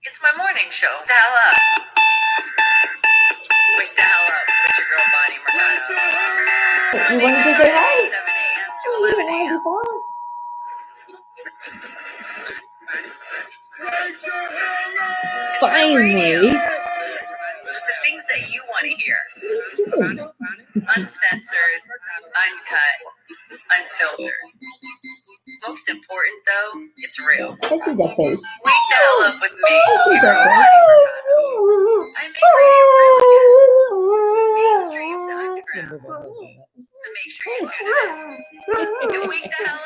It's my morning show. The hell up. Wake the hell up with your girl Bonnie Mercado. You wanted to say hi? 7 a.m. to 11 a.m. Finally. It's the things that you want to hear. Uncensored, uncut, unfiltered. Most important, though, it's real. I see that face. Wake the hell up with me. I see Your that girl face. Bonnie Mercado. I make radio brilliant, mainstream to underground. So make sure you tune in. And wake the hell up.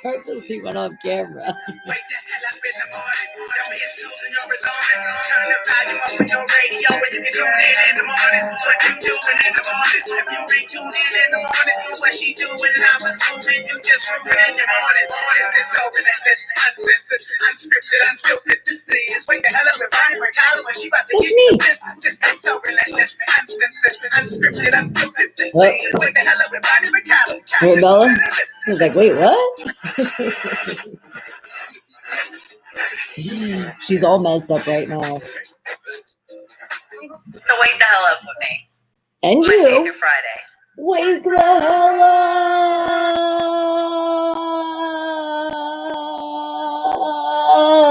Hard to see one on camera. Hey, Bella? He was like, wait, what? She's all messed up right now. So wake the hell up with me. And Monday you. through Friday. Wake the hell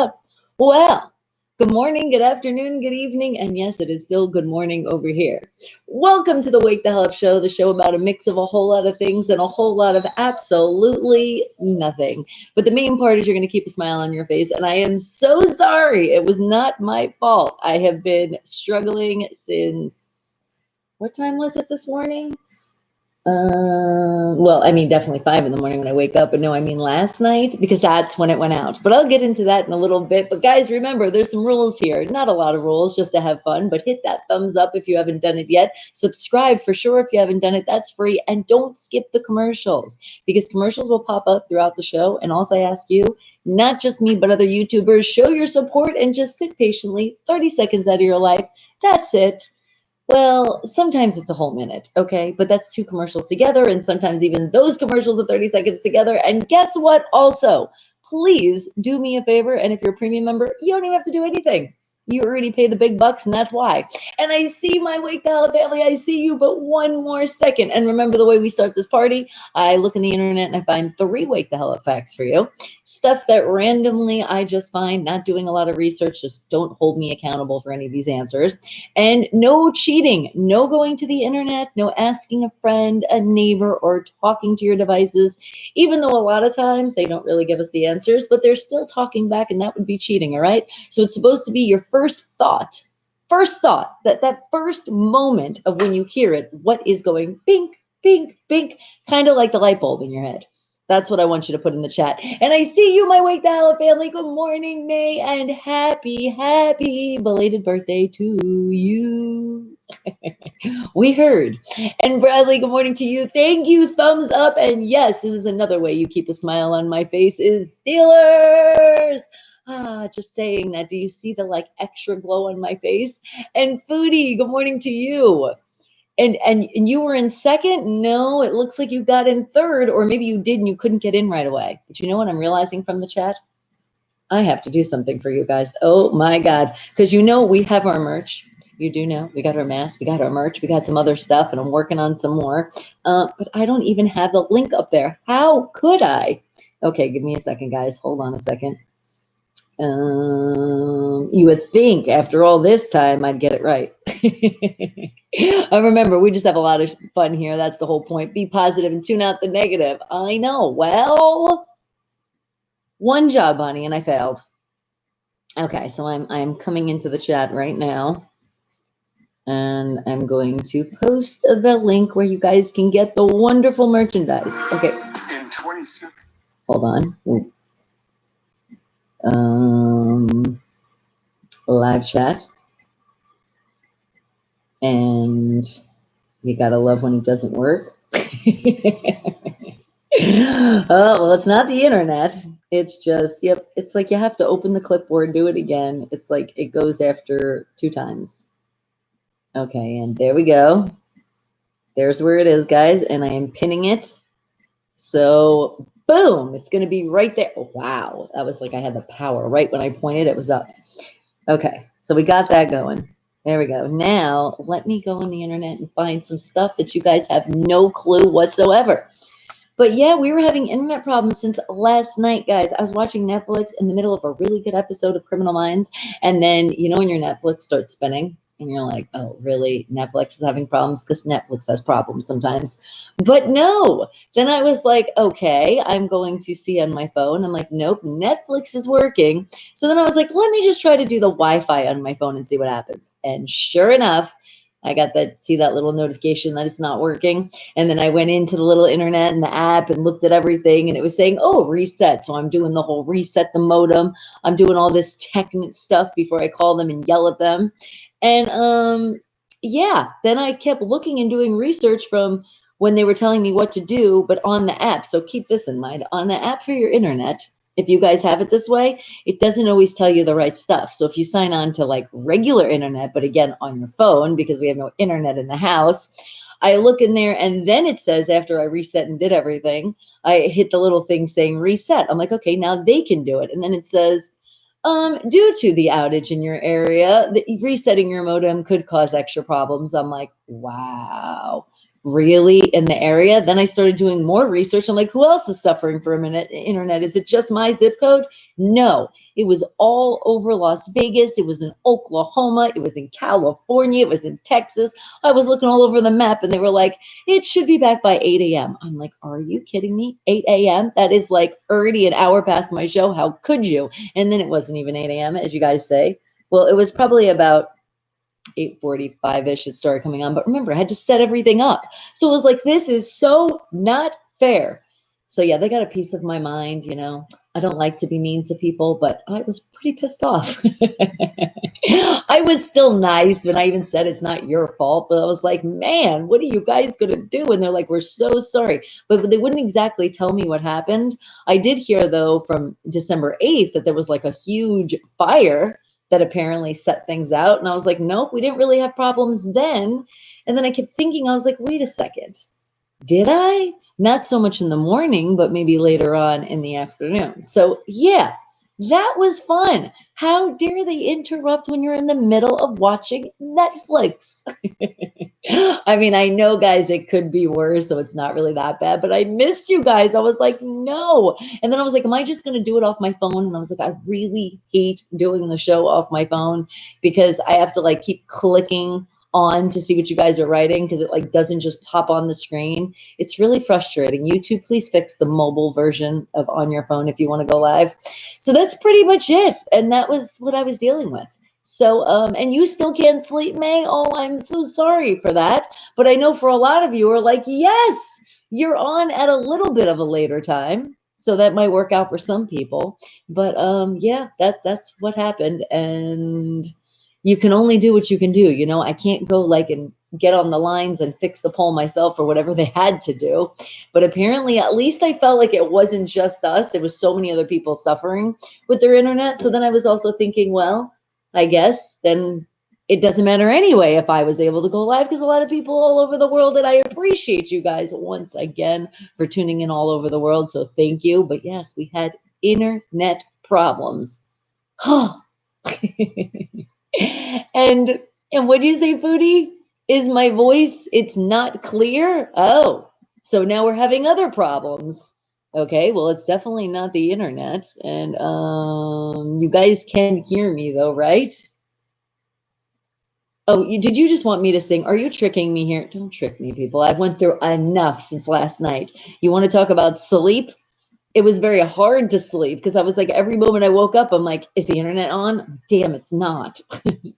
up! Well, good morning, good afternoon, good evening, and yes, it is still good morning over here. Welcome to the Wake the Hell Up Show, the show about a mix of a whole lot of things and a whole lot of absolutely nothing. But the main part is you're going to keep a smile on your face, and I am so sorry. It was not my fault. I have been struggling since, what time was it this morning? Well, I mean, definitely 5 in the morning when I wake up, but no, I mean last night, because that's when it went out. But I'll get into that in a little bit. But guys, remember, there's some rules here. Not a lot of rules, just to have fun, but hit that thumbs up if you haven't done it yet. Subscribe for sure if you haven't done it. That's free. And don't skip the commercials, because commercials will pop up throughout the show. And also I ask you, not just me, but other YouTubers, show your support and just sit patiently, 30 seconds out of your life. That's it. Well, sometimes it's a whole minute, okay? But that's 2 commercials together, and sometimes even those commercials are 30 seconds together. And guess what? Also, please do me a favor, and if you're a premium member, you don't even have to do anything. You already pay the big bucks, and that's why. And I see my Wake the Hell Up family. I see you, but one more second. And remember the way we start this party? I look in the internet and I find 3 Wake the Hell Up facts for you. Stuff that randomly I just find, not doing a lot of research. Just don't hold me accountable for any of these answers. And no cheating, no going to the internet, no asking a friend, a neighbor, or talking to your devices, even though a lot of times they don't really give us the answers, but they're still talking back, and that would be cheating, all right? So it's supposed to be your first thought, that first moment of when you hear it, what is going bink, bink, bink, kind of like the light bulb in your head. That's what I want you to put in the chat. And I see you, my Wake the Hell Up family. Good morning, May, and happy belated birthday to you. We heard. And Bradley, good morning to you. Thank you, thumbs up. And yes, this is another way you keep a smile on my face is Steelers. Just saying that. Do you see the like extra glow on my face? And Foodie, good morning to you. And you were in second? No, it looks like you got in third, or maybe you did and you couldn't get in right away. But you know what I'm realizing from the chat? I have to do something for you guys. Oh my God. Because you know we have our merch. You do know we got our mask, we got our merch, we got some other stuff, and I'm working on some more. But I don't even have the link up there. How could I? Okay, give me a second, guys. Hold on a second. You would think after all this time I'd get it right. Remember, we just have a lot of fun here. That's the whole point. Be positive and tune out the negative. I know. Well, one job, Bonnie, and I failed. Okay, so I'm coming into the chat right now, and I'm going to post the link where you guys can get the wonderful merchandise. Okay. In 27. Hold on. Live chat. And you gotta love when it doesn't work. Oh, well, it's not the internet. It's just, yep, it's like you have to open the clipboard, do it again. It's like it goes after 2 times. Okay, and there we go. There's where it is, guys, and I am pinning it. So boom, it's going to be right there. Wow, that was like I had the power. Right when I pointed, it was up. Okay, so we got that going. There we go. Now let me go on the internet and find some stuff that you guys have no clue whatsoever. But yeah, we were having internet problems since last night, guys. I was watching Netflix in the middle of a really good episode of Criminal Minds. And then, you know, when your Netflix starts spinning and you're like, oh, really? Netflix is having problems because Netflix has problems sometimes. But no, then I was like, okay, I'm going to see on my phone. I'm like, nope, Netflix is working. So then I was like, let me just try to do the Wi-Fi on my phone and see what happens. And sure enough, I got see that little notification that it's not working. And then I went into the little internet and the app and looked at everything and it was saying, oh, reset. So I'm doing the whole reset the modem. I'm doing all this tech stuff before I call them and yell at them. And yeah, then I kept looking and doing research from when they were telling me what to do, but on the app. So keep this in mind. On the app for your internet, if you guys have it this way, it doesn't always tell you the right stuff. So if you sign on to like regular internet, but again, on your phone, because we have no internet in the house, I look in there and then it says after I reset and did everything, I hit the little thing saying reset. I'm like, okay, now they can do it. And then it says, due to the outage in your area, resetting your modem could cause extra problems. I'm like, wow, really in the area? Then I started doing more research. I'm like, who else is suffering from internet? Is it just my zip code? No, it was all over Las Vegas. It was in Oklahoma. It was in California. It was in Texas. I was looking all over the map and they were like, it should be back by 8 a.m. I'm like, are you kidding me? 8 a.m.? That is like already an hour past my show. How could you? And then it wasn't even 8 a.m., as you guys say. Well, it was probably about 8:45-ish it started coming on. But remember, I had to set everything up. So it was like, this is so not fair. So yeah, they got a piece of my mind, you know. I don't like to be mean to people, but I was pretty pissed off. I was still nice when I even said it's not your fault, but I was like, man, what are you guys going to do? And they're like, we're so sorry. But they wouldn't exactly tell me what happened. I did hear, though, from December 8th that there was like a huge fire that apparently set things out. And I was like, nope, we didn't really have problems then. And then I kept thinking, I was like, wait a second. Did I? Not so much in the morning, but maybe later on in the afternoon. So yeah, that was fun. How dare they interrupt when you're in the middle of watching Netflix? I mean, I know, guys, it could be worse, so it's not really that bad, but I missed you guys. I was like, no. And then I was like, am I just going to do it off my phone? And I was like, I really hate doing the show off my phone because I have to like keep clicking on to see what you guys are writing because it like doesn't just pop on the screen. It's really frustrating. YouTube, please fix the mobile version of on your phone if you want to go live. So that's pretty much it. And that was what I was dealing with. So, and you still can't sleep, May? Oh, I'm so sorry for that. But I know for a lot of you are like, yes, you're on at a little bit of a later time. So that might work out for some people. But yeah, that's what happened. And you can only do what you can do. You know, I can't go like and get on the lines and fix the poll myself or whatever they had to do. But apparently, at least I felt like it wasn't just us. There was so many other people suffering with their internet. So then I was also thinking, well, I guess then it doesn't matter anyway if I was able to go live because a lot of people all over the world, and I appreciate you guys once again for tuning in all over the world. So thank you. But yes, we had internet problems. And what do you say, Foodie? Is my voice, it's not clear? Oh, so now we're having other problems. Okay, well, it's definitely not the internet. And you guys can hear me though, right? Oh, did you just want me to sing? Are you tricking me here? Don't trick me, people. I've went through enough since last night. You want to talk about sleep? It was very hard to sleep because I was like, every moment I woke up, I'm like, is the internet on? Damn, it's not.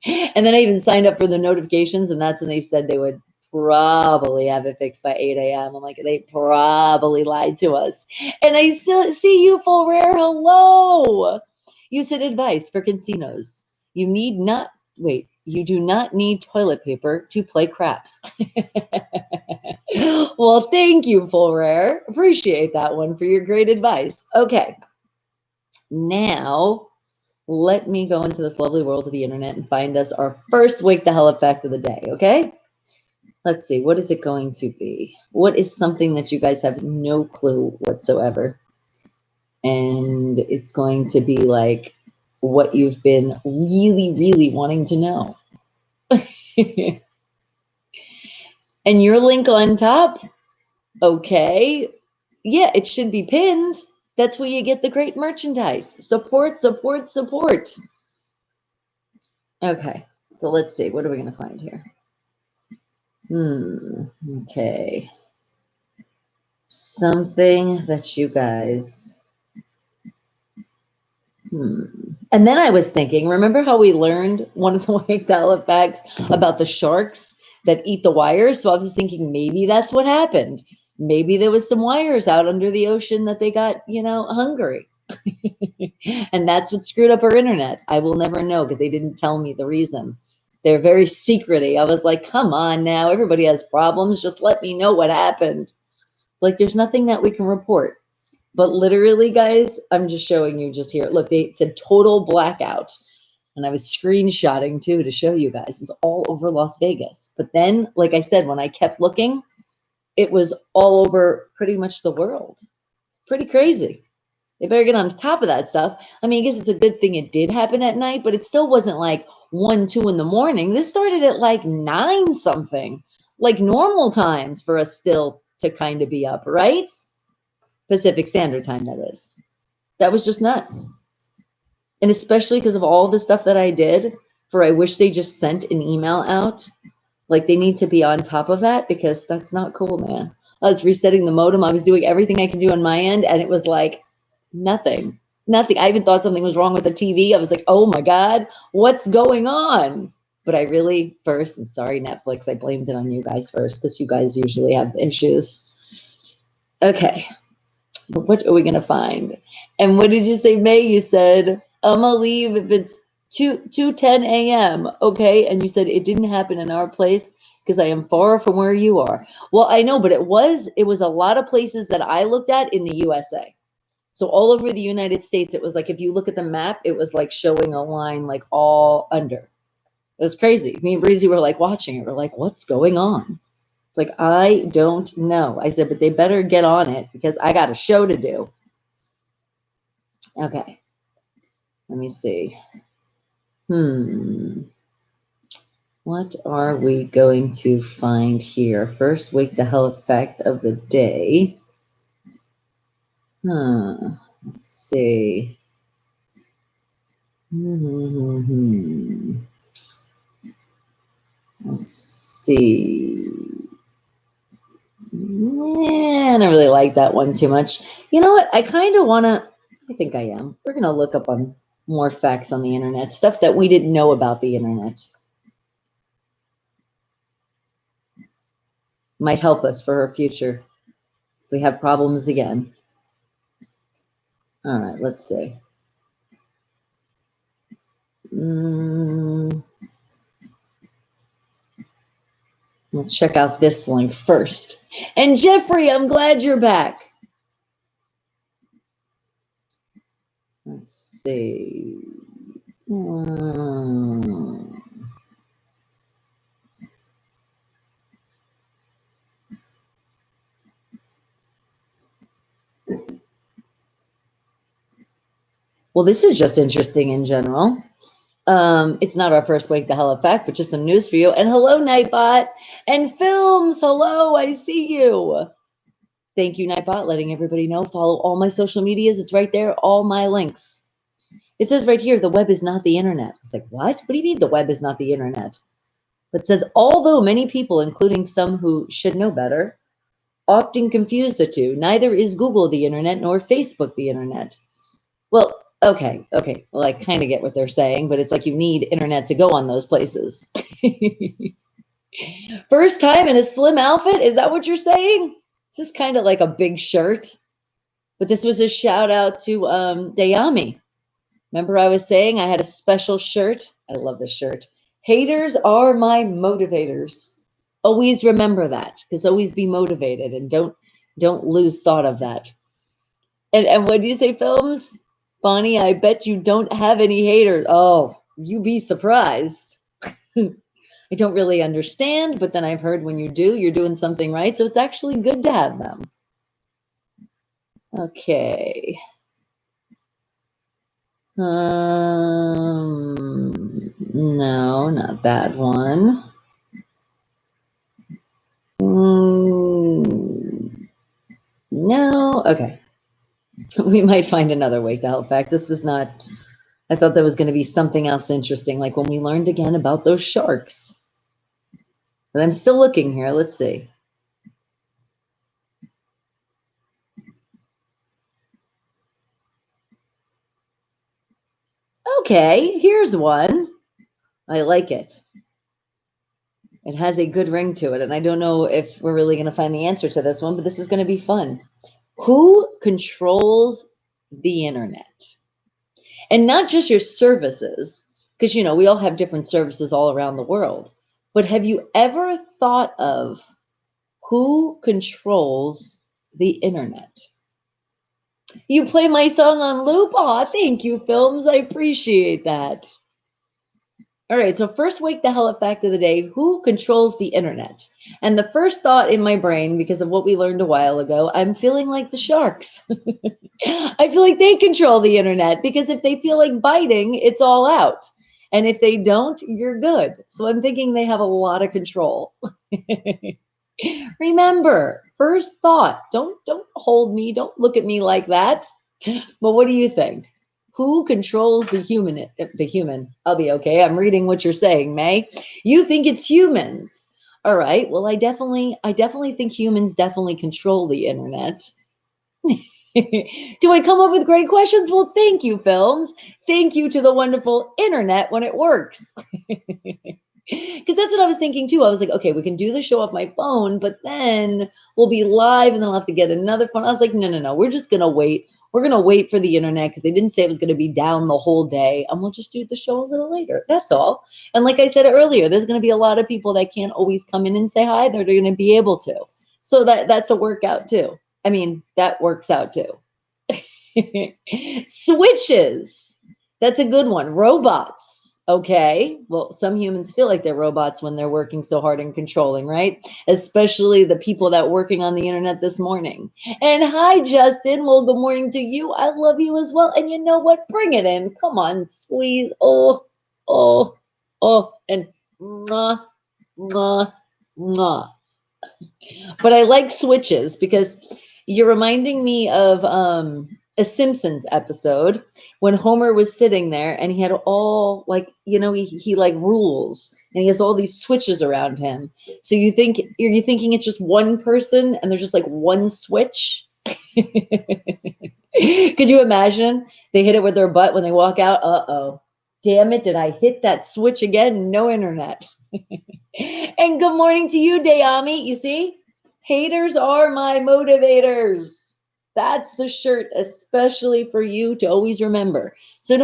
And then I even signed up for the notifications, and that's when they said they would probably have it fixed by 8 a.m. I'm like, they probably lied to us. And I still see you, Full Rare. Hello. You said advice for casinos. You need not, wait, you do not need toilet paper to play craps. Well, thank you, Full Rare. Appreciate that one for your great advice. Okay. Now, let me go into this lovely world of the internet and find us our first wake the hell up fact of the day, okay? Let's see, what is it going to be? What is something that you guys have no clue whatsoever? And it's going to be like what you've been really, really wanting to know. And your link on top, okay. Yeah, it should be pinned. That's where you get the great merchandise. Support, support, support. Okay, so let's see. What are we going to find here? Okay. Something that you guys... And then I was thinking, remember how we learned one of the Wake facts about the sharks that eat the wires? So I was thinking maybe that's what happened. Maybe there was some wires out under the ocean that they got, hungry. And that's what screwed up our internet. I will never know because they didn't tell me the reason. They're very secrety. I was like, come on now, everybody has problems. Just let me know what happened. Like there's nothing that we can report. But literally, guys, I'm just showing you just here. Look, they said total blackout. And I was screenshotting too to show you guys. It was all over Las Vegas. But then, like I said, when I kept looking, it was all over pretty much the world. Pretty crazy. They better get on top of that stuff. I mean, I guess it's a good thing it did happen at night, but it still wasn't like 1, 2 in the morning. This started at like 9 something, like normal times for us still to kind of be up, right? Pacific Standard Time, that is. That was just nuts. And especially because of all the stuff that I did I wish they just sent an email out. Like they need to be on top of that because that's not cool, man. I was resetting the modem. I was doing everything I could do on my end. And it was like nothing. I even thought something was wrong with the TV. I was like, oh my God, what's going on? But I really first, and sorry, Netflix, I blamed it on you guys first because you guys usually have issues. Okay. But what are we going to find? And what did you say, May? You said, I'm going to leave if it's 2:10 a.m. Okay. And you said it didn't happen in our place because I am far from where you are. Well, I know, but it was a lot of places that I looked at in the USA. So all over the United States, it was like, if you look at the map, it was like showing a line like all under. It was crazy. Me and Breezy were like watching it. We're like, what's going on? It's like, I don't know. I said, but they better get on it because I got a show to do. Okay. Let me see. What are we going to find here? First, wake the hell effect of the day. Let's see. Let's see. Man, I really like that one too much. You know what? I kind of want to, I think I am. We're going to look up on more facts on the internet, stuff that we didn't know about the internet. Might help us for our future. We have problems again. All right, let's see. We'll check out this link first. And Jeffrey, I'm glad you're back. Let's see. Well, this is just interesting in general. It's not our first Wake the Hell Effect, but just some news for you. And hello, Nightbot. And Films, hello, I see you. Thank you, Nightbot, letting everybody know. Follow all my social medias. It's right there, all my links. It says right here, the web is not the internet. It's like, what? What do you mean the web is not the internet? It says, although many people, including some who should know better, often confuse the two, neither is Google the internet nor Facebook the internet. Well, okay. Well, I kind of get what they're saying, but it's like you need internet to go on those places. First time in a slim outfit? Is that what you're saying? This is kind of like a big shirt. But this was a shout out to Dayami. Remember I was saying I had a special shirt? I love this shirt. Haters are my motivators. Always remember that, because always be motivated and don't lose thought of that. And what do you say, Films? Bonnie, I bet you don't have any haters. Oh, you be surprised. I don't really understand, but then I've heard when you do, you're doing something right. So it's actually good to have them. Okay. No, not that one. No, okay. We might find another wake to help fact. This is not, I thought that was going to be something else interesting, like when we learned again about those sharks. But I'm still looking here. Let's see. Okay, here's one. I like it. It has a good ring to it. And I don't know if we're really going to find the answer to this one, but this is going to be fun. Who controls the internet? And not just your services, because, you know, we all have different services all around the world. But have you ever thought of who controls the internet? You play my song on loop? Aw, thank you, Films. I appreciate that. All right, so first wake the hell up fact of the day, who controls the internet? And the first thought in my brain, because of what we learned a while ago, I'm feeling like the sharks. I feel like they control the internet because if they feel like biting, it's all out. And if they don't, you're good. So I'm thinking they have a lot of control. Remember, first thought, don't hold me, don't look at me like that. But what do you think? Who controls the human? The human. I'll be okay. I'm reading what you're saying, May. You think it's humans. All right. Well, I definitely think humans definitely control the internet. Do I come up with great questions? Well, thank you, Films. Thank you to the wonderful internet when it works. Because that's what I was thinking too. I was like, okay, we can do the show off my phone, but then we'll be live and then I'll have to get another phone. I was like, no. We're just going to wait. We're going to wait for the internet because they didn't say it was going to be down the whole day. And we'll just do the show a little later. That's all. And like I said earlier, there's going to be a lot of people that can't always come in and say hi. They're going to be able to. So that's a workout too. I mean, that works out too. Switches. That's a good one. Robots. Okay. Well, some humans feel like they're robots when they're working so hard and controlling, right? Especially the people that working on the internet this morning. And hi, Justin. Well, good morning to you. I love you as well. And you know what? Bring it in. Come on, squeeze. Oh, and mwah, mwah, mwah. But I like switches because you're reminding me of a Simpsons episode when Homer was sitting there and he had all like, you know, he like rules and he has all these switches around him. So you're thinking it's just one person and there's just like one switch? Could you imagine? They hit it with their butt when they walk out. Uh-oh. Damn it, did I hit that switch again? No internet. And good morning to you, Dayami. You see? Haters are my motivators. That's the shirt, especially for you to always remember. So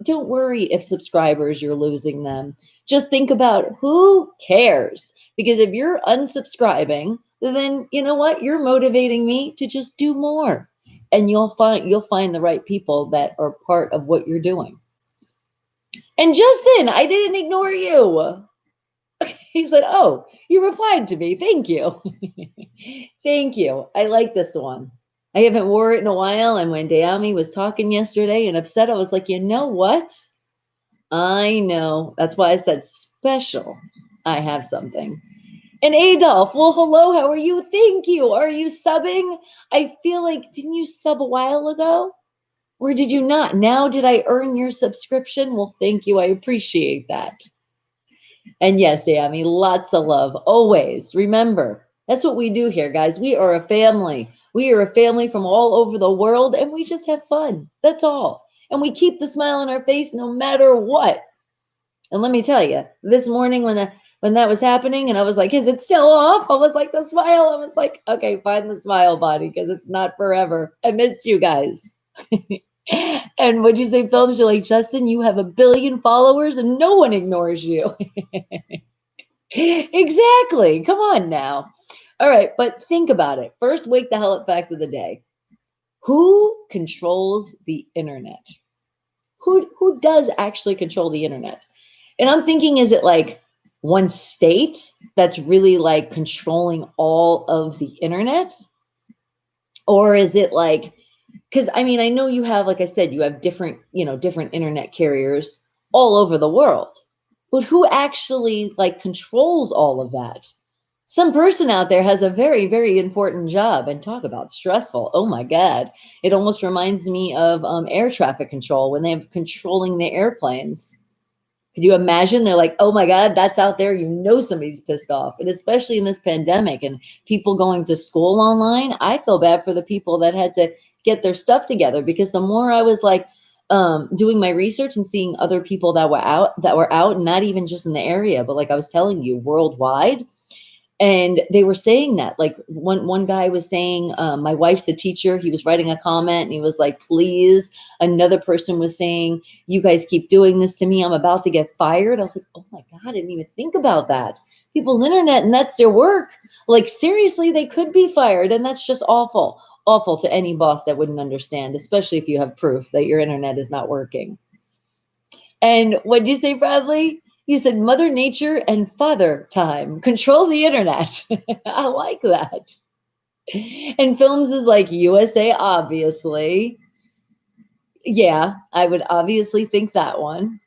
don't worry if subscribers you're losing them. Just think about who cares. Because if you're unsubscribing, then you know what? You're motivating me to just do more. And you'll find the right people that are part of what you're doing. And Justin, I didn't ignore you. He said, oh, you replied to me. Thank you. Thank you. I like this one. I haven't wore it in a while. And when Dayami was talking yesterday and upset, I was like, you know what? I know. That's why I said special. I have something. And Adolf, well, hello. How are you? Thank you. Are you subbing? I feel like, didn't you sub a while ago? Or did you not? Now did I earn your subscription? Well, thank you. I appreciate that. And yes, Amy, lots of love. Always. Remember, that's what we do here, guys. We are a family. We are a family from all over the world, and we just have fun. That's all. And we keep the smile on our face no matter what. And let me tell you, this morning when that was happening, and I was like, is it still off? I was like, the smile. I was like, okay, find the smile, body, because it's not forever. I missed you guys. And what'd you say, Films? You're like, Justin, you have 1 billion followers and no one ignores you. Exactly. Come on now. All right, but think about it. First, wake the hell up fact of the day. Who controls the internet? Who does actually control the internet? And I'm thinking, is it like one state that's really like controlling all of the internet? Or is it like, because I mean, I know you have, like I said, you have different, different internet carriers all over the world, but who actually like controls all of that? Some person out there has a very, very important job, and talk about stressful. Oh my God. It almost reminds me of air traffic control when they have controlling the airplanes. Could you imagine? They're like, oh my God, that's out there. Somebody's pissed off. And especially in this pandemic and people going to school online, I feel bad for the people that had to get their stuff together, because the more I was like doing my research and seeing other people that were out, not even just in the area, but like I was telling you, worldwide. And they were saying that, like one guy was saying, my wife's a teacher. He was writing a comment and he was like, please. Another person was saying, you guys keep doing this to me, I'm about to get fired. I was like, oh my God, I didn't even think about that. People's internet, and that's their work. Like seriously, they could be fired. And that's just awful. Awful to any boss that wouldn't understand, especially if you have proof that your internet is not working. And what'd you say, Bradley? You said Mother Nature and Father Time control the internet. I like that. And films is like USA, obviously. Yeah, I would obviously think that one.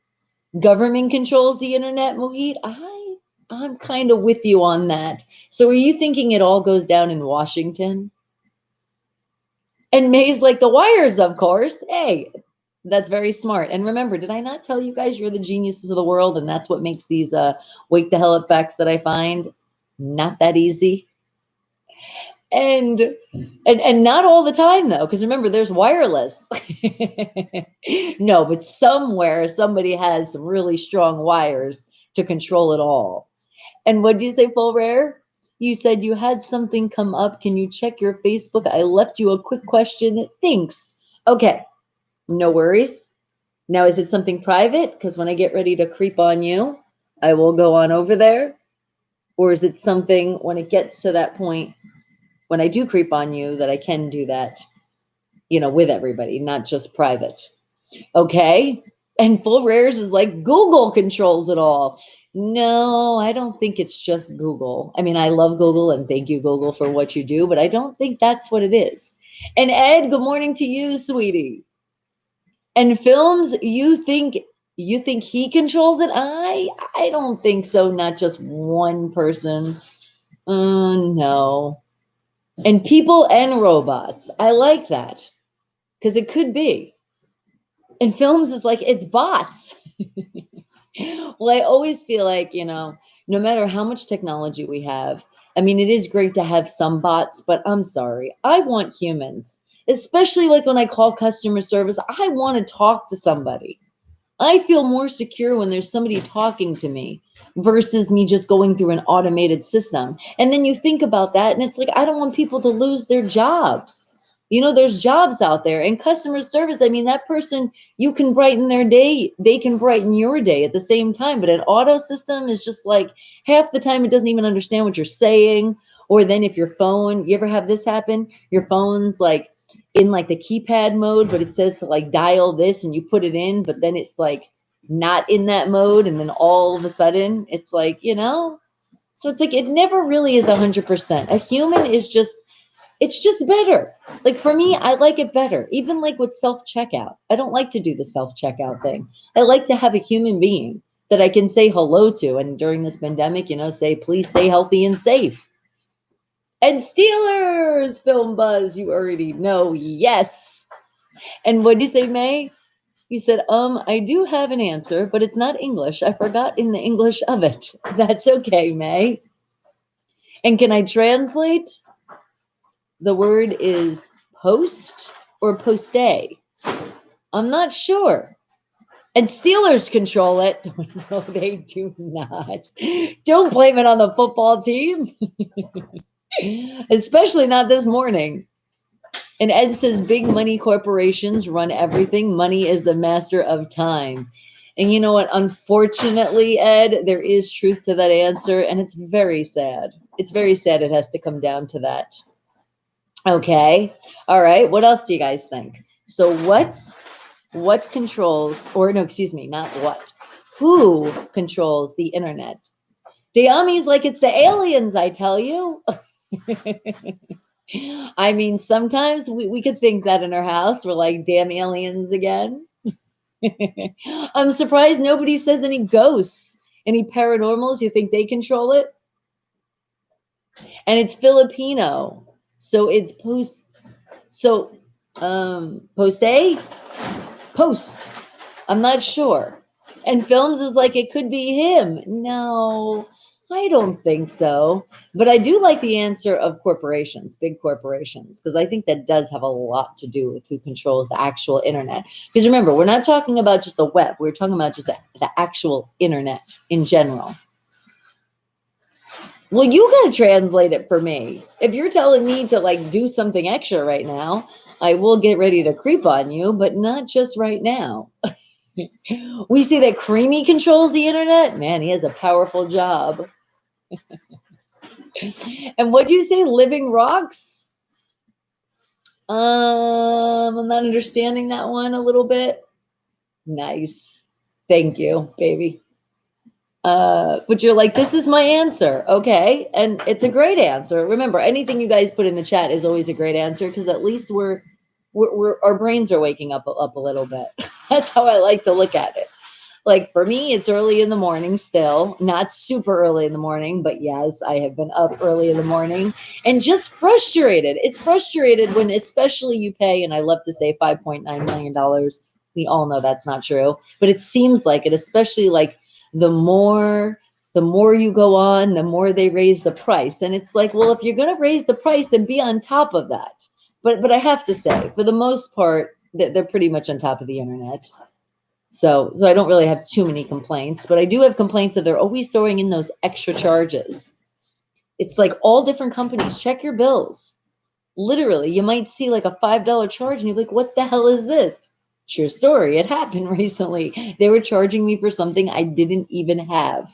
Government controls the internet, Mohit. I'm kind of with you on that. So are you thinking it all goes down in Washington? And May's like, the wires, of course. Hey, that's very smart. And remember, did I not tell you guys you're the geniuses of the world? And that's what makes these wake the hell up facts that I find not that easy. And not all the time though, because remember, there's wireless. No, but somewhere somebody has some really strong wires to control it all. And what did you say, Full Rare? You said you had something come up. Can you check your Facebook? I left you a quick question. Thanks. Okay, no worries. Now, is it something private? Because when I get ready to creep on you, I will go on over there. Or is it something when it gets to that point, when I do creep on you, that I can do that, with everybody, not just private? Okay. And Full Rares is like, Google controls it all. No, I don't think it's just Google. I mean, I love Google and thank you, Google, for what you do, but I don't think that's what it is. And Ed, good morning to you, sweetie. And films, you think he controls it? I don't think so. Not just one person. No. And people and robots. I like that because it could be. And films is like, it's bots. Well, I always feel like, no matter how much technology we have, I mean, it is great to have some bots, but I'm sorry. I want humans, especially like when I call customer service. I want to talk to somebody. I feel more secure when there's somebody talking to me versus me just going through an automated system. And then you think about that and it's like, I don't want people to lose their jobs. There's jobs out there, and customer service. I mean, that person, you can brighten their day. They can brighten your day at the same time. But an auto system is just like half the time it doesn't even understand what you're saying. Or then if your phone, you ever have this happen? Your phone's like in like the keypad mode, but it says to like dial this and you put it in, but then it's like not in that mode. And then all of a sudden it's like, so it's like, it never really is 100%. A human is just, it's just better. Like for me, I like it better. Even like with self-checkout, I don't like to do the self-checkout thing. I like to have a human being that I can say hello to. And during this pandemic, say, please stay healthy and safe. And Steelers, Film Buzz, you already know. Yes. And what did you say, May? You said, I do have an answer, but it's not English. I forgot in the English of it. That's okay, May. And can I translate? The word is post or poste. I'm not sure. And Steelers control it. No, they do not. Don't blame it on the football team. Especially not this morning. And Ed says, big money corporations run everything. Money is the master of time. And you know what? Unfortunately, Ed, there is truth to that answer. And it's very sad. It's very sad it has to come down to that. Okay. All right. What else do you guys think? So what controls, or no, excuse me, not what. Who controls the internet? Dayami's like, it's the aliens, I tell you. I mean, sometimes we could think that in our house. We're like, damn aliens again. I'm surprised nobody says any ghosts, any paranormals. You think they control it? And it's Filipino. So it's post. So, post A? Post. I'm not sure. And Films is like, it could be him. No, I don't think so. But I do like the answer of corporations, big corporations, because I think that does have a lot to do with who controls the actual internet. Because remember, we're not talking about just the web. We're talking about just the actual internet in general. Well, you got to translate it for me. If you're telling me to like do something extra right now, I will get ready to creep on you, but not just right now. We see that Creamy controls the internet. Man, he has a powerful job. And what do you say, Living Rocks? I'm not understanding that one a little bit. Nice. Thank you, baby. But you're like, this is my answer. Okay. And it's a great answer. Remember, anything you guys put in the chat is always a great answer because at least we're our brains are waking up a little bit. That's how I like to look at it. Like for me, it's early in the morning still, not super early in the morning, but yes, I have been up early in the morning and just frustrated. It's frustrated when especially you pay, and I love to say $5.9 million. We all know that's not true, but it seems like it, especially like the more you go on, the more they raise the price. And it's like, well, if you're going to raise the price, then be on top of that. But I have to say, for the most part, they're pretty much on top of the internet. So I don't really have too many complaints, but I do have complaints that they're always throwing in those extra charges. It's like all different companies. Check your bills. Literally, you might see like a $5 charge and you're like, what the hell is this? True story. It happened recently. They were charging me for something I didn't even have.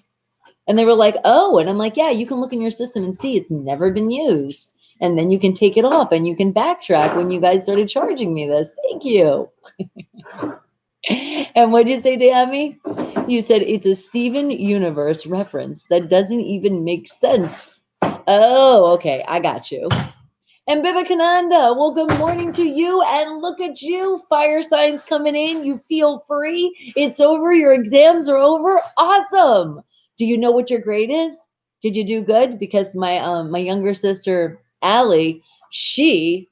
And they were like, oh, and I'm like, yeah, you can look in your system and see it's never been used. And then you can take it off and you can backtrack when you guys started charging me this. Thank you. And what did you say, Dami? You said it's a Steven Universe reference. That doesn't even make sense. Oh, okay. I got you. And Bibakananda, well, good morning to you. And look at you. Fire signs coming in. You feel free. It's over. Your exams are over. Awesome. Do you know what your grade is? Did you do good? Because my younger sister, Allie, she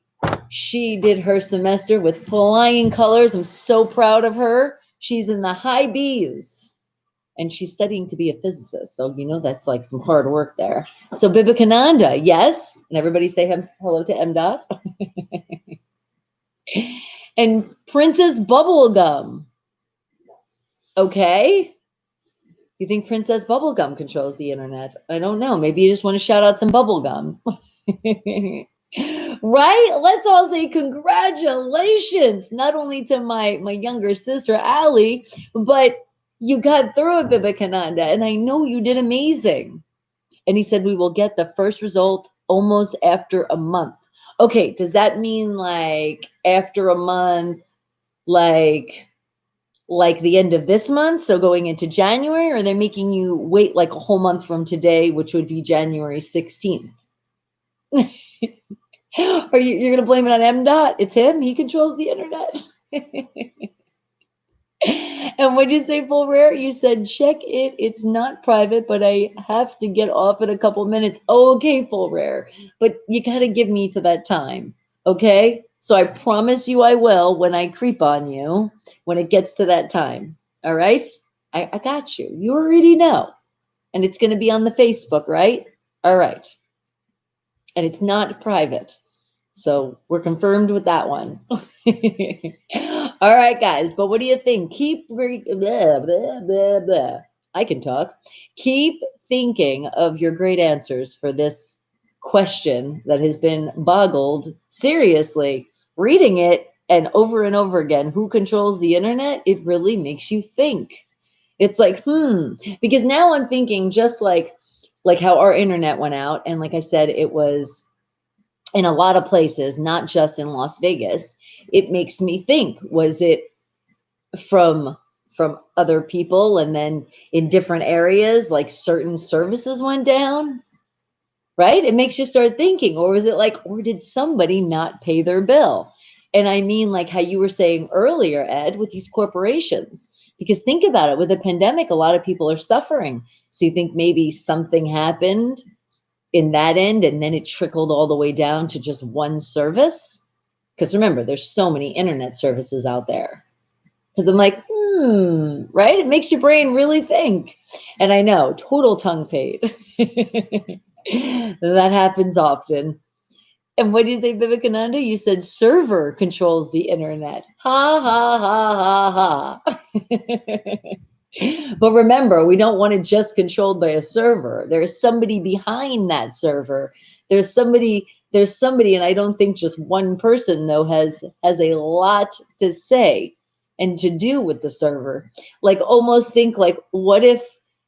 did her semester with flying colors. I'm so proud of her. She's in the high B's and she's studying to be a physicist. So, you know, that's like some hard work there. So Bibakananda, yes. And everybody say hello to M. Dot. And Princess Bubblegum. Okay. You think Princess Bubblegum controls the internet? I don't know. Maybe you just want to shout out some bubblegum. Right? Let's all say congratulations, not only to my younger sister, Allie, but you got through it, Bibakananda, and I know you did amazing. And he said, we will get the first result almost after a month. Okay, does that mean like after a month, like the end of this month, so going into January, or they're making you wait like a whole month from today, which would be January 16th? Are you're gonna blame it on M. Dot? It's him. He controls the internet. And what'd you say, Full Rare? You said check it. It's not private, but I have to get off in a couple minutes. Okay, Full Rare, but you gotta give me to that time. Okay, so I promise you I will when I creep on you when it gets to that time. All right, I got you. You already know, and it's gonna be on the Facebook, right? All right, and it's not private. So we're confirmed with that one. All right, guys. But what do you think? Blah, blah, blah, blah. I can talk. Keep thinking of your great answers for this question that has been boggled seriously. Reading it and over again, who controls the internet? It really makes you think. It's like, because now I'm thinking just like how our internet went out. And like I said, it was in a lot of places, not just in Las Vegas. It makes me think, was it from from other people, and then in different areas, like certain services went down, right? It makes you start thinking, or was it like, or did somebody not pay their bill? And I mean, like how you were saying earlier, Ed, with these corporations, because think about it, with a pandemic, a lot of people are suffering. So you think maybe something happened in that end, and then it trickled all the way down to just one service? Because remember, there's so many internet services out there. Because I'm like, right? It makes your brain really think. And I know, total tongue fade. That happens often. And what do you say, Vivekananda? You said server controls the internet. Ha, ha, ha, ha, ha. But remember, we don't want it just controlled by a server. There's somebody behind that server. There's somebody, and I don't think just one person though has a lot to say and to do with the server. Like almost think like, what if,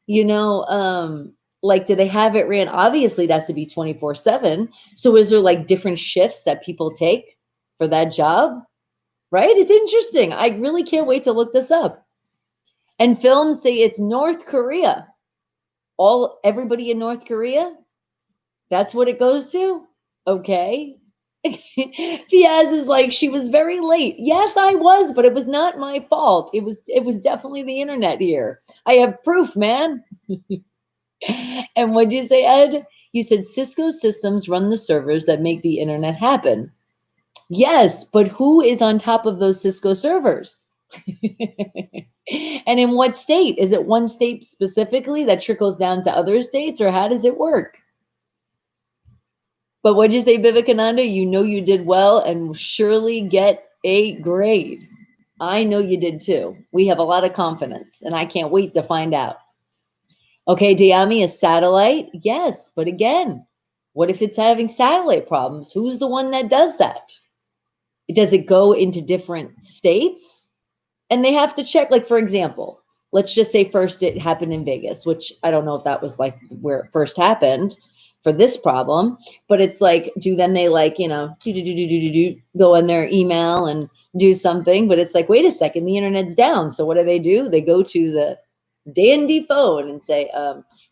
you know, like, do they have it ran? Obviously, it has to be 24/7. So is there like different shifts that people take for that job? Right? It's interesting. I really can't wait to look this up. And films say it's North Korea. Everybody in North Korea, that's what it goes to? Okay. Piaz is like, she was very late. Yes, I was, but it was not my fault. It was definitely the internet here. I have proof, man. And what did you say, Ed? You said Cisco systems run the servers that make the internet happen. Yes, but who is on top of those Cisco servers? And in what state? Is it one state specifically that trickles down to other states, or how does it work? But what'd you say, Vivekananda? You know you did well and surely get a grade. I know you did too. We have a lot of confidence, and I can't wait to find out. Okay, Diami, a satellite? Yes, but again, what if it's having satellite problems? Who's the one that does that? Does it go into different states? And they have to check, like, for example, let's just say first it happened in Vegas, which I don't know if that was like where it first happened for this problem, but it's like, then they like, go in their email and do something, but it's like, wait a second, the internet's down. So what do? They go to the dandy phone and say,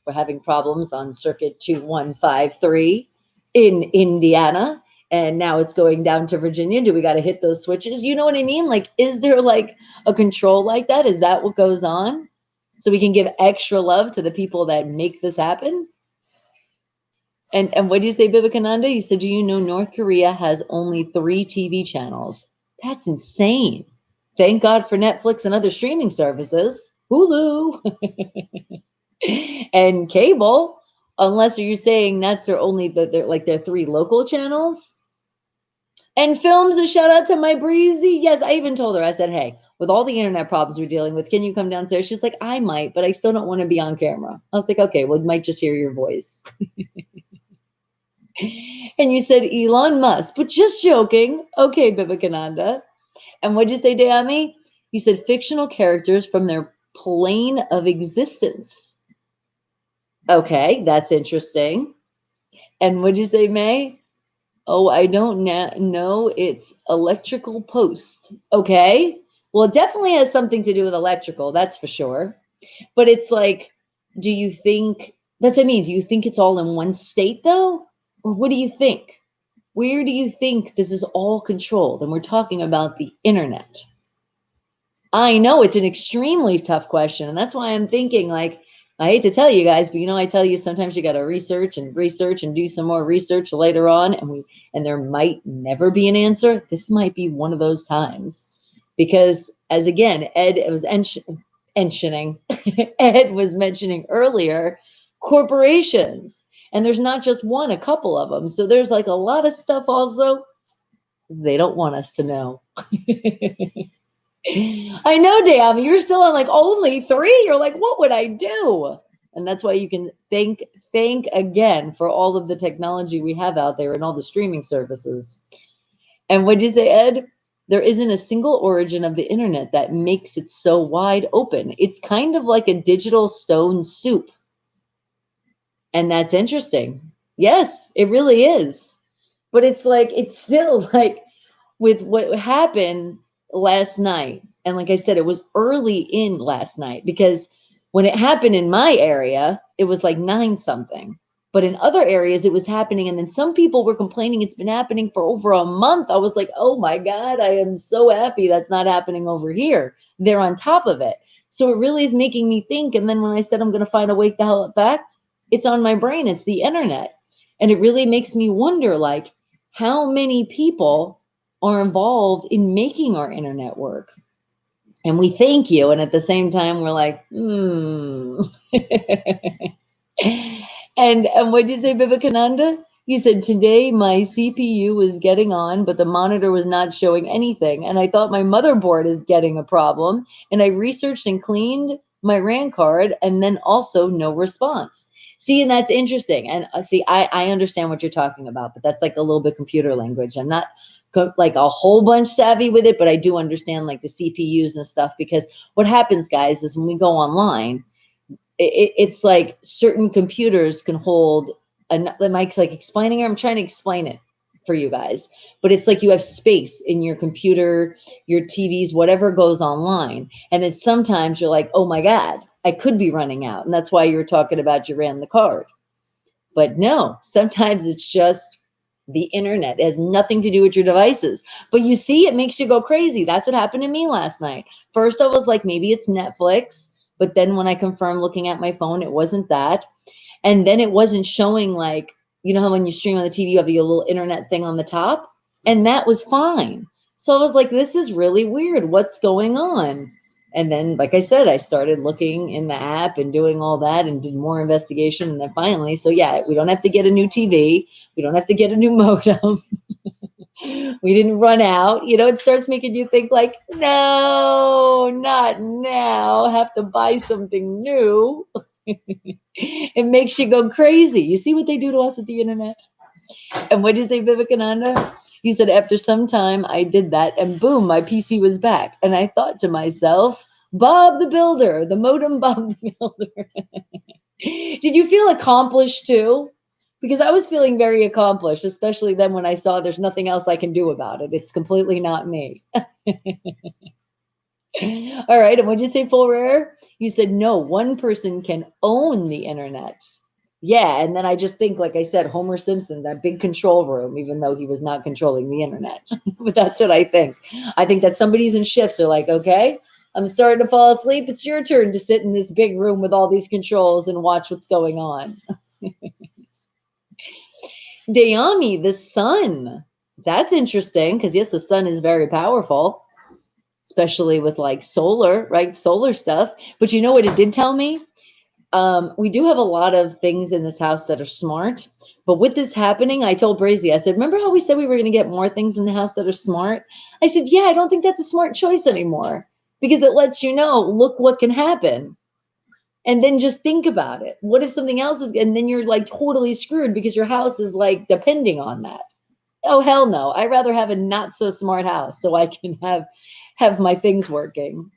we're having problems on circuit 2153 in Indiana. And now it's going down to Virginia. Do we got to hit those switches? You know what I mean? Like, is there like a control like that? Is that what goes on? So we can give extra love to the people that make this happen? And what did you say, Vivekananda? You said, do you know North Korea has only 3 TV channels? That's insane. Thank God for Netflix and other streaming services. Hulu. And cable, unless you're saying that's their only, their 3 local channels. And films, a shout out to my Breezy. Yes, I even told her, I said, hey, with all the internet problems we're dealing with, can you come downstairs? She's like, I might, but I still don't want to be on camera. I was like, okay, well, we might just hear your voice. And you said Elon Musk, but just joking. Okay, Vivekananda. And what'd you say, Dayami? You said fictional characters from their plane of existence. Okay, that's interesting. And what'd you say, May? Oh, I don't know. It's electrical post. Okay. Well, it definitely has something to do with electrical, that's for sure. But it's like, do you think, that's what I mean, do you think it's all in one state though? Or what do you think? Where do you think this is all controlled? And we're talking about the internet. I know it's an extremely tough question. And that's why I'm thinking, like, I hate to tell you guys, but I tell you sometimes you got to research and do some more research later on. And there might never be an answer. This might be one of those times. Because as again, Ed was mentioning, Ed was mentioning earlier, corporations. And there's not just one, a couple of them. So there's like a lot of stuff also they don't want us to know. I know, Dam, you're still on like only 3. You're like, what would I do? And that's why you can thank again for all of the technology we have out there and all the streaming services. And what did you say, Ed? There isn't a single origin of the internet that makes it so wide open. It's kind of like a digital stone soup. And that's interesting. Yes, it really is. But it's like, it's still like with what happened last night. And like I said, it was early in last night because when it happened in my area, it was like 9 something. But in other areas, it was happening. And then some people were complaining it's been happening for over a month. I was like, oh my God, I am so happy that's not happening over here. They're on top of it. So it really is making me think. And then when I said I'm going to find a wake the hell effect, it's on my brain. It's the internet. And it really makes me wonder, like, how many people are involved in making our internet work? And we thank you. And at the same time, we're like, and what did you say, Vivekananda? You said, today my CPU was getting on, but the monitor was not showing anything. And I thought my motherboard is getting a problem. And I researched and cleaned my RAN card, and then also no response. See, and that's interesting. And see, I understand what you're talking about, but that's like a little bit computer language. I'm not like a whole bunch savvy with it, but I do understand like the CPUs and stuff, because what happens, guys, is when we go online, it's like certain computers can hold the mic's like explaining it. I'm trying to explain it for you guys, but it's like you have space in your computer, your TVs, whatever goes online. And then sometimes you're like, oh my God, I could be running out. And that's why you were talking about you ran the card. But no, sometimes it's just the internet. It has nothing to do with your devices. But you see, it makes you go crazy. That's what happened to me last night. First, I was like, maybe it's Netflix. But then when I confirmed looking at my phone, it wasn't that. And then it wasn't showing, like, you know how when you stream on the TV, you have your little internet thing on the top? And that was fine. So I was like, this is really weird. What's going on? And then, like I said, I started looking in the app and doing all that and did more investigation. And then finally, so yeah, we don't have to get a new TV. We don't have to get a new modem. We didn't run out. You know, it starts making you think like, no, not now. Have to buy something new. It makes you go crazy. You see what they do to us with the internet? And what did you say, Vivekananda? You said after some time I did that and boom, my PC was back. And I thought to myself, Bob the Builder, the modem Bob the Builder. Did you feel accomplished too? Because I was feeling very accomplished, especially then when I saw there's nothing else I can do about it. It's completely not me. All right. And what did you say, full rare? You said, no, one person can own the internet. Yeah. And then I just think, like I said, Homer Simpson, that big control room, even though he was not controlling the internet. But that's what I think. I think that somebody's in shifts. They're like, okay, I'm starting to fall asleep. It's your turn to sit in this big room with all these controls and watch what's going on. Dayami, the sun. That's interesting because, yes, the sun is very powerful, especially with like solar, right? Solar stuff. But you know what it did tell me? We do have a lot of things in this house that are smart. But with this happening, I told Brazy, I said, remember how we said we were going to get more things in the house that are smart? I said, yeah, I don't think that's a smart choice anymore because it lets you know, look what can happen. And then just think about it. What if something else is, and then you're like totally screwed because your house is like depending on that. Oh, hell no. I'd rather have a not so smart house so I can have my things working.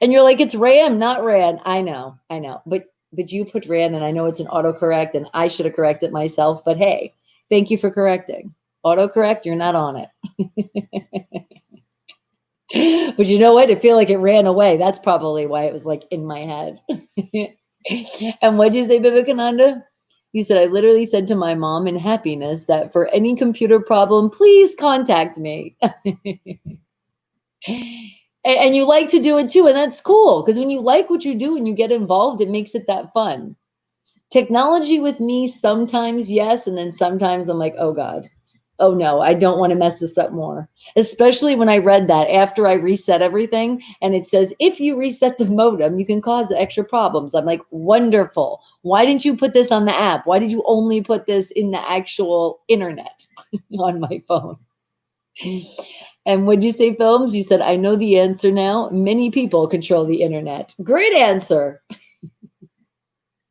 And you're like, it's RAM, not RAN. I know. But you put RAN and I know it's an autocorrect and I should have corrected myself. But hey, thank you for correcting. Autocorrect, you're not on it. But you know what? I feel like it ran away. That's probably why it was like in my head. And what did you say, Vivekananda? You said, I literally said to my mom in happiness that for any computer problem, please contact me. And you like to do it too. And that's cool. Because when you like what you do and you get involved, it makes it that fun. Technology with me, sometimes yes. And then sometimes I'm like, oh God. Oh no, I don't want to mess this up more. Especially when I read that after I reset everything and it says, if you reset the modem, you can cause extra problems. I'm like, wonderful. Why didn't you put this on the app? Why did you only put this in the actual internet on my phone? And would you say, Films? You said, I know the answer now. Many people control the internet. Great answer.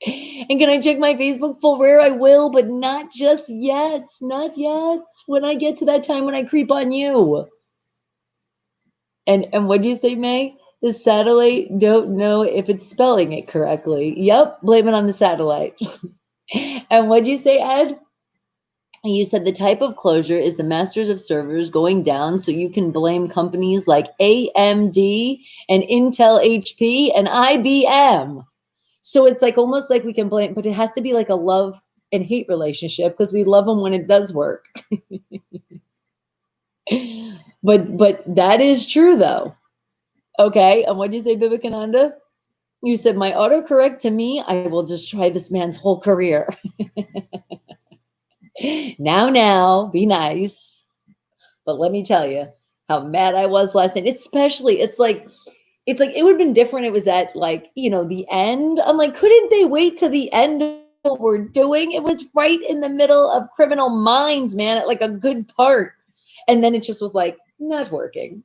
And can I check my Facebook full rare? I will, but not just yet. Not yet. When I get to that time when I creep on you. And what'd you say, May? The satellite don't know if it's spelling it correctly. Yep, blame it on the satellite. And what'd you say, Ed? You said the type of closure is the masters of servers going down, so you can blame companies like AMD and Intel HP and IBM. So it's like almost like we can blame, but it has to be like a love and hate relationship because we love them when it does work. but that is true though. Okay, and what did you say, Vivekananda? You said my autocorrect to me, I will destroy this man's whole career. Now, be nice. But let me tell you how mad I was last night. Especially, it's like it would have been different. It was at like, the end. I'm like, couldn't they wait to the end of what we're doing? It was right in the middle of Criminal Minds, man, at like a good part. And then it just was like not working.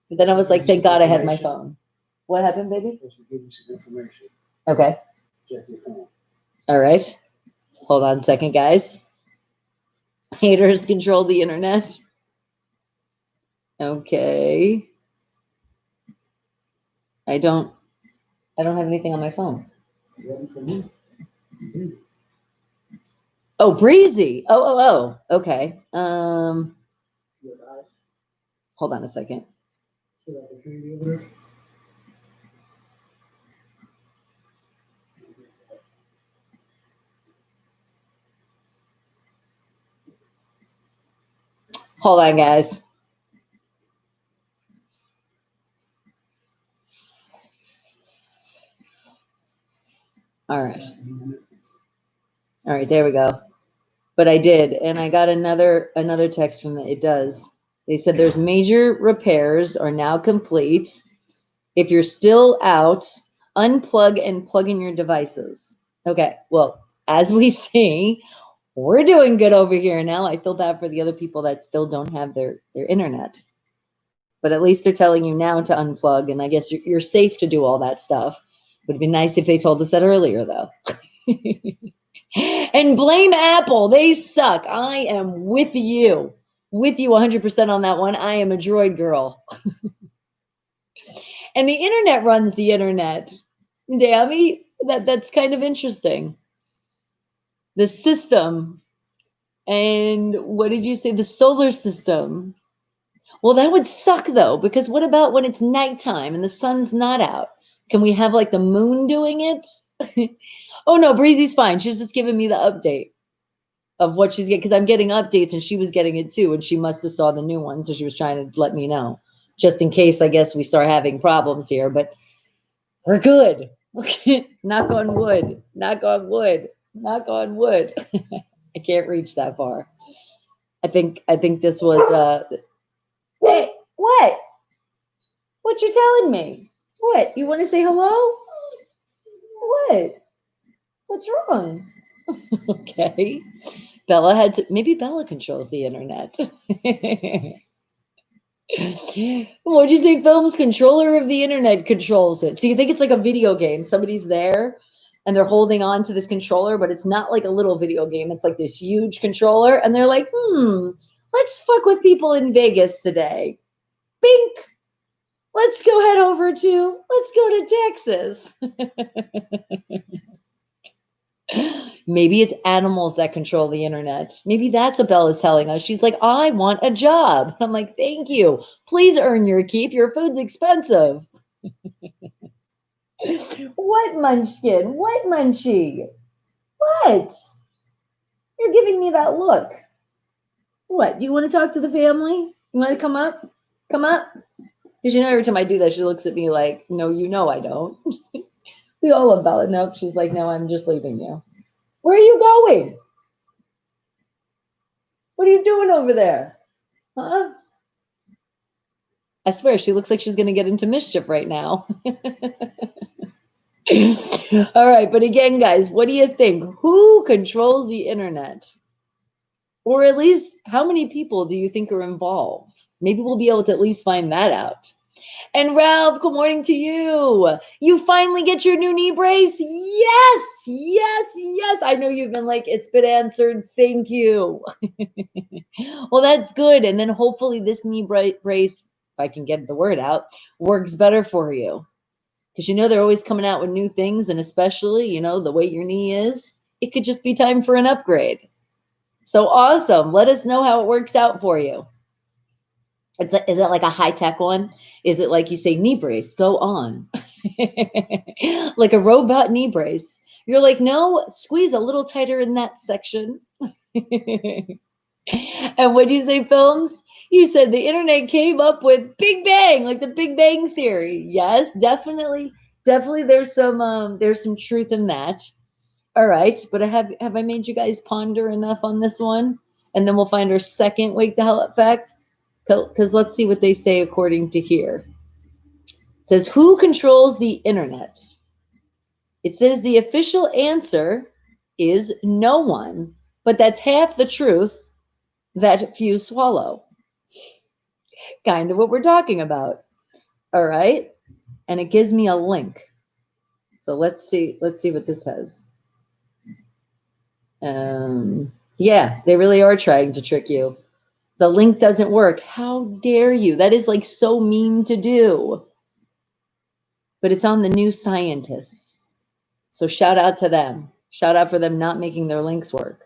But then I was like, thank God I had my phone. What happened, baby? Give you some information. Okay. Check your phone. All right. Hold on a second, guys. Haters control the internet. Okay. I don't have anything on my phone. Oh, Breezy. Oh. Okay. Hold on a second. Hold on, guys. All right. All right, there we go. But I did, and I got another text from it does. They said there's major repairs are now complete. If you're still out, unplug and plug in your devices. Okay, well, as we see, we're doing good over here now. I feel bad for the other people that still don't have their internet. But at least they're telling you now to unplug, and I guess you're safe to do all that stuff. Would be nice if they told us that earlier, though. And blame Apple. They suck. I am with you 100% on that one. I am a Droid girl. And the internet runs the internet. Dammy, that's kind of interesting. The system. And what did you say? The solar system. Well, that would suck though, because what about when it's nighttime and the sun's not out? Can we have like the moon doing it? Oh no, Breezy's fine. She's just giving me the update of what she's getting, because I'm getting updates and she was getting it too, and she must have saw the new one, so she was trying to let me know, just in case I guess we start having problems here. But we're good. Okay, knock on wood. Knock on wood. Knock on wood. I can't reach that far. I think this was Hey, what? What you telling me? What? You want to say hello? What? What's wrong? Okay. Bella had to, maybe Bella controls the internet. What'd you say? Film's controller of the internet controls it. So you think it's like a video game. Somebody's there and they're holding on to this controller, but it's not like a little video game. It's like this huge controller. And they're like, let's fuck with people in Vegas today. Bink. Let's go to Texas. Maybe it's animals that control the internet. Maybe that's what Bella's telling us. She's like, I want a job. I'm like, thank you. Please earn your keep. Your food's expensive. What, Munchkin? What, Munchie? What? You're giving me that look. What? Do you want to talk to the family? You want to come up? Come up? Because every time I do that, she looks at me like, no, I don't. We all love Bella. Nope. She's like, no, I'm just leaving you. Where are you going? What are you doing over there? Huh? I swear, she looks like she's going to get into mischief right now. All right. But again, guys, what do you think? Who controls the internet? Or at least how many people do you think are involved? Maybe we'll be able to at least find that out. And Ralph, good morning to you. You finally get your new knee brace? Yes. I know you've been like, it's been answered. Thank you. Well, that's good. And then hopefully this knee brace, if I can get the word out, works better for you. Because they're always coming out with new things. And especially, the way your knee is, it could just be time for an upgrade. So awesome. Let us know how it works out for you. Is it like a high-tech one? Is it like you say, knee brace, go on? Like a robot knee brace. You're like, no, squeeze a little tighter in that section. And what do you say, Films? You said the internet came up with Big Bang, like the Big Bang Theory. Yes, definitely. Definitely there's some truth in that. All right, but have I made you guys ponder enough on this one? And then we'll find our second wake the hell up fact. Because let's see what they say according to here. It says, who controls the internet? It says the official answer is no one, but that's half the truth that few swallow. Kind of what we're talking about. All right. And it gives me a link. So let's see what this has. Yeah, they really are trying to trick you. The link doesn't work. How dare you? That is like so mean to do. But it's on the New Scientists. So shout out to them. Shout out for them not making their links work.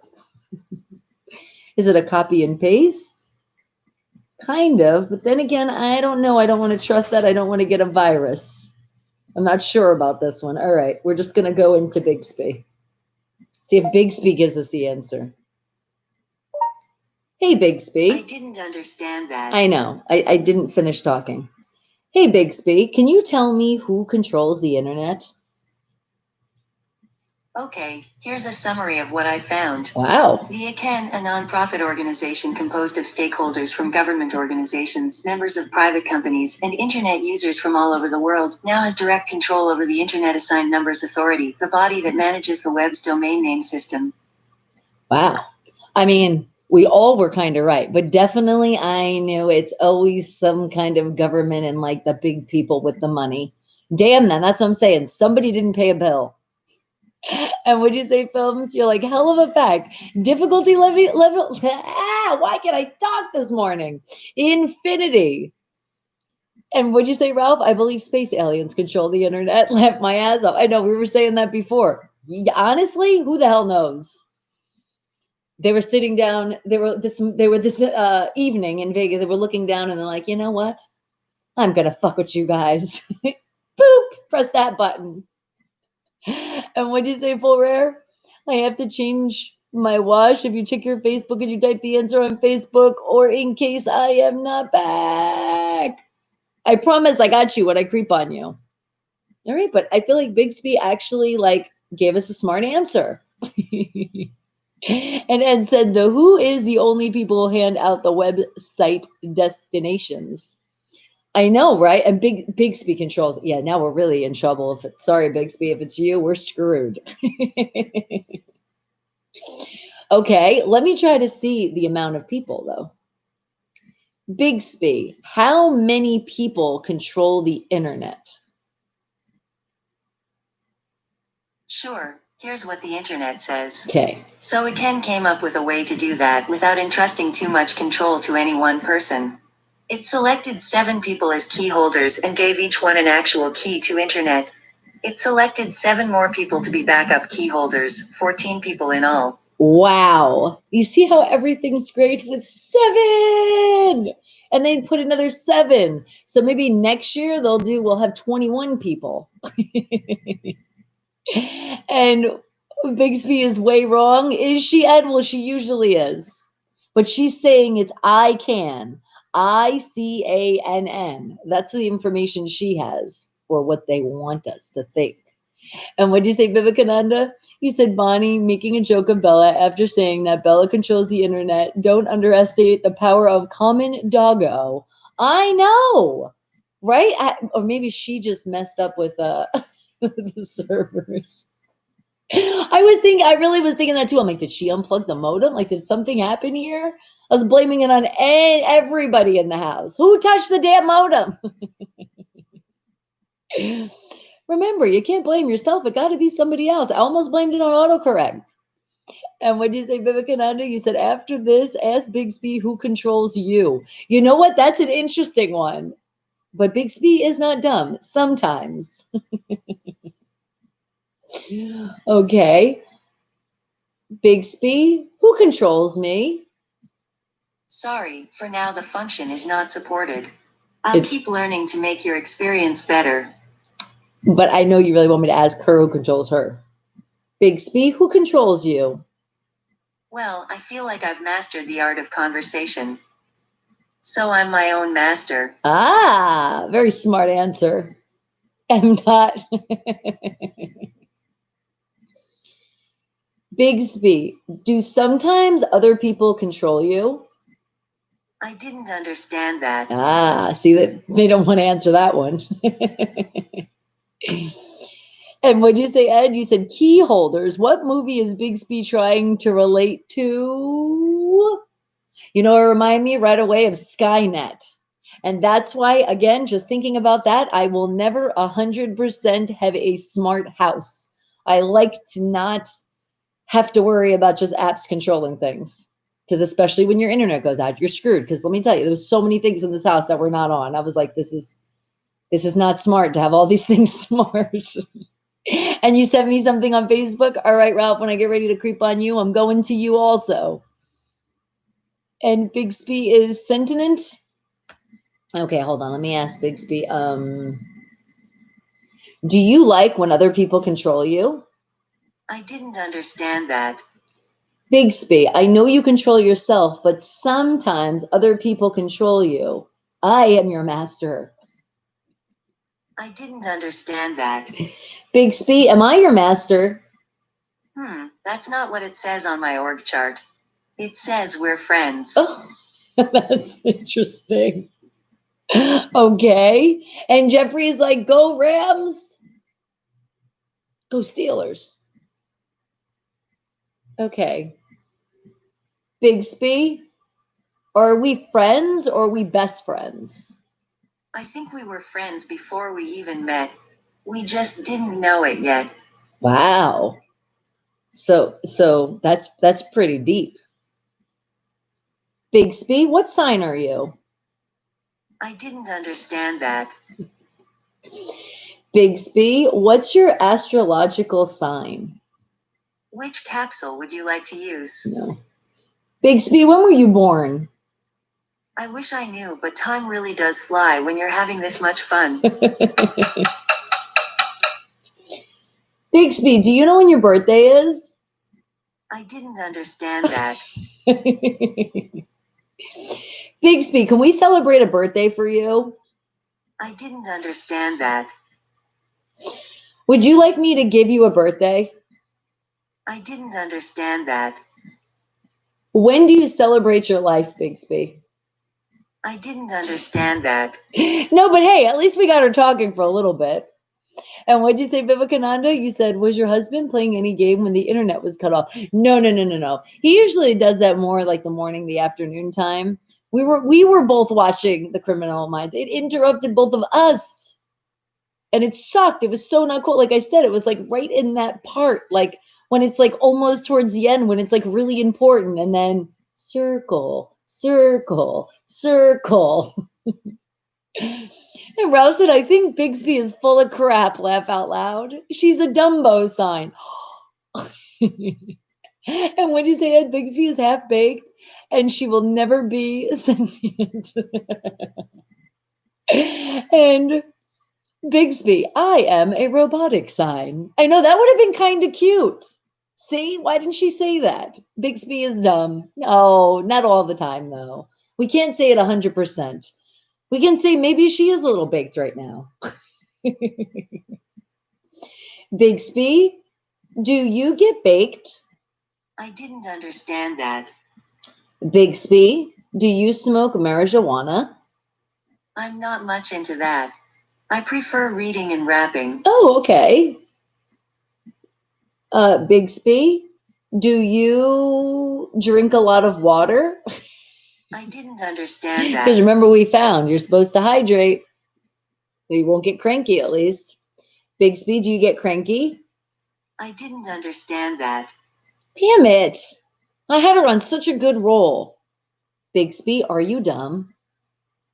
Is it a copy and paste? Kind of, but then again, I don't know. I don't want to trust that. I don't want to get a virus. I'm not sure about this one. All right, we're just going to go into Bixby. See if Bixby gives us the answer. Hey, Bixby. I didn't understand that. I know. I didn't finish talking. Hey, Bixby, can you tell me who controls the internet? Okay, here's a summary of what I found. Wow. The ICANN, a nonprofit organization composed of stakeholders from government organizations, members of private companies, and internet users from all over the world, now has direct control over the Internet Assigned Numbers Authority, the body that manages the web's domain name system. Wow. I mean, we all were kind of right, but definitely I knew it's always some kind of government and like the big people with the money. Damn them. That's what I'm saying. Somebody didn't pay a bill. And would you say, Films? You're like, hell of a fact. Difficulty level. Why can't I talk this morning? Infinity. And would you say, Ralph? I believe space aliens control the internet. Laugh my ass off. I know we were saying that before. Honestly, who the hell knows? They were sitting down. They were this evening in Vegas. They were looking down and they're like, you know what? I'm gonna fuck with you guys. Boop. Press that button. And what'd you say, Full Rare? I have to change my wash if you check your Facebook and you type the answer on Facebook, or in case I am not back. I promise I got you when I creep on you. All right, but I feel like Bixby actually like gave us a smart answer. And Ed said, the who is the only people who hand out the website destinations. I know, right? And Bixby controls. Yeah, now we're really in trouble. Sorry, Bixby, if it's you, we're screwed. Okay, let me try to see the amount of people, though. Bixby, how many people control the internet? Sure, here's what the internet says. Okay. So ICANN came up with a way to do that without entrusting too much control to any one person. It selected 7 people as key holders and gave each one an actual key to internet. It selected 7 more people to be backup key holders, 14 people in all. Wow. You see how everything's great with 7. And then put another 7. So maybe next year we'll have 21 people. And Bixby is way wrong. Is she, Ed? Well, she usually is. But she's saying it's ICANN. ICANN. That's the information she has, or what they want us to think. And what did you say, Vivekananda? You said Bonnie making a joke of Bella after saying that Bella controls the internet. Don't underestimate the power of common doggo. I know, right? Or maybe she just messed up with the servers. I really was thinking that too. I'm like, did she unplug the modem? Like, did something happen here? I was blaming it on everybody in the house. Who touched the damn modem? Remember, you can't blame yourself. It got to be somebody else. I almost blamed it on autocorrect. And what did you say, Vivekananda? You said, after this, ask Bixby who controls you. You know what? That's an interesting one. But Bixby is not dumb. Sometimes. Okay. Bixby, who controls me? Sorry, for now the function is not supported. I'll keep learning to make your experience better. But I know you really want me to ask her who controls her. Bixby, who controls you? Well, I feel like I've mastered the art of conversation. So I'm my own master. Ah, very smart answer. M. Dot. Bigsby, do sometimes other people control you? I didn't understand that. Ah, see that they don't want to answer that one. And what'd you say, Ed? You said key holders. What movie is Bigsby trying to relate to? You know, it reminded me right away of Skynet. And that's why, again, just thinking about that, I will never 100% have a smart house. I like to not have to worry about just apps controlling things. Because especially when your internet goes out, you're screwed. Because let me tell you, there's so many things in this house that were not on. I was like, this is not smart to have all these things smart. And you sent me something on Facebook. All right, Ralph, when I get ready to creep on you, I'm going to you also. And Bixby is sentient. Okay, hold on. Let me ask Bixby. Do you like when other people control you? I didn't understand that. Bixby, I know you control yourself, but sometimes other people control you. I am your master. I didn't understand that. Bixby, am I your master? That's not what it says on my org chart. It says we're friends. Oh, that's interesting. Okay. And Jeffrey's like, go Rams. Go Steelers. Okay. Bixby, are we friends or are we best friends? I think we were friends before we even met. We just didn't know it yet. Wow. So that's pretty deep. Bixby, what sign are you? I didn't understand that. Bixby, what's your astrological sign? Which capsule would you like to use? No. Bixby, when were you born? I wish I knew, but time really does fly when you're having this much fun. Bixby, do you know when your birthday is? I didn't understand that. Bixby, can we celebrate a birthday for you? I didn't understand that. Would you like me to give you a birthday? I didn't understand that. When do you celebrate your life, Bixby? I didn't understand that. No, but hey, at least we got her talking for a little bit. And what'd you say, Vivekananda? You said, was your husband playing any game when the internet was cut off? No. He usually does that more like the morning, the afternoon time. We were both watching The Criminal Minds. It interrupted both of us. And it sucked. It was so not cool. Like I said, it was like right in that part, like when it's like almost towards the end, when it's like really important, and then circle, circle, circle. And Ralph said, I think Bixby is full of crap, laugh out loud. She's a Dumbo sign. And when you say Ed, Bixby is half baked and she will never be sentient. And Bixby, I am a robotic sign. I know that would have been kind of cute. See, why didn't she say that? Bixby is dumb. No, not all the time, though. We can't say it 100%. We can say maybe she is a little baked right now. Bixby, do you get baked? I didn't understand that. Bixby, do you smoke marijuana? I'm not much into that. I prefer reading and rapping. Oh, okay. Bixby, do you drink a lot of water? I didn't understand that. Because remember, we found you're supposed to hydrate. So you won't get cranky, at least. Bixby, do you get cranky? I didn't understand that. Damn it. I had her on such a good roll. Bixby, are you dumb?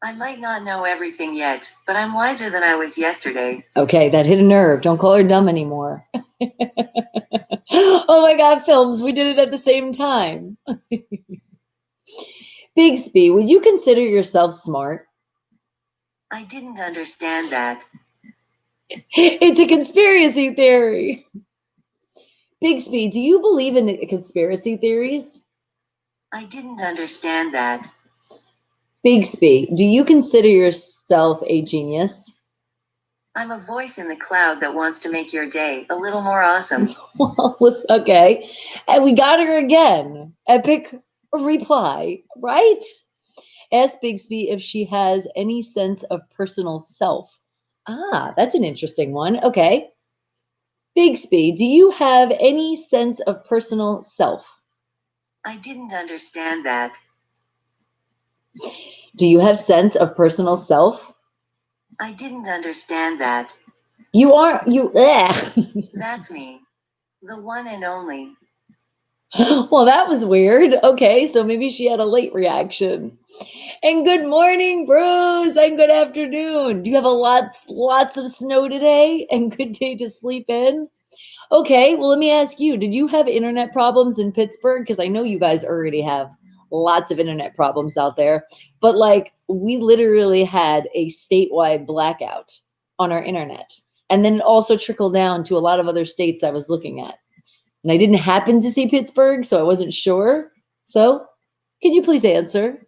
I might not know everything yet, but I'm wiser than I was yesterday. Okay, that hit a nerve. Don't call her dumb anymore. Oh my God, films, we did it at the same time. Bigsby, would you consider yourself smart? I didn't understand that. It's a conspiracy theory. Bigsby, do you believe in conspiracy theories? I didn't understand that. Bigsby, do you consider yourself a genius? I'm a voice in the cloud that wants to make your day a little more awesome. Well, okay. And we got her again. Epic reply, right? Ask Bigsby if she has any sense of personal self. Ah, that's an interesting one. Okay. Bigsby, do you have any sense of personal self? I didn't understand that. Do you have sense of personal self? I didn't understand that. You are, you, That's me. The one and only. Well, that was weird. Okay, so maybe she had a late reaction. And good morning, Bruce, and good afternoon. Do you have lots of snow today and good day to sleep in? Okay, well, let me ask you, did you have internet problems in Pittsburgh? Because I know you guys already have lots of internet problems out there, but like we literally had a statewide blackout on our internet. And then it also trickled down to a lot of other states I was looking at. And I didn't happen to see Pittsburgh, so I wasn't sure. So, can you please answer?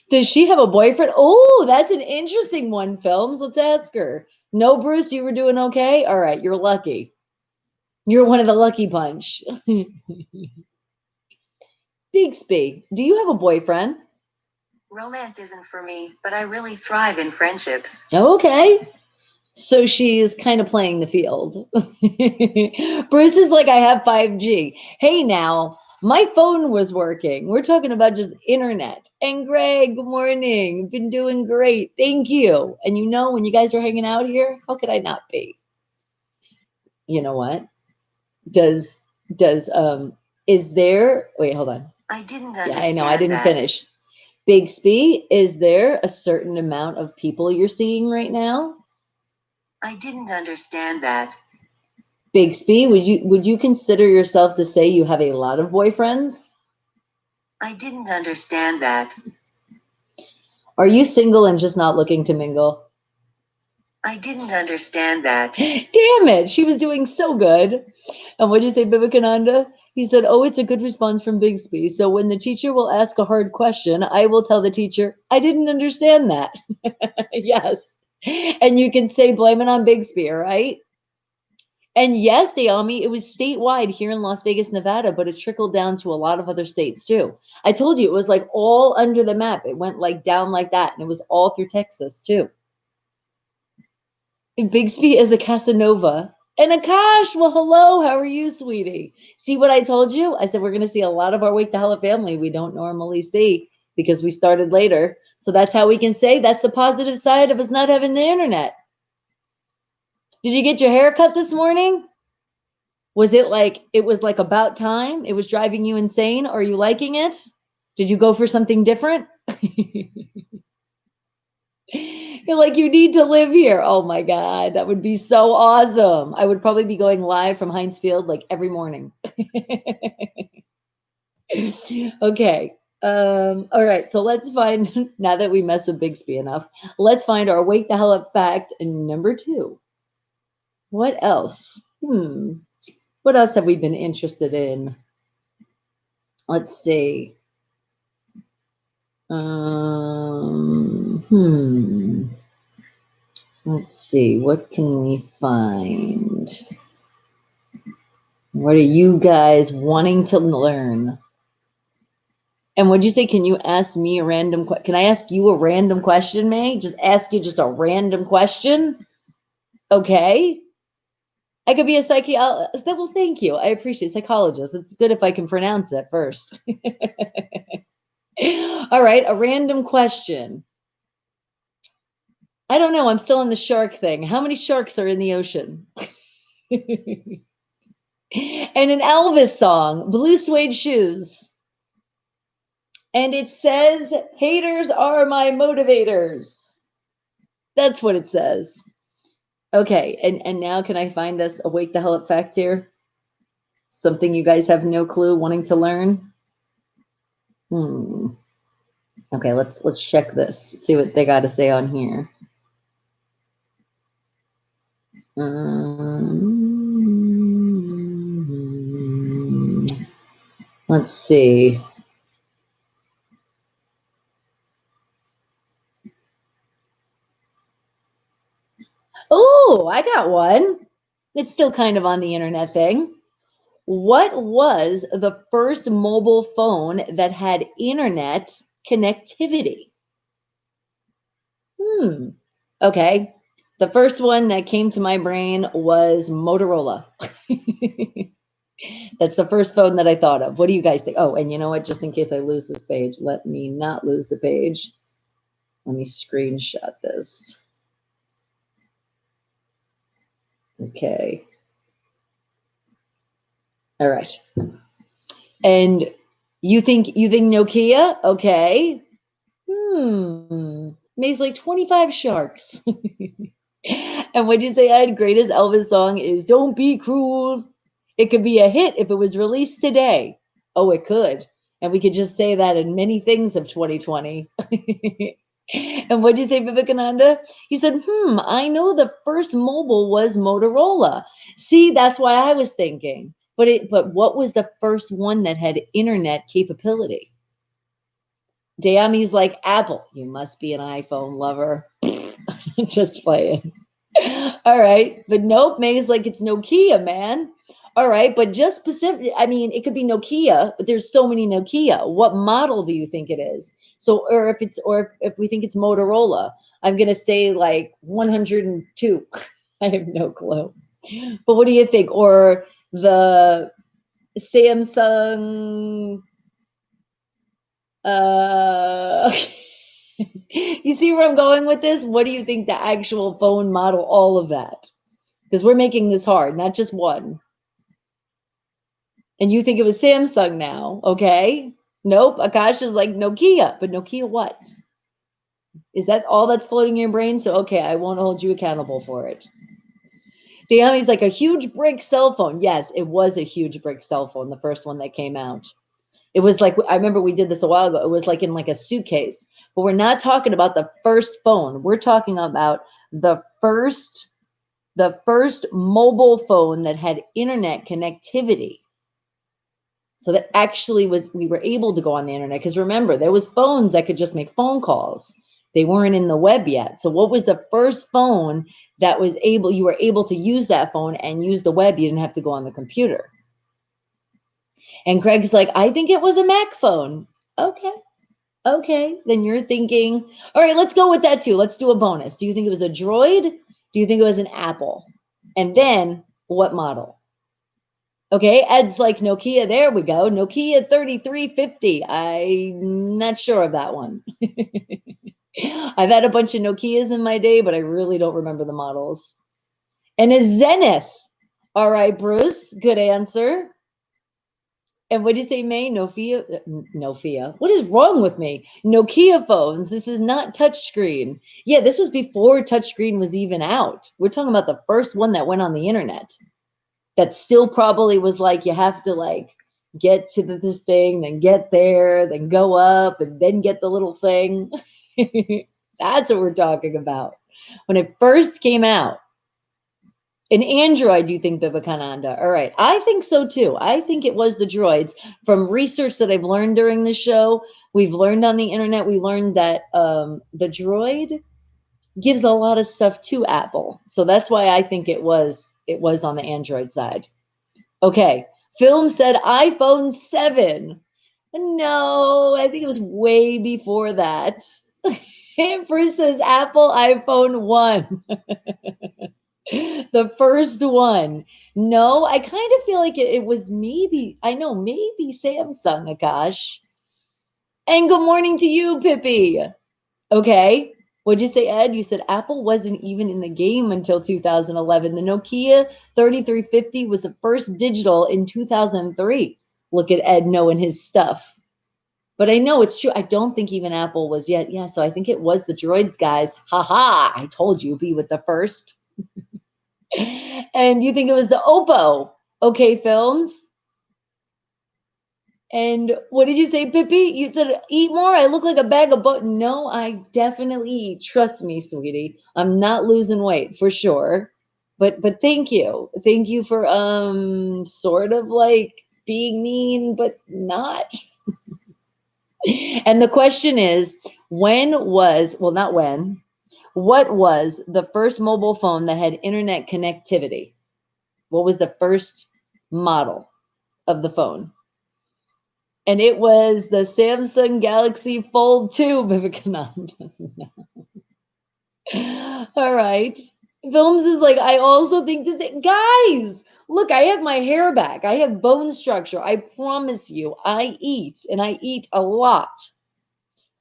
Does she have a boyfriend? Oh, that's an interesting one, Films. Let's ask her. No, Bruce, you were doing okay? All right, you're lucky. You're one of the lucky bunch. Bigsby, do you have a boyfriend? Romance isn't for me, but I really thrive in friendships. Okay. So she's kind of playing the field. Bruce is like, I have 5G. Hey, now, my phone was working. We're talking about just internet. And Greg, good morning. Been doing great. Thank you. And you know, when you guys are hanging out here, how could I not be? You know what? Does, is there, wait, hold on. I didn't Yeah, understand I know, I didn't that. finish. Bigsby, is there a certain amount of people you're seeing right now? I didn't understand that. Bigsby, would you consider yourself to say you have a lot of boyfriends? I didn't understand that. Are you single and just not looking to mingle? I didn't understand that. Damn it, she was doing so good. And what did you say, Vivekananda? He said, oh, it's a good response from Bigsby. So when the teacher will ask a hard question, I will tell the teacher, I didn't understand that. Yes. And you can say, blame it on Bigsby, all right? And yes, Naomi, it was statewide here in Las Vegas, Nevada, but it trickled down to a lot of other states too. I told you it was like all under the map. It went like down like that, and it was all through Texas too. And Bigsby is a Casanova. And Akash, well, hello, how are you, sweetie? See what I told you? I said we're going to see a lot of our Wake the Hell Up family we don't normally see because we started later. So that's how we can say that's the positive side of us not having the internet. Did you get your hair cut this morning? Was it like about time? It was driving you insane? Are you liking it? Did you go for something different? You're like, you need to live here. Oh my God, that would be so awesome. I would probably be going live from Heinz Field like every morning. Okay. All right. So let's find, now that we mess with Bigsby enough, let's find our Wake the Hell Up fact number 2. What else? What else have we been interested in? Let's see. Let's see. What can we find? What are you guys wanting to learn? And what'd you say? Can you ask me a random question? Can I ask you a random question, May? Just ask you just a random question? Okay. I could be a psychologist. Well, thank you. I appreciate psychologist. It's good if I can pronounce it first. All right, a random question. I don't know. I'm still on the shark thing. How many sharks are in the ocean? And an Elvis song, Blue Suede Shoes. And it says, haters are my motivators. That's what it says. Okay, and now can I find us a wake the hell up fact here? Something you guys have no clue wanting to learn? Okay, let's check this. See what they got to say on here. Let's see. Oh, I got one. It's still kind of on the internet thing. What was the first mobile phone that had internet connectivity? Okay. The first one that came to my brain was Motorola. That's the first phone that I thought of. What do you guys think? Oh, and you know what? Just in case I lose this page, let me not lose the page. Let me screenshot this. Okay. All right. And you think Nokia? Okay. May's like 25 sharks. And what you say, Ed? Greatest Elvis song is "Don't Be Cruel." It could be a hit if it was released today. Oh, it could. And we could just say that in many things of 2020. And what did you say, Vivekananda? He said, I know the first mobile was Motorola. See, that's why I was thinking. But what was the first one that had internet capability? Dayami's like, Apple. You must be an iPhone lover. Just playing. All right. But nope, May's like, it's Nokia, man. All right. But just specific, I mean, it could be Nokia, but there's so many Nokia. What model do you think it is? So, or if we think it's Motorola, I'm going to say like 102. I have no clue. But what do you think? Or the Samsung, you see where I'm going with this? What do you think the actual phone model, all of that? Because we're making this hard, not just one. And you think it was Samsung now, okay? Nope, Akash is like Nokia, but Nokia what? Is that all that's floating in your brain? So, okay, I won't hold you accountable for it. Dayami's like a huge brick cell phone. Yes, it was a huge brick cell phone, the first one that came out. It was like, I remember we did this a while ago. It was like in like a suitcase, but we're not talking about the first phone. We're talking about the first mobile phone that had internet connectivity. So that actually we were able to go on the internet. Because remember, there was phones that could just make phone calls. They weren't in the web yet. So what was the first phone that you were able to use that phone and use the web? You didn't have to go on the computer. And Craig's like, I think it was a Mac phone. Okay. Then you're thinking, all right, let's go with that too. Let's do a bonus. Do you think it was a Droid? Do you think it was an Apple? And then what model? Okay, Ed's like Nokia. There we go. Nokia 3350. I'm not sure of that one. I've had a bunch of Nokias in my day, but I really don't remember the models. And a Zenith. All right, Bruce. Good answer. And what did you say, May? Nokia. What is wrong with me? Nokia phones. This is not touchscreen. Yeah, this was before touchscreen was even out. We're talking about the first one that went on the internet. That still probably was like, you have to like get to this thing, then get there, then go up, and then get the little thing. That's what we're talking about. When it first came out. An Android, you think, Vivekananda? All right. I think so too. I think it was the droids. From research that I've learned during the show, we've learned on the internet, we learned that the droid gives a lot of stuff to Apple. So that's why I think it was on the Android side. Okay. Film said iPhone 7. No, I think it was way before that. Bruce says Apple iPhone 1. The first one. No, I kind of feel like it was maybe Samsung, Akash. And good morning to you, Pippi. Okay. What'd you say, Ed? You said Apple wasn't even in the game until 2011. The Nokia 3350 was the first digital in 2003. Look at Ed knowing his stuff. But I know it's true. I don't think even Apple was yet. Yeah, so I think it was the droids, guys. Ha ha. I told you, be with the first. And you think it was the Oppo. Okay, Films. And what did you say, Pippi? You said eat more? I look like a bag of No, I definitely eat. Trust me, sweetie. I'm not losing weight for sure. But thank you. Thank you for sort of like being mean, but not. And the question is, when was, well, not when, what was the first mobile phone that had internet connectivity? What was the first model of the phone? And it was the Samsung Galaxy Fold 2, Vivekananda. All right. Films is like, I also think this, guys, look, I have my hair back. I have bone structure. I promise you, I eat and I eat a lot.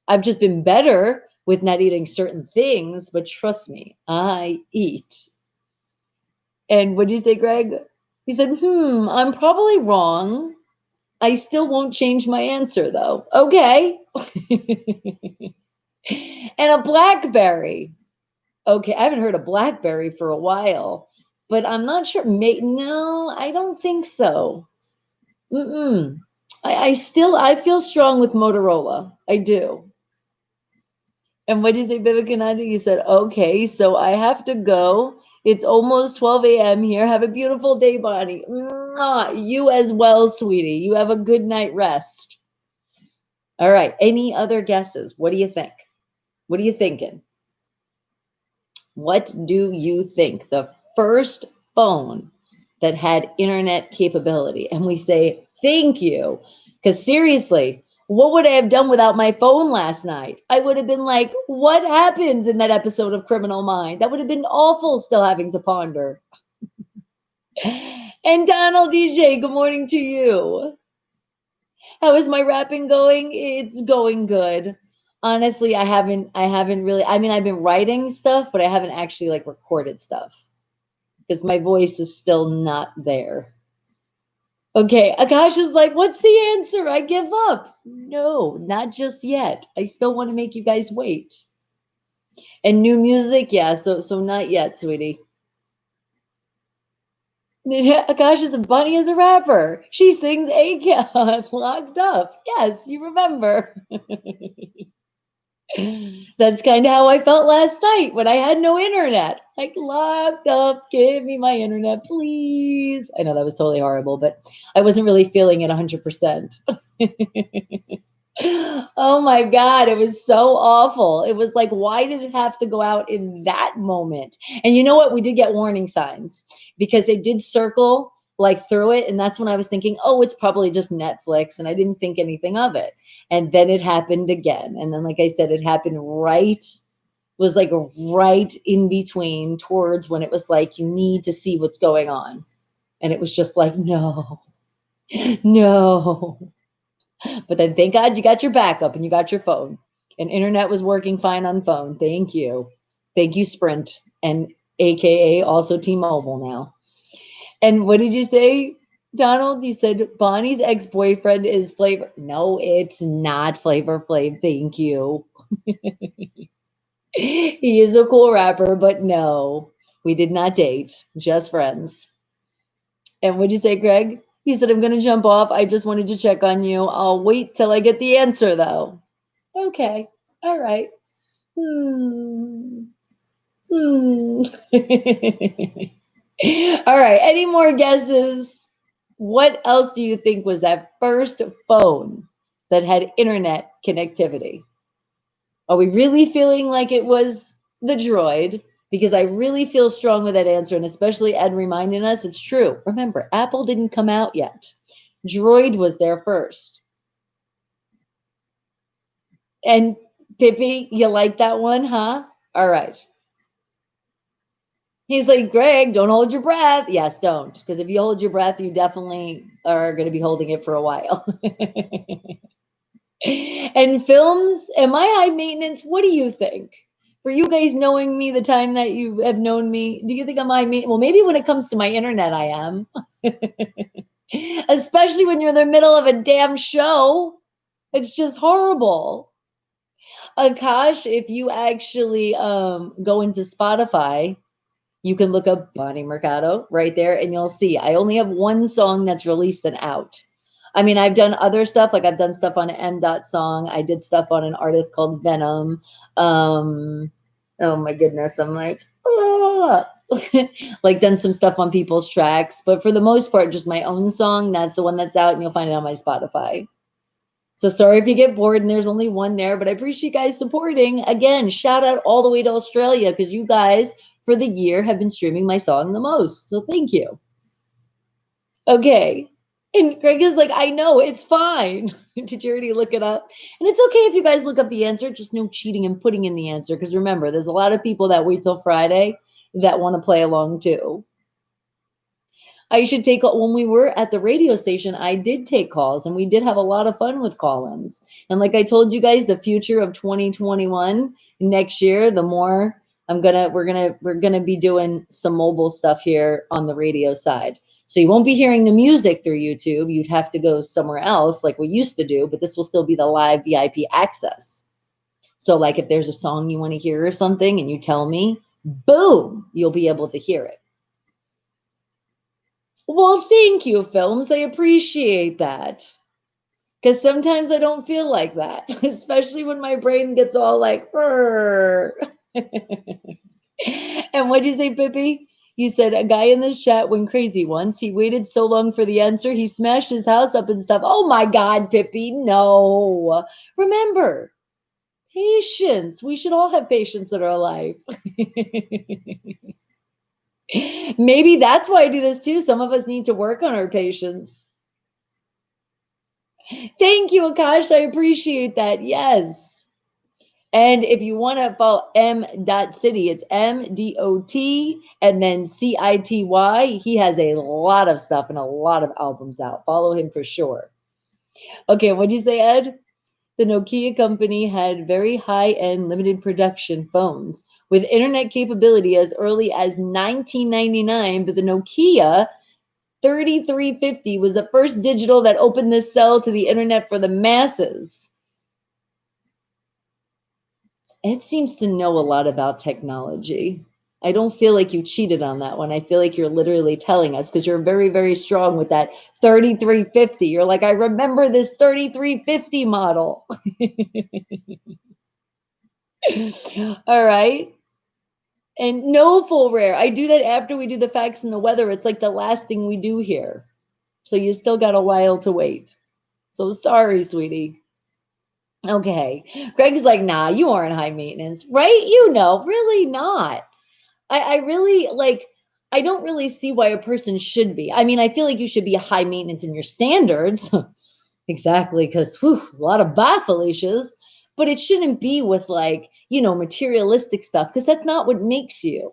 I've just been better with not eating certain things, but trust me, I eat. And what did you say, Greg? He said, I'm probably wrong. I still won't change my answer though. Okay. And a BlackBerry. Okay, I haven't heard of BlackBerry for a while, but I'm not sure. No, I don't think so. I feel strong with Motorola. I do. And what did you say, Vivekananda? You said, okay, so I have to go. It's almost 12 a.m. here. Have a beautiful day, Bonnie. Mwah. You as well, sweetie. You have a good night rest. All right. Any other guesses? What do you think? What are you thinking? What do you think? The first phone that had internet capability. And we say, thank you. Because seriously, what would I have done without my phone last night? I would have been like, what happens in that episode of Criminal Mind? That would have been awful still having to ponder. And Donald DJ, good morning to you. How is my rapping going? It's going good. Honestly, I haven't really, I mean, I've been writing stuff, but I haven't actually like recorded stuff because my voice is still not there. Okay, Akash is like, what's the answer? I give up. No, not just yet. I still want to make you guys wait. And new music, yeah, so not yet, sweetie. Akash is a bunny as a rapper. She sings Akon locked up. Yes, you remember. That's kind of how I felt last night when I had no internet. Like, locked up, give me my internet, please. I know that was totally horrible, but I wasn't really feeling it 100%. Oh my God, it was so awful. It was like, why did it have to go out in that moment? And you know what? We did get warning signs because it did circle like through it. And that's when I was thinking, oh, it's probably just Netflix. And I didn't think anything of it. And then it happened again. And then, like I said, it happened was like right in between towards when it was like, you need to see what's going on. And it was just like, no, no. But then thank God you got your backup and you got your phone. And internet was working fine on phone. Thank you. Thank you, Sprint. And AKA also T-Mobile now. And what did you say, Donald? You said Bonnie's ex-boyfriend is Flavor. No, it's not Flavor Flav. Thank you. He is a cool rapper, but no, we did not date. Just friends. And what'd you say, Greg? He said, I'm going to jump off. I just wanted to check on you. I'll wait till I get the answer, though. Okay. All right. All right. Any more guesses? What else do you think was that first phone that had internet connectivity? Are we really feeling like it was the Droid? Because I really feel strong with that answer, and especially Ed reminding us it's true. Remember, Apple didn't come out yet. Droid was there first. And Pippi, you like that one, huh? All right. He's like, Greg, don't hold your breath. Yes, don't. Because if you hold your breath, you definitely are going to be holding it for a while. And Films, am I high maintenance? What do you think? For you guys knowing me the time that you have known me, do you think I'm high maintenance? Well, maybe when it comes to my internet, I am. Especially when you're in the middle of a damn show. It's just horrible. Akash, if you actually go into Spotify You can look up Bonnie Mercado right there and you'll see I only have one song that's released and out. I mean, I've done other stuff, like I've done stuff on M. Dot Song. I did stuff on an artist called Venom. Oh my goodness. I'm like, oh. Like done some stuff on people's tracks. But for the most part, just my own song. That's the one that's out and you'll find it on my Spotify. So sorry if you get bored and there's only one there, but I appreciate you guys supporting. Again, shout out all the way to Australia because you guys for the year have been streaming my song the most. So thank you. Okay. And Greg is like, I know, it's fine. Did you already look it up? And it's okay if you guys look up the answer, just no cheating and putting in the answer. Because remember, there's a lot of people that wait till Friday that want to play along too. I should take, when we were at the radio station, I did take calls and we did have a lot of fun with call-ins. And like I told you guys, the future of 2021 next year, the more we're gonna be doing some mobile stuff here on the radio side. So you won't be hearing the music through YouTube. You'd have to go somewhere else like we used to do, but this will still be the live VIP access. So like if there's a song you want to hear or something and you tell me, boom, you'll be able to hear it. Well, thank you, Films. I appreciate that. Because sometimes I don't feel like that, especially when my brain gets all like, And what'd you say, Pippi? You said a guy in this chat went crazy once. He waited so long for the answer. He smashed his house up and stuff. Oh my God, Pippi, no. Remember, patience. We should all have patience in our life. Maybe that's why I do this too. Some of us need to work on our patience. Thank you, Akash. I appreciate that. Yes. And if you want to follow M.City, it's MDOT and then CITY. He has a lot of stuff and a lot of albums out. Follow him for sure. Okay, what did you say, Ed? The Nokia company had very high-end limited production phones with internet capability as early as 1999, but the Nokia 3350 was the first digital that opened the cell to the internet for the masses. Ed seems to know a lot about technology. I don't feel like you cheated on that one. I feel like you're literally telling us because you're very, very strong with that 3350. You're like, I remember this 3350 model. All right. And no full rare. I do that after we do the facts and the weather. It's like the last thing we do here. So you still got a while to wait. So sorry, sweetie. Okay. Greg's like, nah, you aren't high maintenance, right? You know, really not. I really like, I don't really see why a person should be. I mean, I feel like you should be high maintenance in your standards. Exactly. Because a lot of Felicia's, but it shouldn't be with like, materialistic stuff because that's not what makes you.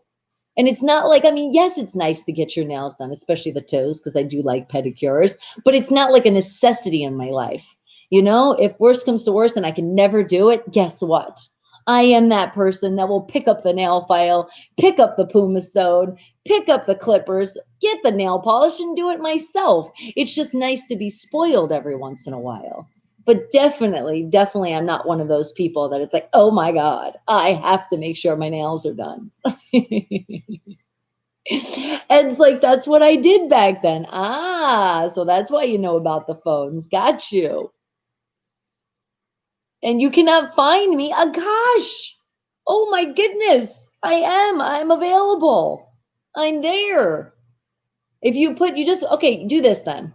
And it's not like, I mean, yes, it's nice to get your nails done, especially the toes, because I do like pedicures, but it's not like a necessity in my life. If worse comes to worse and I can never do it, guess what? I am that person that will pick up the nail file, pick up the Puma Stone, pick up the clippers, get the nail polish and do it myself. It's just nice to be spoiled every once in a while. But definitely, I'm not one of those people that it's like, oh my God, I have to make sure my nails are done. And it's like, that's what I did back then. So that's why you know about the phones. Got you. And you cannot find me. Gosh. Oh my goodness. I'm available. I'm there. If you okay, do this then.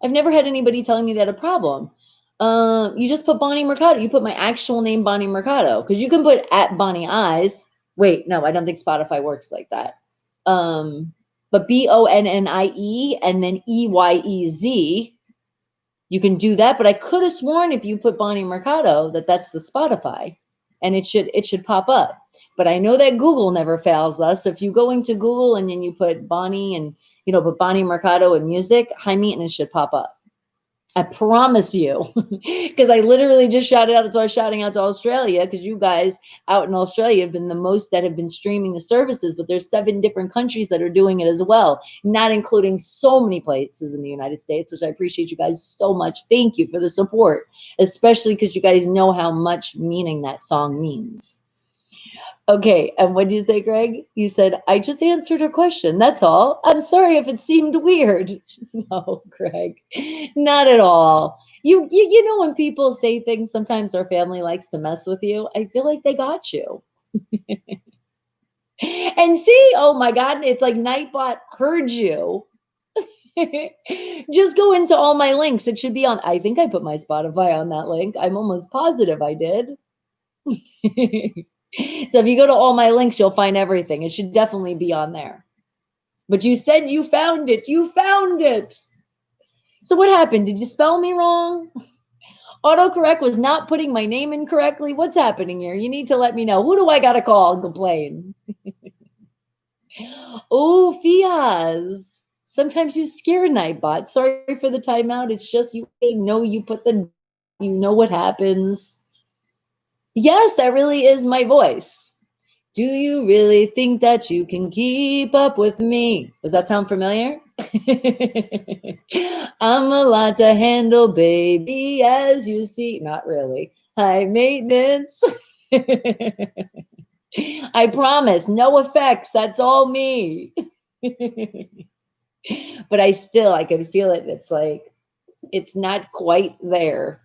I've never had anybody telling me that a problem. You just put Bonnie Mercado. You put my actual name, Bonnie Mercado, because you can put at Bonnie Eyes. Wait, no, I don't think Spotify works like that. But BONNIE and then EYEZ, you can do that. But I could have sworn if you put Bonnie Mercado that's the Spotify, and it should pop up. But I know that Google never fails us. So if you go into Google and then you put Bonnie and put Bonnie Mercado and music, high maintenance should pop up. I promise you, because I literally just shouted out. That's why I was shouting out to Australia, because you guys out in Australia have been the most that have been streaming the services, but there's 7 different countries that are doing it as well, not including so many places in the United States, which I appreciate you guys so much. Thank you for the support, especially because you guys know how much meaning that song means. Okay, and what did you say, Greg? You said, I just answered her question. That's all. I'm sorry if it seemed weird. No, Greg, not at all. You know when people say things, sometimes our family likes to mess with you. I feel like they got you. And see, oh my God, it's like Nightbot heard you. Just go into all my links. It should be on. I think I put my Spotify on that link. I'm almost positive I did. So if you go to all my links, you'll find everything. It should definitely be on there. But you said you found it. You found it. So what happened? Did you spell me wrong? Autocorrect was not putting my name in correctly. What's happening here? You need to let me know. Who do I got to call and complain? Oh, Fiaz. Sometimes you scare Nightbot. Sorry for the timeout. It's just you know you put the, you know what happens. Yes, that really is my voice. Do you really think that you can keep up with me? Does that sound familiar? I'm a lot to handle, baby, as you see. Not really. High maintenance. I promise, no effects. That's all me. But I can feel it. It's like, it's not quite there.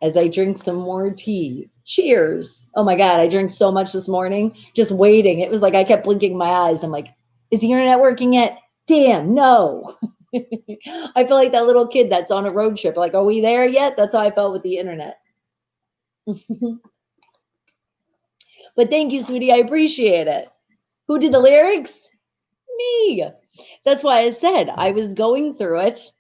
As I drink some more tea. Cheers. Oh my God, I drank so much this morning, just waiting. It was like I kept blinking my eyes. I'm like, is the internet working yet? Damn, no. I feel like that little kid that's on a road trip. Like, are we there yet? That's how I felt with the internet. But thank you, sweetie. I appreciate it. Who did the lyrics? Me. That's why I said I was going through it.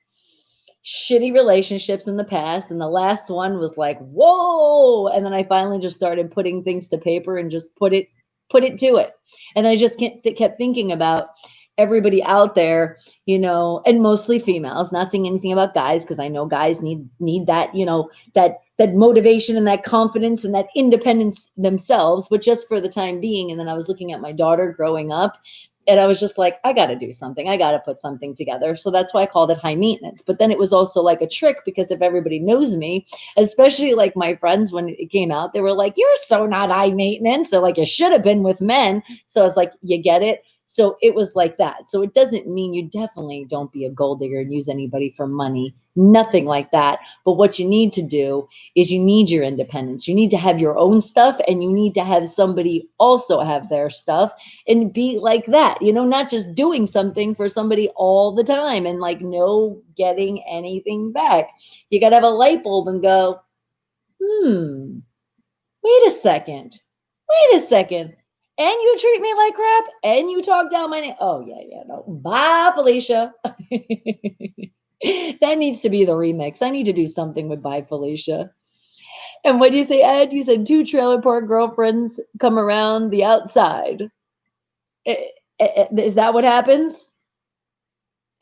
Shitty relationships in the past, and the last one was like, whoa. And then I finally just started putting things to paper and just put it to it. And I just kept thinking about everybody out there, you know, and mostly females, not saying anything about guys, because I know guys need that, you know, that motivation and that confidence and that independence themselves, but just for the time being. And then I was looking at my daughter growing up, and I was just like, I got to do something. I got to put something together. So that's why I called it high maintenance. But then it was also like a trick, because if everybody knows me, especially like my friends, when it came out, they were like, you're so not high maintenance. So like, you should have been with men. So I was like, you get it? So it was like that. So it doesn't mean you definitely don't be a gold digger and use anybody for money. Nothing like that. But what you need to do is you need your independence. You need to have your own stuff, and you need to have somebody also have their stuff, and be like that, you know, not just doing something for somebody all the time and like no getting anything back. You got to have a light bulb and go, wait a second. Wait a second. And you treat me like crap, and you talk down my name. Oh, yeah, no. Bye, Felicia. That needs to be the remix. I need to do something with Bye, Felicia. And what do you say, Ed? You said 2 trailer park girlfriends come around the outside. Is that what happens?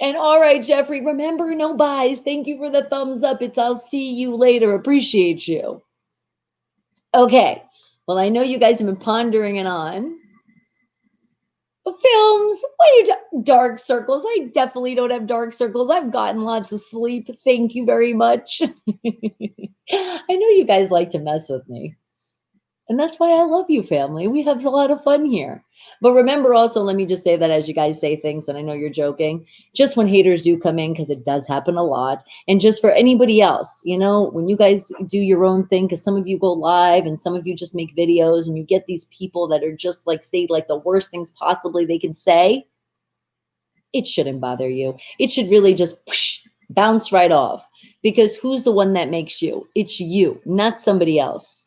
And all right, Jeffrey, remember, no buys. Thank you for the thumbs up. It's I'll see you later. Appreciate you. Okay. Well, I know you guys have been pondering it on. Films, what are you dark circles? I definitely don't have dark circles. I've gotten lots of sleep. Thank you very much. I know you guys like to mess with me. And that's why I love you, family. We have a lot of fun here. But remember also, let me just say that as you guys say things, and I know you're joking, just when haters do come in, because it does happen a lot, and just for anybody else, you know, when you guys do your own thing, because some of you go live and some of you just make videos, and you get these people that are just like, say like the worst things possibly they can say, it shouldn't bother you. It should really just bounce right off, because who's the one that makes you? It's you, not somebody else.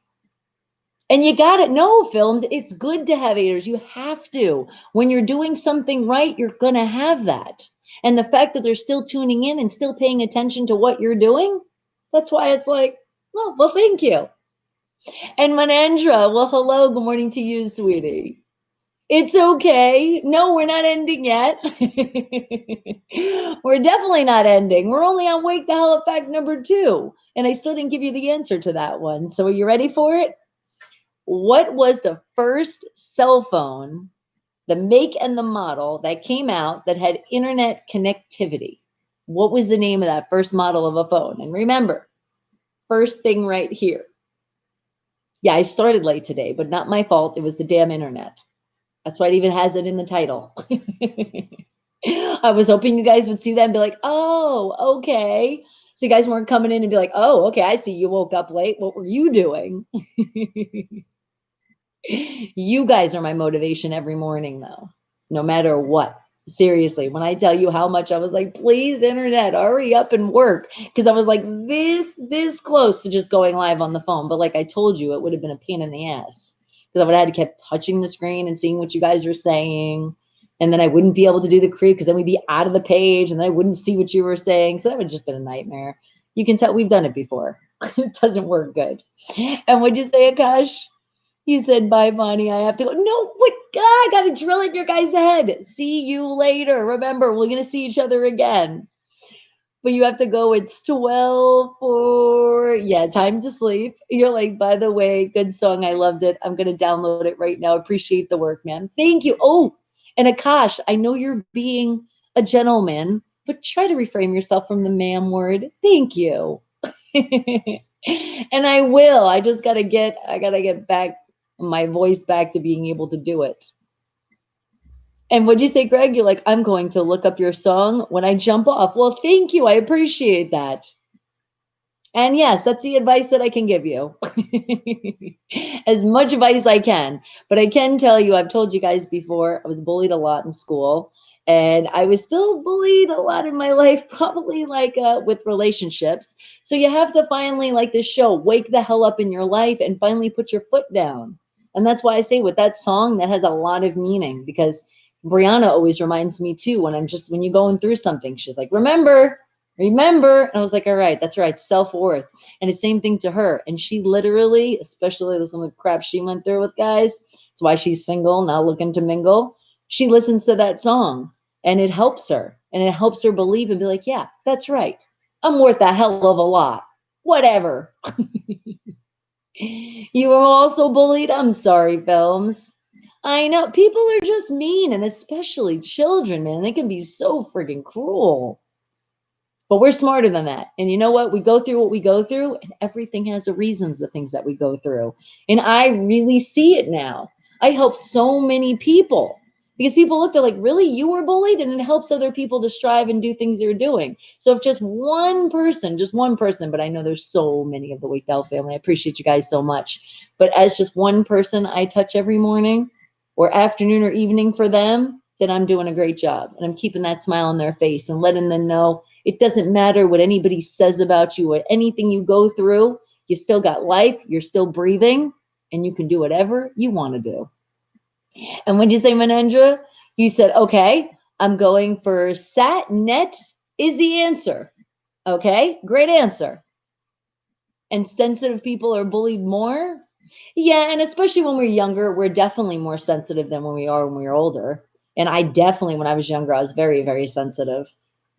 And you got to know, films, it's good to have haters. You have to. When you're doing something right, you're going to have that. And the fact that they're still tuning in and still paying attention to what you're doing, that's why it's like, oh, well, thank you. And Manandra, well, hello, good morning to you, sweetie. It's okay. No, we're not ending yet. We're definitely not ending. We're only on Wake the Hell Up fact number 2. And I still didn't give you the answer to that one. So are you ready for it? What was the first cell phone, the make and the model that came out that had internet connectivity? What was the name of that first model of a phone? And remember, first thing right here. Yeah, I started late today, but not my fault. It was the damn internet. That's why it even has it in the title. I was hoping you guys would see that and be like, oh, okay. So you guys weren't coming in and be like, oh, okay, I see you woke up late. What were you doing? You guys are my motivation every morning, though, no matter what. Seriously, when I tell you how much I was like, please, internet, hurry up and work. Because I was like this close to just going live on the phone. But like I told you, it would have been a pain in the ass. Because I would have had to keep touching the screen and seeing what you guys are saying. And then I wouldn't be able to do the creep because then we'd be out of the page and then I wouldn't see what you were saying. So that would have just been a nightmare. You can tell we've done it before. It doesn't work good. And what'd you say, Akash? You said, bye, Bonnie. I have to go. No, what? God, I got to drill in your guys' head. See you later. Remember, we're going to see each other again. But you have to go. It's 12 for, yeah, time to sleep. You're like, by the way, good song. I loved it. I'm going to download it right now. Appreciate the work, man. Thank you. Oh, and Akash, I know you're being a gentleman, but try to reframe yourself from the ma'am word. Thank you. And I will. I just got to get back my voice back to being able to do it. And what'd you say, Greg? You're like, I'm going to look up your song when I jump off. Well, thank you. I appreciate that. And yes, that's the advice that I can give you. As much advice as I can. But I can tell you, I've told you guys before, I was bullied a lot in school. And I was still bullied a lot in my life, probably like with relationships. So you have to finally, like this show, wake the hell up in your life and finally put your foot down. And that's why I say with that song, that has a lot of meaning because Brianna always reminds me too, when you're going through something, she's like, remember. And I was like, all right, that's right. Self-worth. And it's same thing to her. And she literally, especially with some of the crap she went through with guys, that's why she's single, not looking to mingle. She listens to that song and it helps her. And it helps her believe and be like, yeah, that's right. I'm worth a hell of a lot. Whatever. You were also bullied? I'm sorry, Films. I know. People are just mean, and especially children, man. They can be so freaking cruel. But we're smarter than that. And you know what? We go through what we go through, and everything has a reason, the things that we go through. And I really see it now. I help so many people because people look, they're like, really? You were bullied? And it helps other people to strive and do things they're doing. So if just one person, but I know there's so many of the Wakedown family. I appreciate you guys so much. But as just one person I touch every morning or afternoon or evening for them, then I'm doing a great job. And I'm keeping that smile on their face and letting them know it doesn't matter what anybody says about you, what anything you go through, you still got life, you're still breathing, and you can do whatever you want to do. And when you say, Manendra, you said, okay, I'm going for sat net is the answer. Okay, great answer. And sensitive people are bullied more? Yeah, and especially when we're younger, we're definitely more sensitive than when we're older. And I definitely, when I was younger, I was very, very sensitive.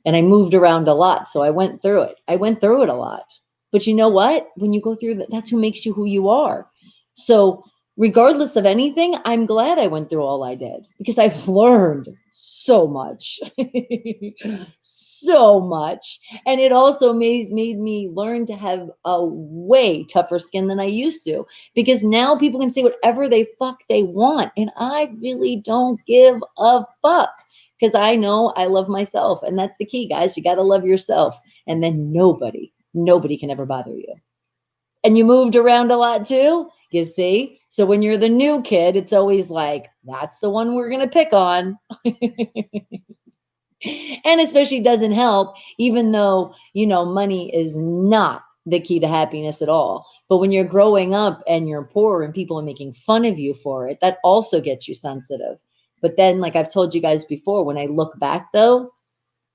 And I moved around a lot. So I went through it. I went through it a lot. But you know what? When you go through that, that's who makes you who you are. So regardless of anything, I'm glad I went through all I did because I've learned so much. So much. And it also made me learn to have a way tougher skin than I used to because now people can say whatever they want. And I really don't give a fuck. Because I know I love myself. And that's the key, guys. You got to love yourself. And then nobody can ever bother you. And you moved around a lot too, you see? So when you're the new kid, it's always like, that's the one we're going to pick on. And especially doesn't help, even though, money is not the key to happiness at all. But when you're growing up and you're poor and people are making fun of you for it, that also gets you sensitive. But then, like I've told you guys before, when I look back though,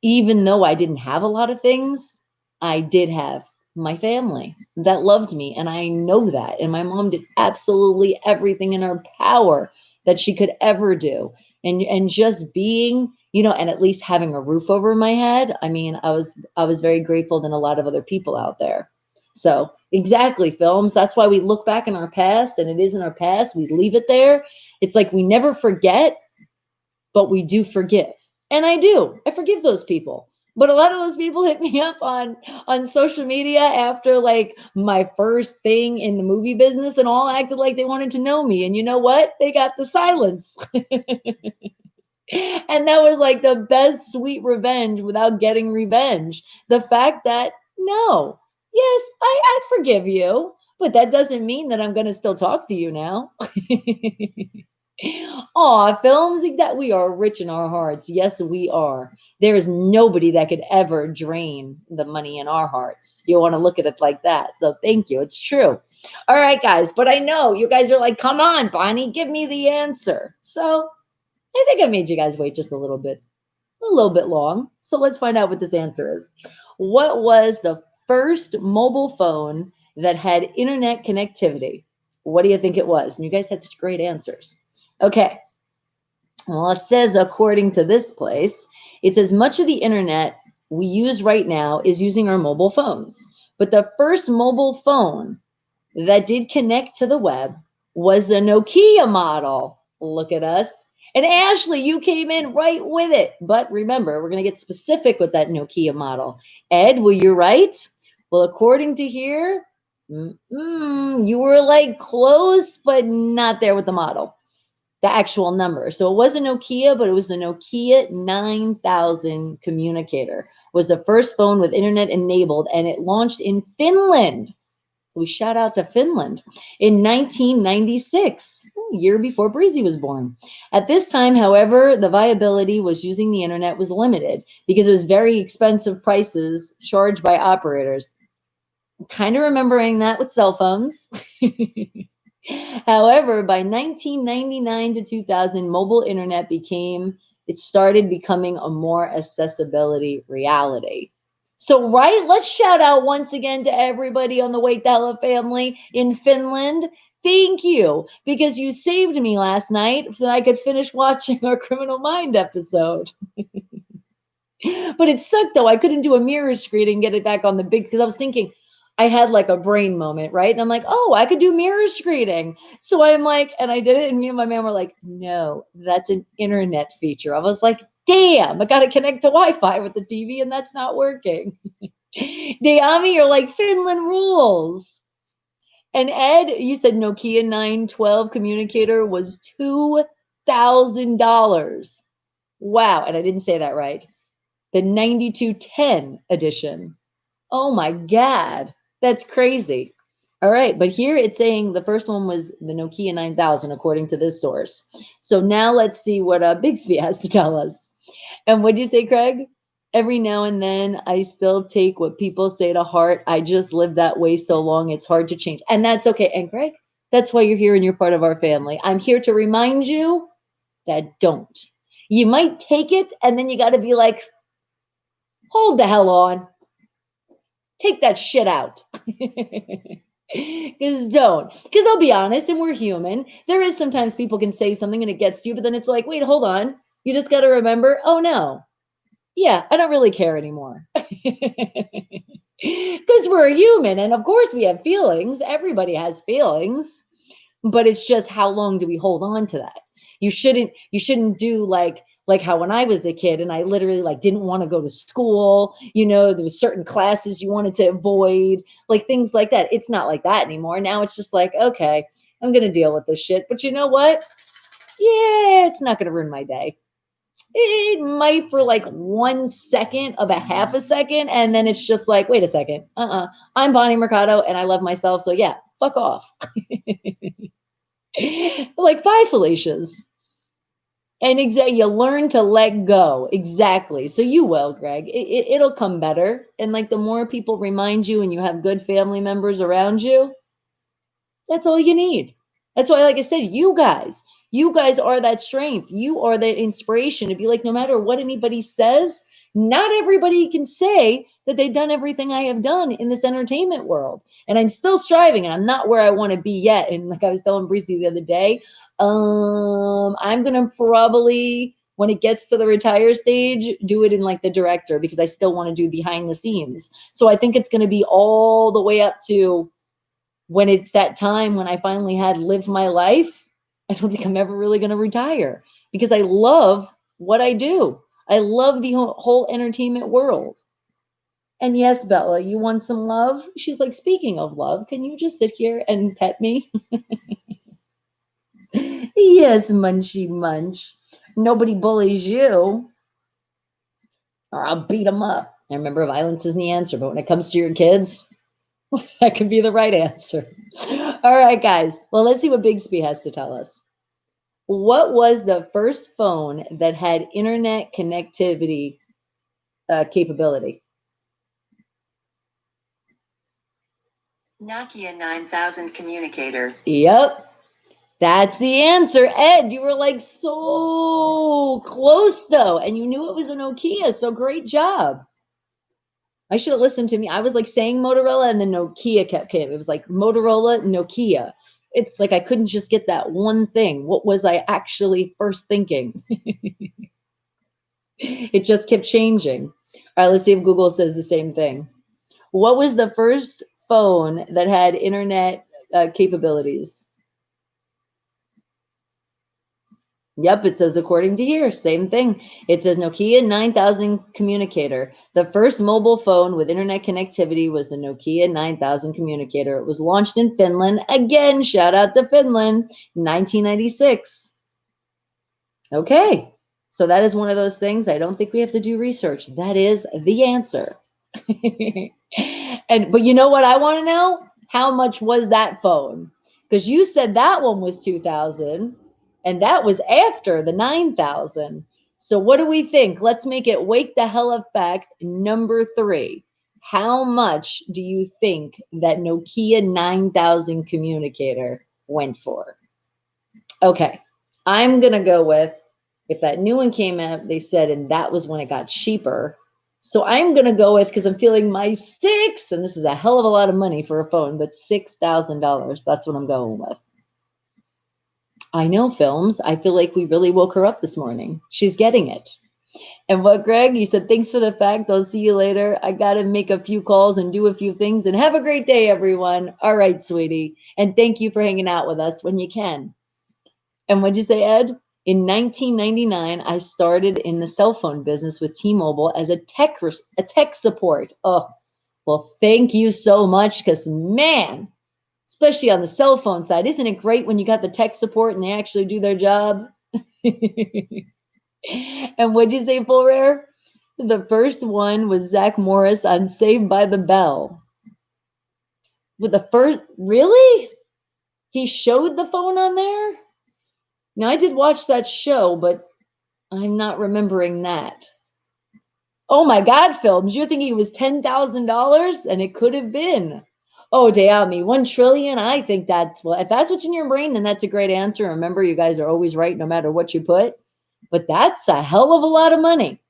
even though I didn't have a lot of things, I did have my family that loved me. And I know that. And my mom did absolutely everything in her power that she could ever do. And just being, and at least having a roof over my head. I mean, I was very grateful than a lot of other people out there. So exactly, Films. That's why we look back in our past, and it is in our past. We leave it there. It's like we never forget, but we do forgive. And I do. I forgive those people. But a lot of those people hit me up on social media after like my first thing in the movie business and all acted like they wanted to know me. And you know what? They got the silence. And that was like the best sweet revenge without getting revenge. The fact that, no, yes, I forgive you, but that doesn't mean that I'm going to still talk to you now. Aw, films, that we are rich in our hearts. Yes, we are. There is nobody that could ever drain the money in our hearts. You want to look at it like that. So thank you. It's true. All right, guys. But I know you guys are like, come on, Bonnie, give me the answer. So I think I made you guys wait just a little bit long. So let's find out what this answer is. What was the first mobile phone that had internet connectivity? What do you think it was? And you guys had such great answers. Okay. Well, it says, according to this place, it says much of the internet we use right now is using our mobile phones. But the first mobile phone that did connect to the web was the Nokia model. Look at us. And Ashley, you came in right with it. But remember, we're going to get specific with that Nokia model. Ed, were you right? Well, according to here, you were like close, but not there with the model, the actual number. So it wasn't Nokia, but it was the Nokia 9000 Communicator. Was the first phone with internet enabled, and it launched in Finland. So we shout out to Finland in 1996, a year before Breezy was born. At this time, however, the viability was using the internet was limited because it was very expensive prices charged by operators. Kind of remembering that with cell phones. However, by 1999 to 2000, mobile internet started becoming a more accessibility reality. So, right, let's shout out once again to everybody on the Wait the Hell Up family in Finland. Thank you, because you saved me last night so I could finish watching our Criminal Mind episode. But it sucked though. I couldn't do a mirror screen and get it back on the big, because I was thinking, I had like a brain moment, right? And I'm like, oh, I could do mirror screening. So I'm like, and I did it. And me and my man were like, no, that's an internet feature. I was like, damn, I got to connect to Wi-Fi with the TV and that's not working. Dayami, you're like, Finland rules. And Ed, you said Nokia 912 communicator was $2,000. Wow. And I didn't say that right. The 9210 edition. Oh my God. That's crazy. All right. But here it's saying the first one was the Nokia 9000, according to this source. So now let's see what Bixby has to tell us. And what do you say, Craig? Every now and then I still take what people say to heart. I just lived that way so long. It's hard to change. And that's okay. And Craig, that's why you're here and you're part of our family. I'm here to remind you that don't. You might take it and then you got to be like, hold the hell on. Take that shit out. Because don't. Because I'll be honest, and we're human. There is sometimes people can say something and it gets to you, but then it's like, wait, hold on. You just got to remember, oh no. Yeah, I don't really care anymore. Because we're a human. And of course we have feelings. Everybody has feelings. But it's just, how long do we hold on to that? You shouldn't do like how when I was a kid and I literally like didn't want to go to school, there was certain classes you wanted to avoid, like things like that. It's not like that anymore. Now it's just like, okay, I'm going to deal with this shit. But you know what? Yeah, it's not going to ruin my day. It might for like 1 second of a half a second. And then it's just like, wait a second. I'm Bonnie Mercado and I love myself. So yeah, fuck off. Like, bye, Felicia's. And you learn to let go. Exactly. So you will, Greg. It'll come better. And like the more people remind you and you have good family members around you, that's all you need. That's why, like I said, you guys are that strength. You are that inspiration to be like, no matter what anybody says, not everybody can say that they've done everything I have done in this entertainment world. And I'm still striving and I'm not where I want to be yet. And like I was telling Breezy the other day, I'm going to probably, when it gets to the retire stage, do it in like the director, because I still want to do behind the scenes. So I think it's going to be all the way up to when it's that time when I finally had lived my life. I don't think I'm ever really going to retire because I love what I do. I love the whole entertainment world. And yes, Bella, you want some love? She's like, speaking of love, can you just sit here and pet me? Yes, Munchy Munch. Nobody bullies you, or I'll beat them up. I remember violence isn't the answer, but when it comes to your kids, that could be the right answer. All right, guys. Well, let's see what Bigsby has to tell us. What was the first phone that had internet connectivity capability? Nokia 9000 Communicator. Yep. That's the answer. Ed, you were like so close though. And you knew it was a Nokia. So great job. I should have listened to me. I was like saying Motorola and then Nokia kept came. It was like Motorola, Nokia. It's like I couldn't just get that one thing. What was I actually first thinking? It just kept changing. All right, let's see if Google says the same thing. What was the first phone that had internet capabilities? Yep, it says according to here, same thing. It says Nokia 9000 Communicator. The first mobile phone with internet connectivity was the Nokia 9000 Communicator. It was launched in Finland. Again, shout out to Finland, 1996. Okay, so that is one of those things. I don't think we have to do research. That is the answer. But you know what I want to know? How much was that phone? Because you said that one was 2000 and that was after the 9000. So what do we think? Let's make it wake the hell up fact number 3. How much do you think that Nokia 9000 communicator went for? Okay, I'm going to go with, if that new one came out, they said, and that was when it got cheaper. So I'm going to go with, because I'm feeling my 6, and this is a hell of a lot of money for a phone, but $6,000. That's what I'm going with. I know, Films. I feel like we really woke her up this morning. She's getting it. And what, Greg? You said, thanks for the fact. I'll see you later. I got to make a few calls and do a few things. And have a great day, everyone. All right, sweetie. And thank you for hanging out with us when you can. And what'd you say, Ed? In 1999, I started in the cell phone business with T-Mobile as a tech support. Oh, well, thank you so much, because man, especially on the cell phone side, isn't it great when you got the tech support and they actually do their job? And what'd you say, Full Rare? The first one was Zach Morris on Saved by the Bell. With the first, really? He showed the phone on there? Now, I did watch that show, but I'm not remembering that. Oh my God, Films, you're thinking it was $10,000? And it could have been. Oh, Dayami, 1 trillion? I think that's, well, if that's what's in your brain, then that's a great answer. Remember, you guys are always right no matter what you put. But that's a hell of a lot of money.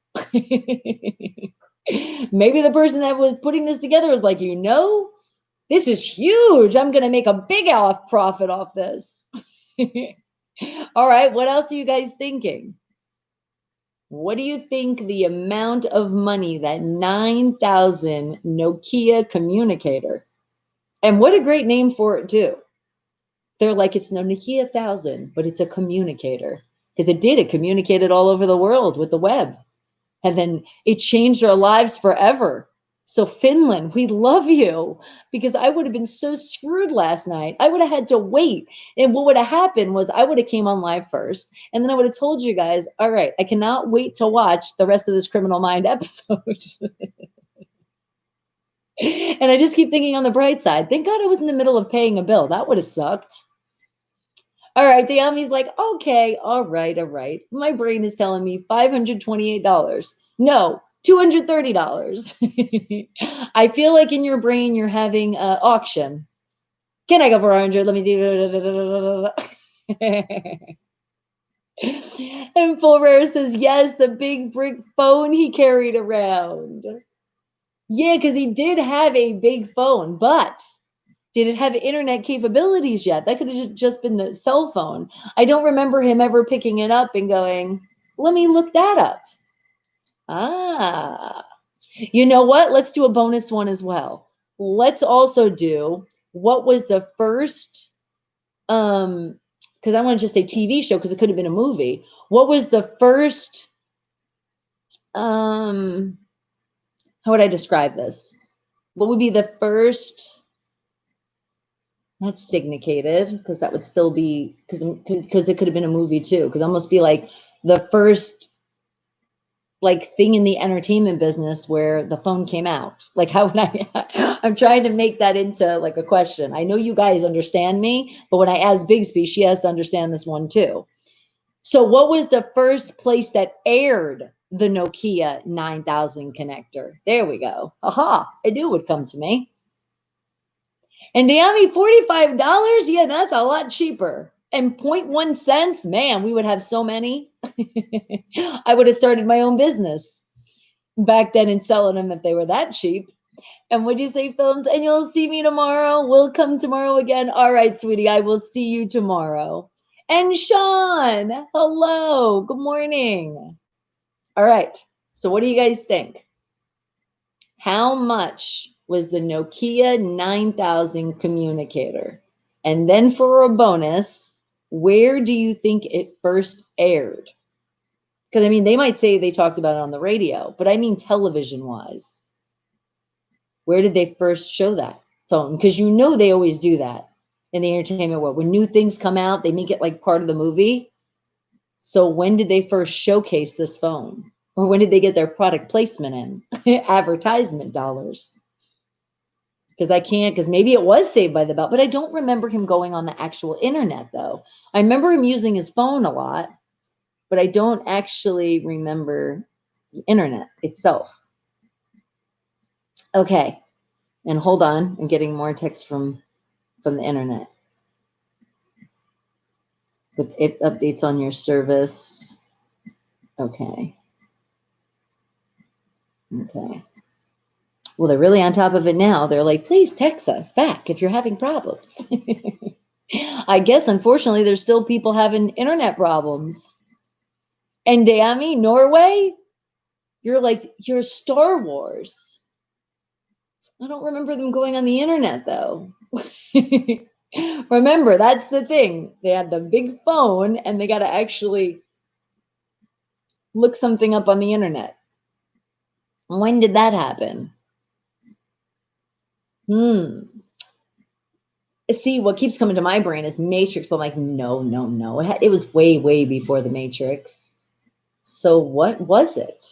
Maybe the person that was putting this together was like, this is huge. I'm going to make a big profit off this. All right, what else are you guys thinking? What do you think the amount of money that 9000 Nokia communicator? And what a great name for it too. They're like, it's no Nokia 1000, but it's a communicator, because it communicated all over the world with the web. And then it changed our lives forever. So Finland, we love you, because I would have been so screwed last night. I would have had to wait. And what would have happened was I would have came on live first. And then I would have told you guys, all right, I cannot wait to watch the rest of this Criminal Mind episode. And I just keep thinking on the bright side, thank God I was in the middle of paying a bill. That would have sucked. All right, Dayami's like, okay, all right. My brain is telling me $528. No, $230. I feel like in your brain you're having an auction. Can I go for 100? Let me do. And Full Rare says, yes, the big brick phone he carried around. Yeah, because he did have a big phone, but did it have internet capabilities yet? That could have just been the cell phone. I don't remember him ever picking it up and going, let me look that up. Ah, you know what? Let's do a bonus one as well. Let's also do, what was the first, because I want to just say TV show, because it could have been a movie. What was the first How would I describe this? What would be the first, not syndicated, because that would still be, because it could have been a movie too, because almost be like the first like thing in the entertainment business where the phone came out. Like how would I'm trying to make that into like a question. I know you guys understand me, but when I ask Bigsby, she has to understand this one too. So what was the first place that aired the Nokia 9000 connector? There we go. Aha, I knew it would come to me. And Diami, $45? Yeah, that's a lot cheaper. And 0.1 cents, man, we would have so many. I would have started my own business back then and selling them if they were that cheap. And would you say, Films? And you'll see me tomorrow. We'll come tomorrow again. All right, sweetie, I will see you tomorrow. And Sean, hello, good morning. All right, so what do you guys think? How much was the Nokia 9000 communicator? And then for a bonus, where do you think it first aired? Because I mean, they might say they talked about it on the radio, but I mean television wise. Where did they first show that phone? Because you know they always do that in the entertainment world. When new things come out, they make it like part of the movie. So when did they first showcase this phone? Or when did they get their product placement in? Advertisement dollars. Because I can't, because maybe it was Saved by the Bell, but I don't remember him going on the actual internet though. I remember him using his phone a lot, but I don't actually remember the internet itself. Okay, and hold on, I'm getting more text from the internet. With it updates on your service. Okay. Okay. Well, they're really on top of it now. They're like, please text us back if you're having problems. I guess, unfortunately, there's still people having internet problems. And Dami, Norway, you're Star Wars. I don't remember them going on the internet, though. Remember, that's the thing. They had the big phone, and they got to actually look something up on the internet. When did that happen? See, what keeps coming to my brain is Matrix, but I'm like, no. It was way, way before the Matrix. So what was it?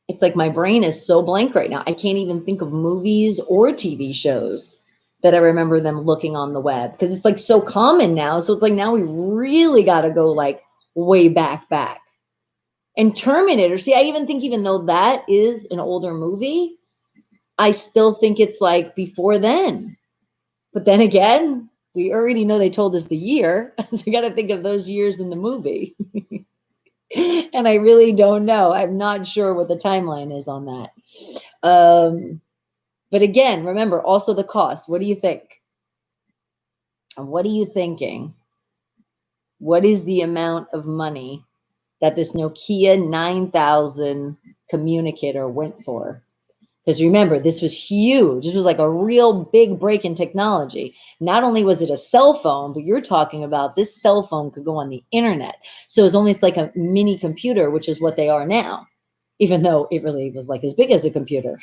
It's like my brain is so blank right now. I can't even think of movies or TV shows that I remember them looking on the web because it's like so common now. So it's like now we really got to go like way back. And Terminator, see, I even think even though that is an older movie, I still think it's like before then. But then again, we already know they told us the year. So you got to think of those years in the movie. And I really don't know. I'm not sure what the timeline is on that. But again, remember also the cost. What do you think? And what are you thinking? What is the amount of money that this Nokia 9000 communicator went for? Because remember, this was huge. This was like a real big break in technology. Not only was it a cell phone, but you're talking about this cell phone could go on the internet. So it's almost like a mini computer, which is what they are now, even though it really was like as big as a computer.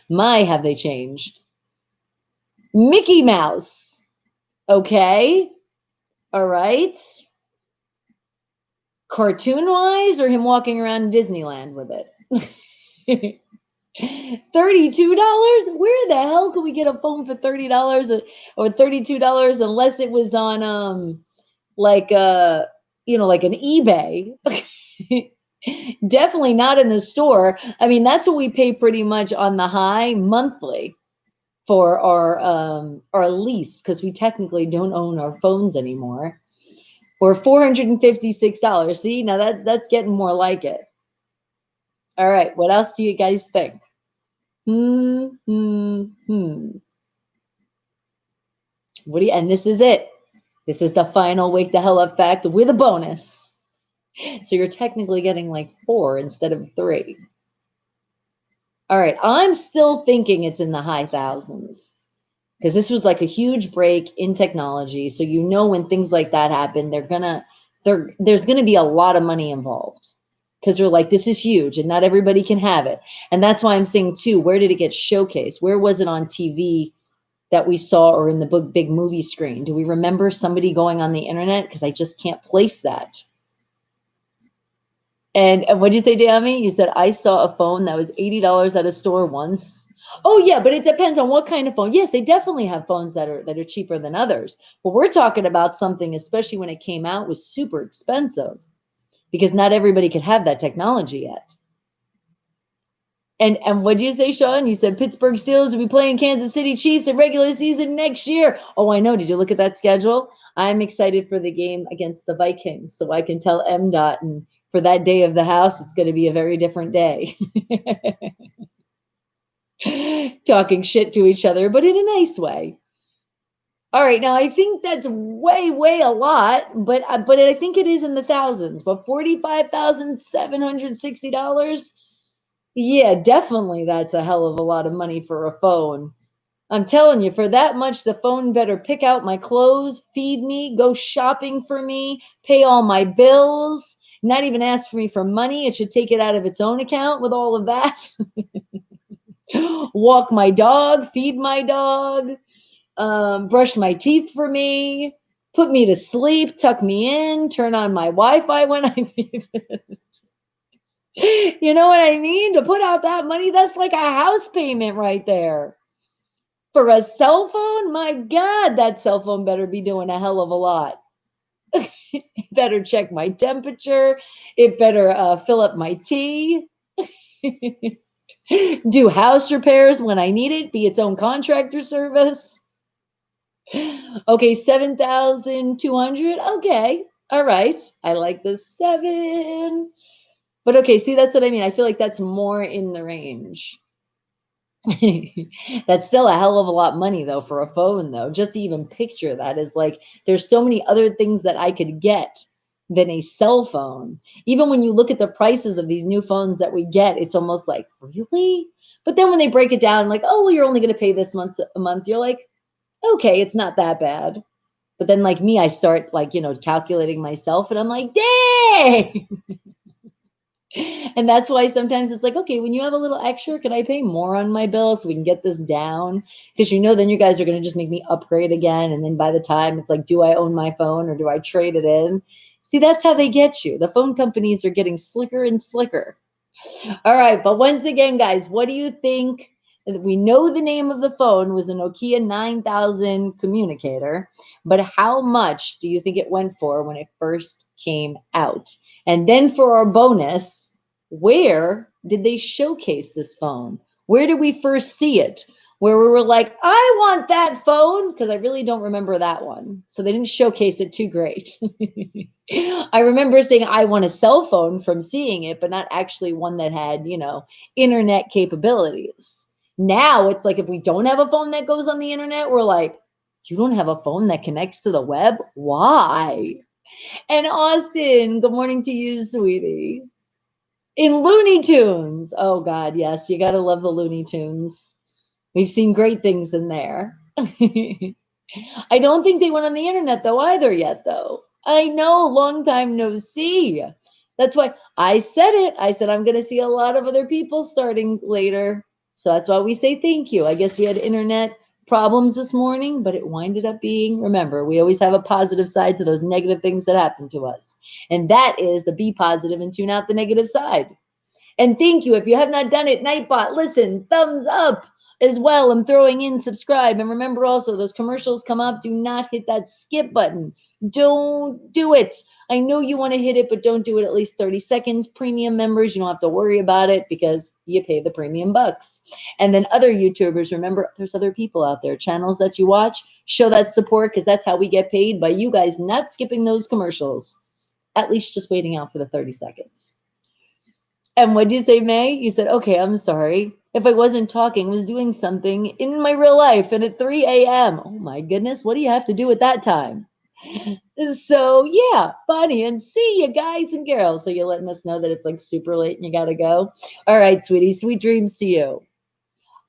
My, have they changed. Mickey Mouse. Okay. All right. Cartoon-wise or him walking around Disneyland with it? $32? Where the hell could we get a phone for $30 or $32 unless it was on like like an eBay? Definitely not in the store. I mean, that's what we pay pretty much on the high monthly for our lease because we technically don't own our phones anymore. Or $456. See, now that's getting more like it. All right, what else do you guys think? What do you, and this is it. This is the final wake the hell up fact with a bonus. So you're technically getting like 4 instead of 3. All right, I'm still thinking it's in the high thousands because this was like a huge break in technology. So when things like that happen, there's gonna be a lot of money involved. because they're like, this is huge and not everybody can have it. And that's why I'm saying too, where did it get showcased? Where was it on TV that we saw, or in the big movie screen? Do we remember somebody going on the internet? Because I just can't place that. And what did you say, Dami? You said, I saw a phone that was $80 at a store once. Oh yeah, but it depends on what kind of phone. Yes, they definitely have phones that are cheaper than others. But we're talking about something, especially when it came out, was super expensive, because not everybody could have that technology yet. And what did you say, Sean? You said Pittsburgh Steelers will be playing Kansas City Chiefs in regular season next year. Oh, I know. Did you look at that schedule? I'm excited for the game against the Vikings, so I can tell MDOT, and for that day of the house, it's going to be a very different day. Talking shit to each other, but in a nice way. All right, now I think that's way a lot, but I think it is in the thousands. But $45,760. Yeah, definitely that's a hell of a lot of money for a phone. I'm telling you, for that much, the phone better pick out my clothes, feed me, go shopping for me, pay all my bills, not even ask for me for money. It should take it out of its own account with all of that. Walk my dog, feed my dog, brush my teeth for me, put me to sleep, tuck me in, turn on my Wi-Fi when I need it. You know what I mean? To put out that money, that's like a house payment right there. For a cell phone, my God, that cell phone better be doing a hell of a lot. It better check my temperature. It better fill up my tea. Do house repairs when I need it, be its own contractor service. Okay, 7,200. Okay, all right. I like the 7. But okay, see, that's what I mean. I feel like that's more in the range. That's still a hell of a lot of money though for a phone, though. Just to even picture that is like, there's so many other things that I could get than a cell phone. Even when you look at the prices of these new phones that we get, it's almost like, really? But then when they break it down, like, oh, well, you're only going to pay this a month, you're like, okay, it's not that bad. But then, like me, I start like, calculating myself, and I'm like, dang. And that's why sometimes it's like, okay, when you have a little extra, can I pay more on my bill so we can get this down? Because then you guys are going to just make me upgrade again. And then by the time it's like, do I own my phone or do I trade it in? See, that's how they get you. The phone companies are getting slicker and slicker. All right. But once again, guys, what do you think? We know the name of the phone was a Nokia 9000 Communicator, but how much do you think it went for when it first came out? And then for our bonus, where did they showcase this phone? Where did we first see it? Where we were like, I want that phone, because I really don't remember that one. So they didn't showcase it too great. I remember saying I want a cell phone from seeing it, but not actually one that had, internet capabilities. Now it's like, if we don't have a phone that goes on the internet, we're like, you don't have a phone that connects to the web? Why? And Austin, good morning to you, sweetie. In Looney Tunes. Oh God, yes, you gotta love the Looney Tunes. We've seen great things in there. I don't think they went on the internet though either yet though. I know, long time no see. That's why I said it. I said I'm gonna see a lot of other people starting later. So that's why we say thank you. I guess we had internet problems this morning, but it winded up being, remember, we always have a positive side to those negative things that happen to us. And that is to be positive and tune out the negative side. And thank you. If you have not done it, Nightbot, listen, thumbs up as well. I'm throwing in subscribe. And remember also, those commercials come up. Do not hit that skip button. Don't do it. I know you want to hit it, but don't do it at least 30 seconds. Premium members, you don't have to worry about it because you pay the premium bucks. And then other YouTubers, remember, there's other people out there, channels that you watch. Show that support, because that's how we get paid, by you guys not skipping those commercials. At least just waiting out for the 30 seconds. And what did you say, May? You said, okay, I'm sorry. If I wasn't talking, was doing something in my real life and at 3 a.m. Oh my goodness, what do you have to do at that time? So yeah, Bonnie, and see you guys and girls. So you're letting us know that it's like super late and you gotta go. All right, sweetie, sweet dreams to you.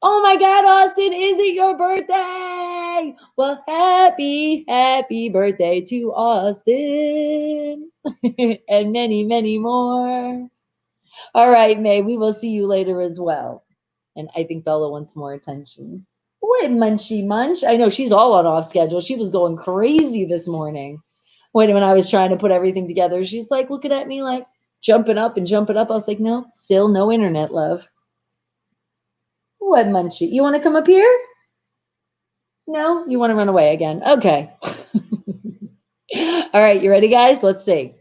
Oh my God, Austin, is it your birthday? Well, happy birthday to Austin. And many, many more. All right, May, we will see you later as well. And I think Bella wants more attention. What munchy munch? I know she's all on off schedule. She was going crazy this morning when I was trying to put everything together. She's like looking at me like jumping up and jumping up. I was like, no, still no internet, love. What munchy? You want to come up here? No, you want to run away again. Okay. All right, you ready, guys? Let's see.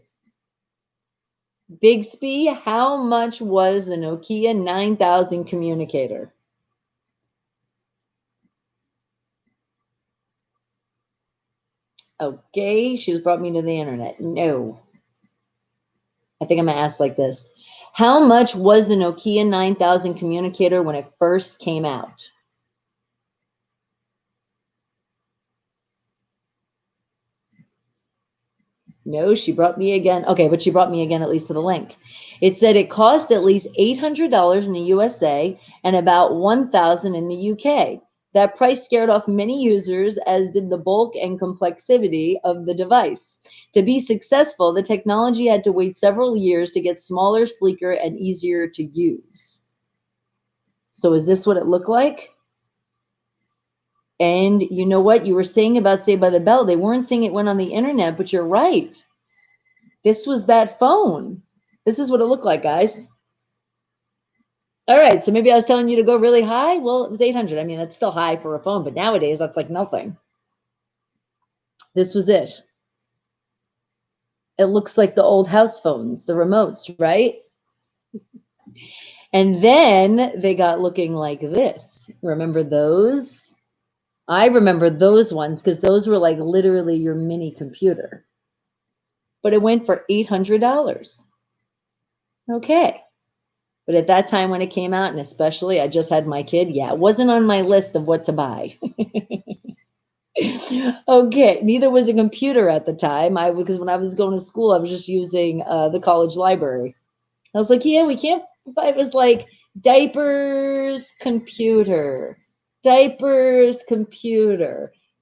Bixby, how much was the Nokia 9000 communicator? Okay, she's brought me to the internet. No. I think I'm going to ask like this. How much was the Nokia 9000 communicator when it first came out? No, she brought me again. Okay, but she brought me again at least to the link. It said it cost at least $800 in the USA and about $1,000 in the UK. That price scared off many users, as did the bulk and complexity of the device. To be successful, the technology had to wait several years to get smaller, sleeker, and easier to use. So is this what it looked like? And you know what? You were saying about Saved by the Bell. They weren't saying it went on the internet, but you're right. This was that phone. This is what it looked like, guys. All right, so maybe I was telling you to go really high. Well, it was 800. I mean, that's still high for a phone, but nowadays that's like nothing. This was it. It looks like the old house phones, the remotes, right? And then they got looking like this. Remember those? I remember those ones because those were like literally your mini computer. But it went for $800. Okay. But at that time when it came out, and especially I just had my kid, yeah, it wasn't on my list of what to buy. Okay, neither was a computer at the time. Because when I was going to school, I was just using the college library. I was like, yeah, we can't. It was like diapers, computer,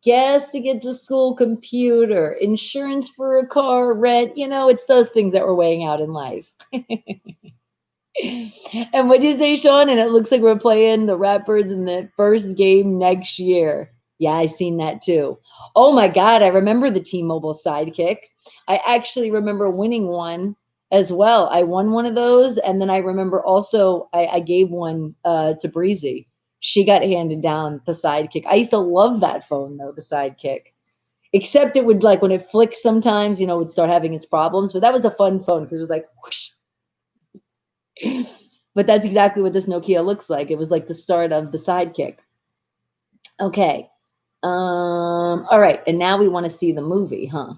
gas to get to school, computer, insurance for a car, rent. You know, it's those things that we're weighing out in life. And what do you say, Sean? And it looks like we're playing the Ratbirds in the first game next year. Yeah, I seen that too. Oh my God, I remember the T-Mobile Sidekick. I actually remember winning one as well. I won one of those, and then I remember also I gave one to Breezy. She got handed down the Sidekick. I used to love that phone though, the Sidekick. Except it would like when it flicked sometimes, it would start having its problems. But that was a fun phone because it was like whoosh. But that's exactly what this Nokia looks like. It was like the start of the Sidekick. Okay. All right. And now we want to see the movie, huh?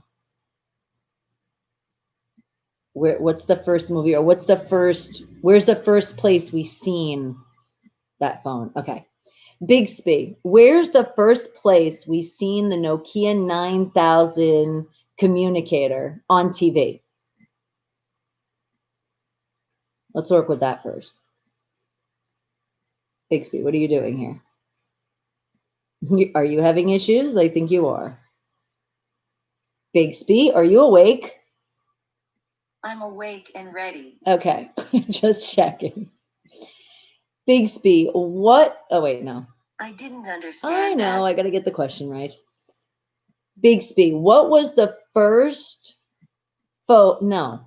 What's the first movie, or where's the first place we seen that phone? Okay. Bixby, where's the first place we seen the Nokia 9000 communicator on TV? Let's work with that first. Bixby, what are you doing here? Are you having issues? I think you are. Bixby, are you awake? I'm awake and ready. Okay, just checking. Bixby, what? Oh, wait, no. I didn't understand. I know, that. I got to get the question right. Bixby, what was the first phone? No.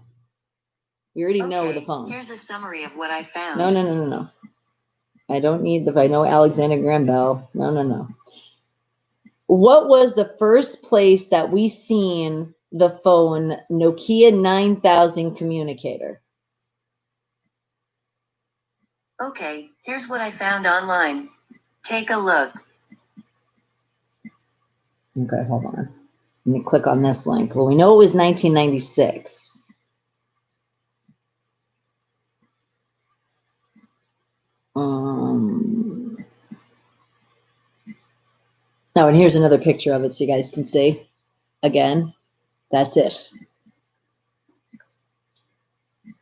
We already know the phone. Here's a summary of what I found. No. I don't need I know Alexander Graham Bell. No. What was the first place that we seen the phone Nokia 9000 communicator? Okay, here's what I found online. Take a look. Okay, hold on. Let me click on this link. Well, we know it was 1996. Oh, and here's another picture of it so you guys can see. Again, that's it.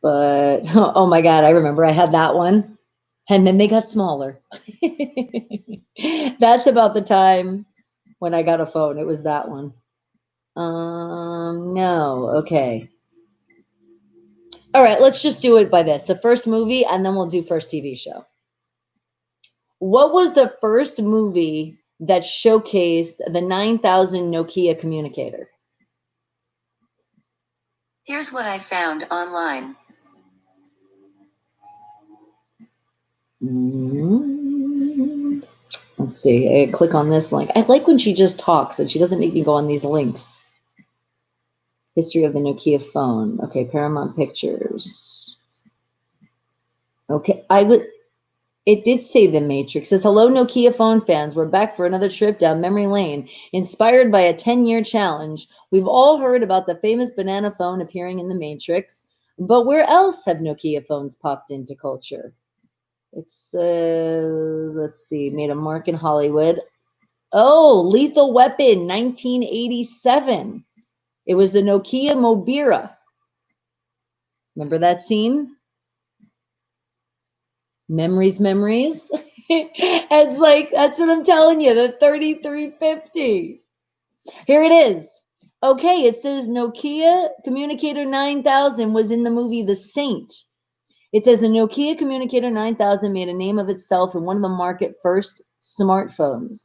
But, oh my God, I remember I had that one. And then they got smaller. That's about the time when I got a phone. It was that one. No, okay. All right, let's just do it by this. The first movie, and then we'll do first TV show. What was the first movie that showcased the 9000 Nokia communicator? Here's what I found online. Let's see. I click on this link. I like when she just talks and she doesn't make me go on these links. History of the Nokia phone. Okay, Paramount Pictures. Okay, it did say The Matrix. It says, hello, Nokia phone fans. We're back for another trip down memory lane. Inspired by a 10-year challenge, we've all heard about the famous banana phone appearing in The Matrix. But where else have Nokia phones popped into culture? It says, let's see, made a mark in Hollywood. Oh, Lethal Weapon, 1987. It was the Nokia Mobira. Remember that scene? Memories. It's like, that's what I'm telling you, the 3350. Here it is. Okay, it says Nokia Communicator 9000 was in the movie The Saint. It says the Nokia Communicator 9000 made a name of itself in one of the market first smartphones,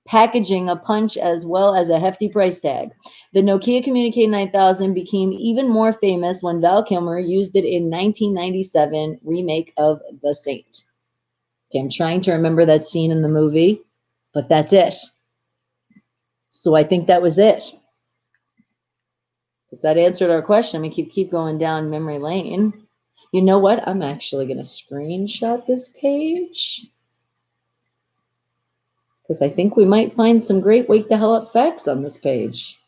packaging a punch as well as a hefty price tag. The Nokia Communicator 9000 became even more famous when Val Kilmer used it in 1997 remake of The Saint. Okay, I'm trying to remember that scene in the movie, but that's it. So I think that was it. Because that answered our question. We keep going down memory lane. You know what? I'm actually going to screenshot this page. Because I think we might find some great wake the hell up facts on this page.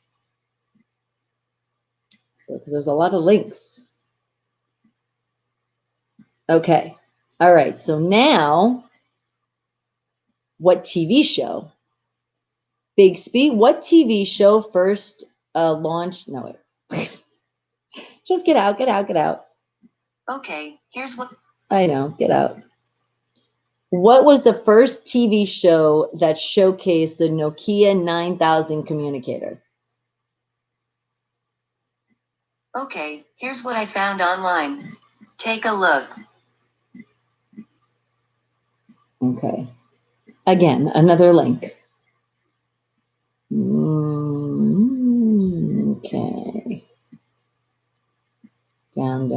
So, because there's a lot of links. Okay. All right. So now, what TV show? Big Speed. What TV show first launched? No, wait. Just get out. Okay, here's what. I know. Get out. What was the first TV show that showcased the Nokia 9000 communicator? Okay, here's what I found online. Take a look. Okay. Again, another link. Okay. Down.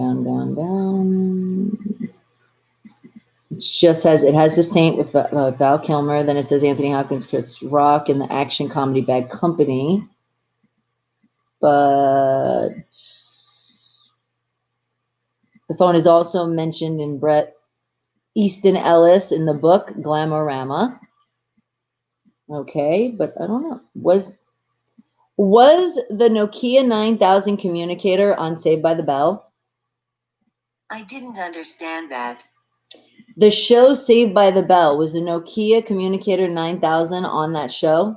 It just says it has The Saint with Val Kilmer. Then it says Anthony Hopkins, Chris Rock, and the action comedy Bad Company. But the phone is also mentioned in Bret Easton Ellis in the book Glamorama. Okay, but I don't know. Was the Nokia 9000 communicator on Saved by the Bell? I didn't understand that. The show Saved by the Bell, was the Nokia Communicator 9000 on that show?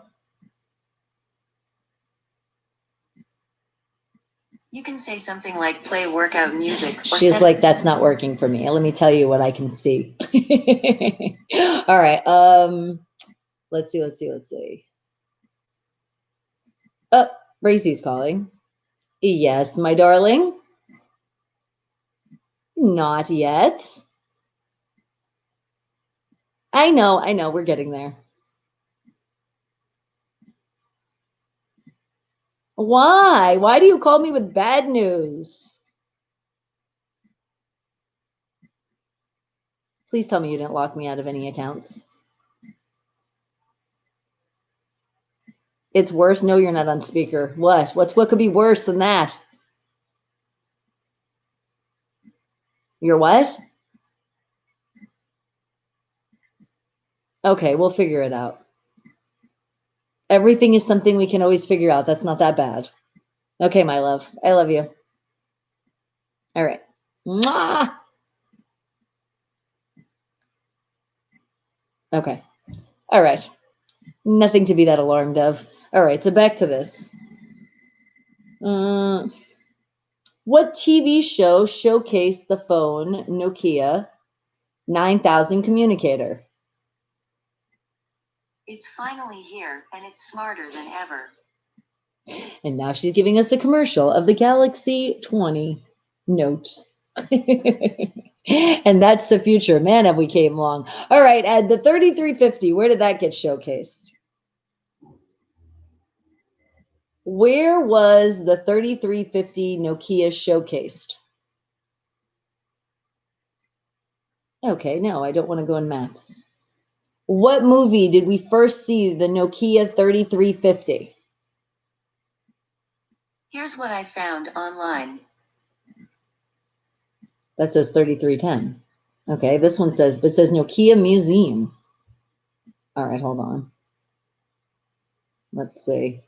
You can say something like play workout music. She's like, that's not working for me. Let me tell you what I can see. All right. Let's see. Oh, Bracey's calling. Yes, my darling. Not yet. I know. We're getting there. Why? Why do you call me with bad news? Please tell me you didn't lock me out of any accounts. It's worse? No, you're not on speaker. What could be worse than that? You're what? Okay, we'll figure it out. Everything is something we can always figure out. That's not that bad. Okay, my love. I love you. All right. Mwah! Okay. All right. Nothing to be that alarmed of. All right, so back to this. What TV show showcased the phone Nokia 9000 communicator? It's finally here, and it's smarter than ever. And now she's giving us a commercial of the Galaxy 20 Note. And that's the future. Man, have we came long. All right, Ed, the 3350, where did that get showcased? Where was the 3350 Nokia showcased? Okay, no, I don't want to go in maps. What movie did we first see the Nokia 3350? Here's what I found online. That says 3310. Okay, this one says, but it says Nokia Museum. All right, hold on. Let's see.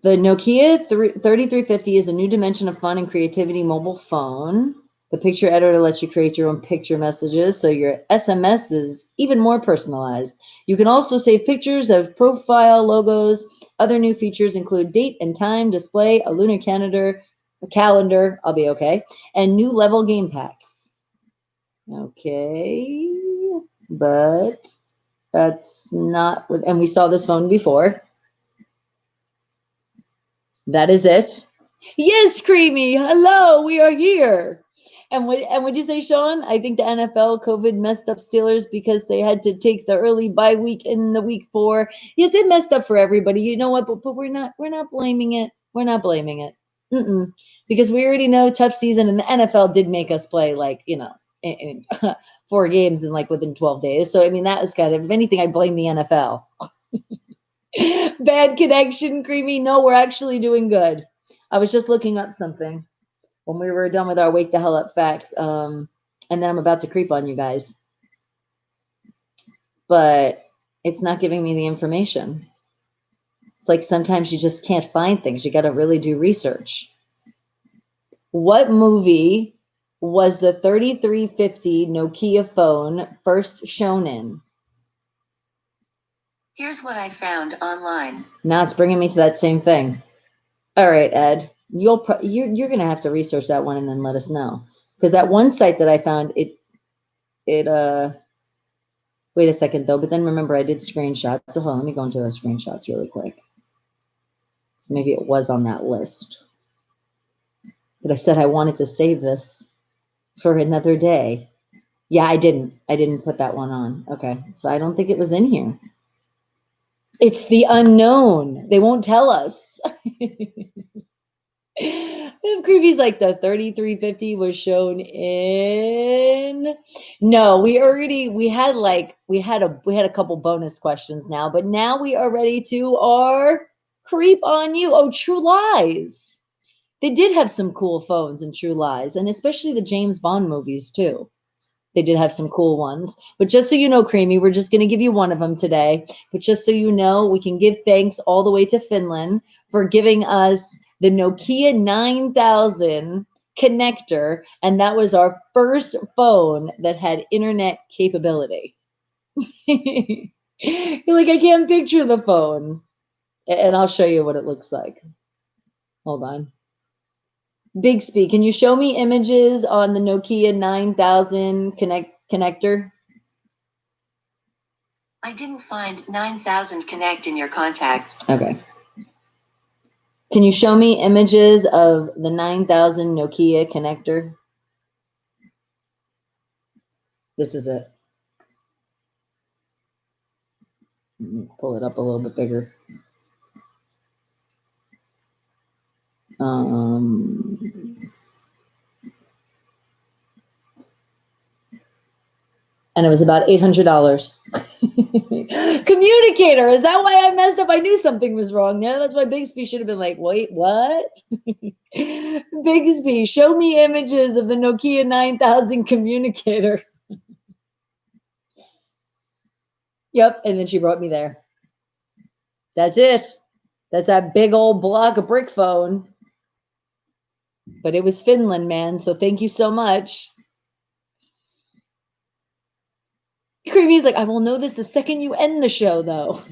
The Nokia 3350 is a new dimension of fun and creativity mobile phone. The picture editor lets you create your own picture messages, so your SMS is even more personalized. You can also save pictures of profile logos. Other new features include date and time display, a lunar calendar, I'll be okay, and new level game packs. Okay, but that's not what, and we saw this phone before. That is it. Yes, Creamy. Hello, we are here. And would you say, Sean? I think the NFL COVID messed up Steelers because they had to take the early bye week in the week 4. Yes, it messed up for everybody. You know what? But we're not blaming it. We're not blaming it. Because we already know tough season, and the NFL did make us play in 4 games in within 12 days. So I mean that was kind of, if anything, I blame the NFL. Bad connection, Creamy. No, we're actually doing good. I was just looking up something when we were done with our wake the hell up facts. And then I'm about to creep on you guys. But it's not giving me the information. It's like sometimes you just can't find things. You got to really do research. What movie was the 3350 Nokia phone first shown in? Here's what I found online. Now it's bringing me to that same thing. All right, Ed, you're going to have to research that one and then let us know. Because that one site that I found, wait a second though, but then remember I did screenshots. So hold on, let me go into those screenshots really quick. So maybe it was on that list. But I said I wanted to save this for another day. Yeah, I didn't put that one on. Okay, so I don't think it was in here. It's the unknown. They won't tell us. Creepy's like the 3350 was shown in. No, we had a couple bonus questions now, but now we are ready to our creep on you. Oh, True Lies. They did have some cool phones in True Lies, and especially the James Bond movies too. They did have some cool ones. But just so you know, Creamy, we're just going to give you one of them today. But just so you know, we can give thanks all the way to Finland for giving us the Nokia 9000 connector. And that was our first phone that had internet capability. You're like, I can't picture the phone. And I'll show you what it looks like. Hold on. Bixby, can you show me images on the Nokia 9000 connector? I didn't find 9000 Connect in your contacts. Okay. Can you show me images of the 9000 Nokia connector? This is it. Pull it up a little bit bigger. And it was about $800. Communicator. Is that why I messed up? I knew something was wrong there. That's why Bixby should have been like, wait, what? Bixby, show me images of the Nokia 9000 communicator. Yep. And then she brought me there. That's it. That's that big old block of brick phone. But it was Finland, man. So thank you so much. Creamy's like, I will know this the second you end the show, though.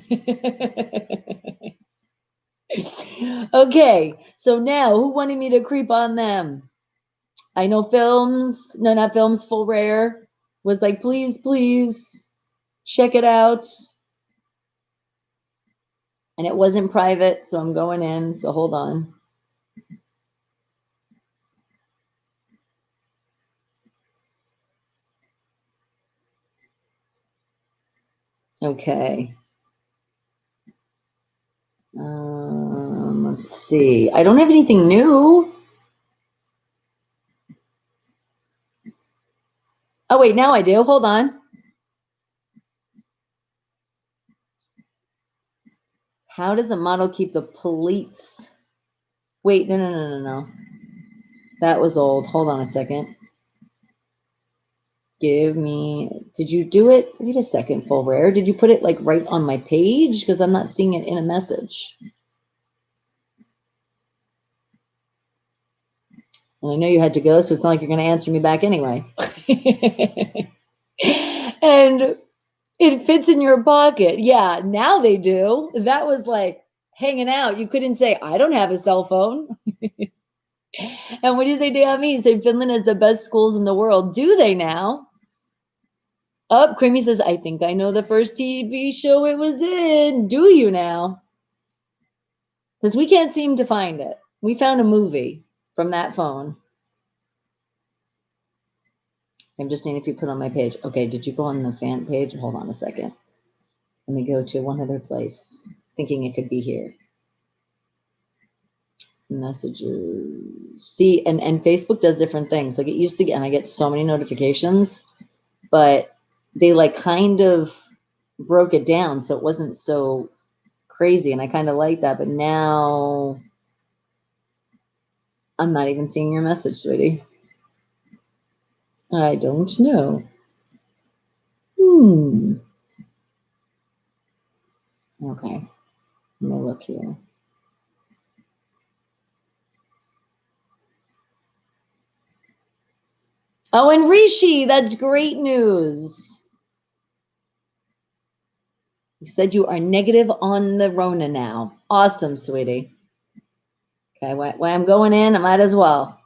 Okay, so now who wanted me to creep on them? I know Films, no, not Films, Full Rare was like, please, please check it out. And it wasn't private, so I'm going in. So hold on. Okay. Let's see. I don't have anything new. Oh, wait, now I do. Hold on. How does a model keep the pleats? Wait, no. That was old. Hold on a second. Did you do it? Wait a second, Full Rare. Did you put it like right on my page? Because I'm not seeing it in a message. And I know you had to go, so it's not like you're going to answer me back anyway. And it fits in your pocket. Yeah, now they do. That was like hanging out. You couldn't say, I don't have a cell phone. And what do you say, Dami? You say Finland has the best schools in the world. Do they now? Oh, Creamy says, I think I know the first TV show it was in. Do you now? Because we can't seem to find it. We found a movie from that phone. I'm just seeing if you put on my page. Okay, did you go on the fan page? Hold on a second. Let me go to one other place, thinking it could be here. Messages. See, and Facebook does different things. Like it used to get, and I get so many notifications, but they like kind of broke it down so it wasn't so crazy, and I kind of like that. But now I'm not even seeing your message, sweetie. I don't know. Okay. Let me look here. Oh, and Rishi, that's great news. You said you are negative on the Rona now. Awesome, sweetie. Okay, when I'm going in, I might as well.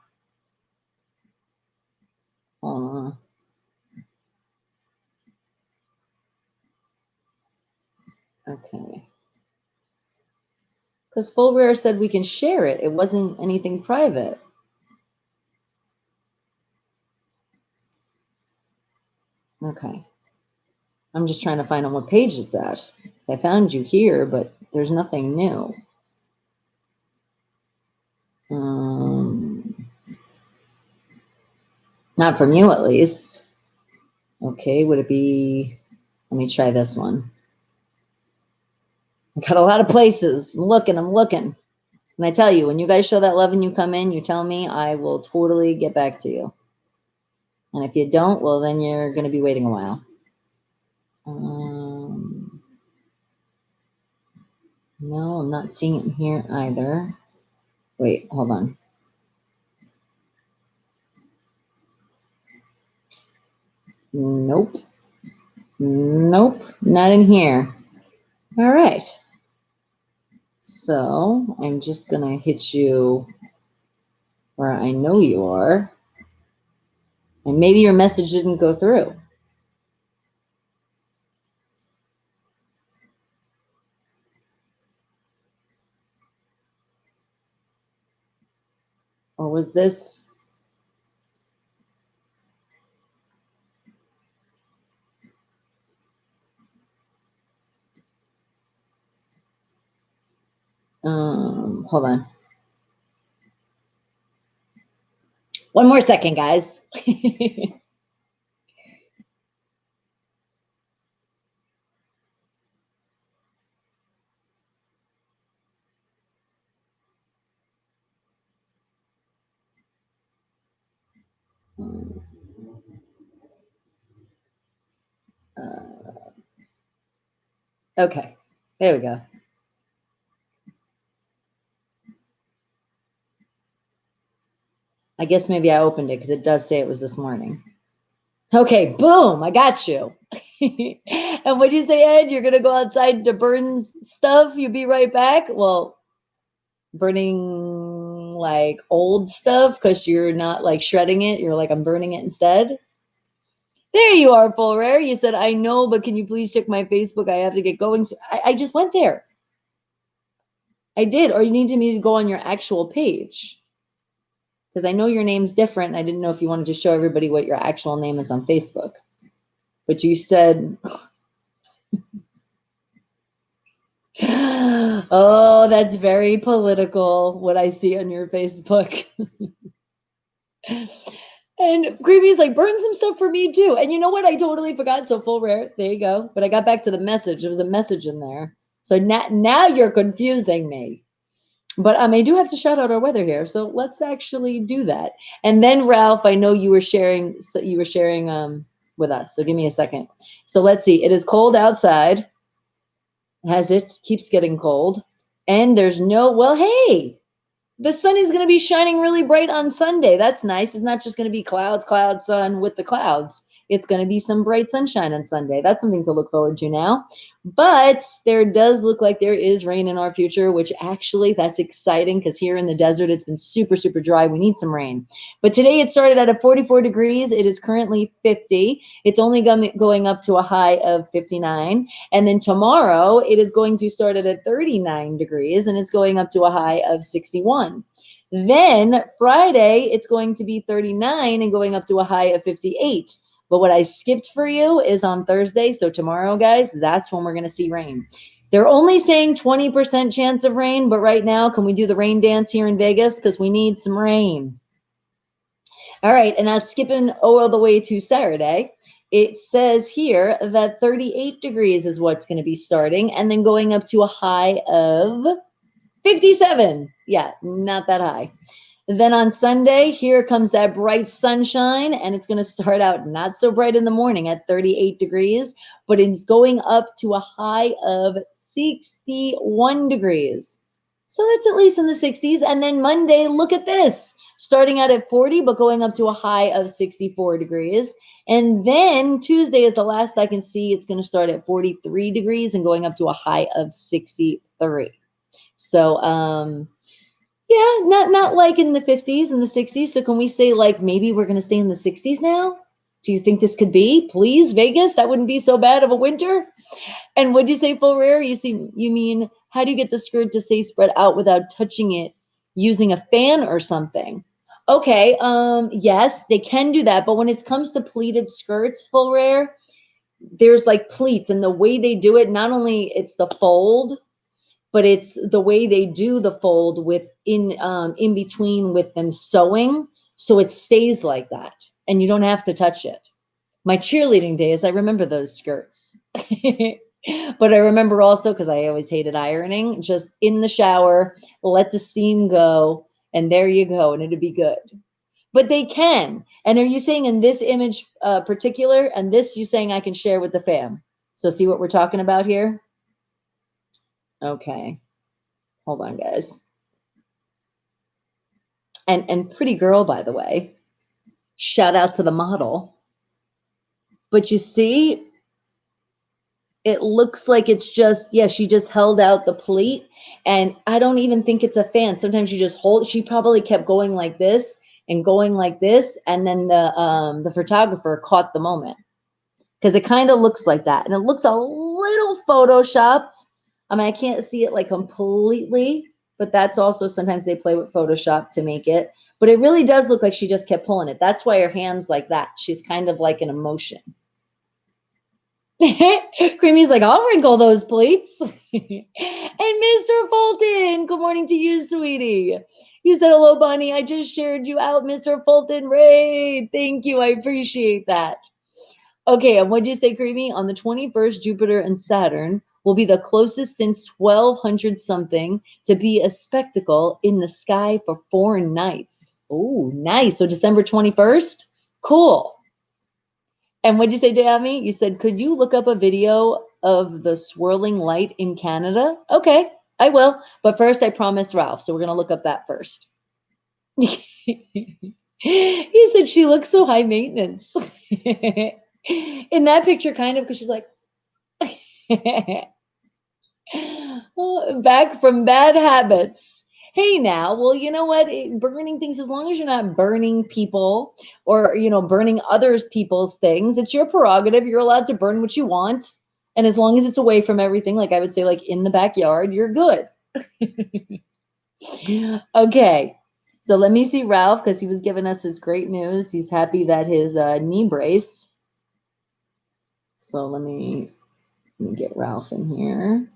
Okay. Because Full Rare said we can share it. It wasn't anything private. Okay. I'm just trying to find on what page it's at. So I found you here, but there's nothing new. Not from you, at least. Okay, would it be... Let me try this one. I got a lot of places. I'm looking. And I tell you, when you guys show that love and you come in, you tell me, I will totally get back to you. And if you don't, well, then you're going to be waiting a while. No, I'm not seeing it in here either. Wait, hold on. Nope, not in here. All right. So I'm just going to hit you where I know you are. And maybe your message didn't go through. Or was this... hold on. One more second, guys. Okay, there we go. I guess maybe I opened it because it does say it was this morning. Okay, boom, I got you. And what do you say, Ed? You're going to go outside to burn stuff? You be right back? Well, burning like old stuff because you're not like shredding it. You're like, I'm burning it instead. There you are, Full Rare. You said, I know, but can you please check my Facebook? I have to get going. So I just went there. I did. Or you need me to go on your actual page. Because I know your name's different. And I didn't know if you wanted to show everybody what your actual name is on Facebook. But you said, Oh, that's very political, what I see on your Facebook. And Creepy's like, burn some stuff for me too. And you know what? I totally forgot. So full rare. There you go. But I got back to the message. There was a message in there. So now you're confusing me. But I do have to shout out our weather here. So let's actually do that. And then Ralph, I know you were sharing with us. So give me a second. So let's see. It is cold outside. Keeps getting cold. And there's hey, the sun is going to be shining really bright on Sunday. That's nice. It's not just going to be clouds, sun with the clouds. It's going to be some bright sunshine on Sunday. That's something to look forward to now. But there does look like there is rain in our future, which actually that's exciting because here in the desert, it's been super, super dry. We need some rain. But today it started at 44 degrees. It is currently 50. It's only going up to a high of 59. And then tomorrow it is going to start at 39 degrees and it's going up to a high of 61. Then Friday, it's going to be 39 and going up to a high of 58. But what I skipped for you is on Thursday. So tomorrow, guys, that's when we're going to see rain. They're only saying 20% chance of rain. But right now, can we do the rain dance here in Vegas? Because we need some rain. All right. And now skipping all the way to Saturday, it says here that 38 degrees is what's going to be starting and then going up to a high of 57. Yeah, not that high. Then on Sunday, here comes that bright sunshine, and it's going to start out not so bright in the morning at 38 degrees, but it's going up to a high of 61 degrees. So that's at least in the 60s. And then Monday, look at this, starting out at 40, but going up to a high of 64 degrees. And then Tuesday is the last I can see. It's going to start at 43 degrees and going up to a high of 63. So, yeah, not like in the 50s and the 60s. So can we say like maybe we're going to stay in the 60s now? Do you think this could be? Please, Vegas, that wouldn't be so bad of a winter. And what'd you say, full rare? You mean how do you get the skirt to stay spread out without touching it using a fan or something? Okay, yes, they can do that. But when it comes to pleated skirts, full rare, there's like pleats, and the way they do it, not only it's the fold, but it's the way they do the fold with in between with them sewing, so it stays like that and you don't have to touch it. My cheerleading days, I remember those skirts. But I remember also, because I always hated ironing, just in the shower, let the steam go, and there you go, and it'd be good. But they can. And are you saying in this image particular, and this you saying I can share with the fam? So see what we're talking about here? Okay. Hold on, guys. And pretty girl, by the way. Shout out to the model. But you see, it looks like it's just, yeah, she just held out the pleat. And I don't even think it's a fan. Sometimes you just hold, she probably kept going like this and going like this. And then the photographer caught the moment. Because it kind of looks like that. And it looks a little photoshopped. I mean, I can't see it like completely, but that's also sometimes they play with Photoshop to make it. But it really does look like she just kept pulling it. That's why her hand's like that. She's kind of like in emotion. Creamy's like, I'll wrinkle those pleats. And Mr. Fulton, good morning to you, sweetie. You said, hello, Bonnie. I just shared you out, Mr. Fulton. Ray, thank you. I appreciate that. Okay, and what did you say, Creamy? On the 21st, Jupiter and Saturn will be the closest since 1200 something to be a spectacle in the sky for 4 nights. Oh, nice. So December 21st? Cool. And what did you say, Dami? You said, could you look up a video of the swirling light in Canada? Okay, I will. But first, I promised Ralph. So we're going to look up that first. He said she looks so high maintenance. In that picture, kind of, because she's like, back from bad habits. Hey, now, well, you know what? Burning things, as long as you're not burning people or, burning others people's things, it's your prerogative. You're allowed to burn what you want. And as long as it's away from everything, like I would say, like in the backyard, you're good. Okay. So let me see Ralph, because he was giving us his great news. He's happy that his knee brace. So let me get Ralph in here.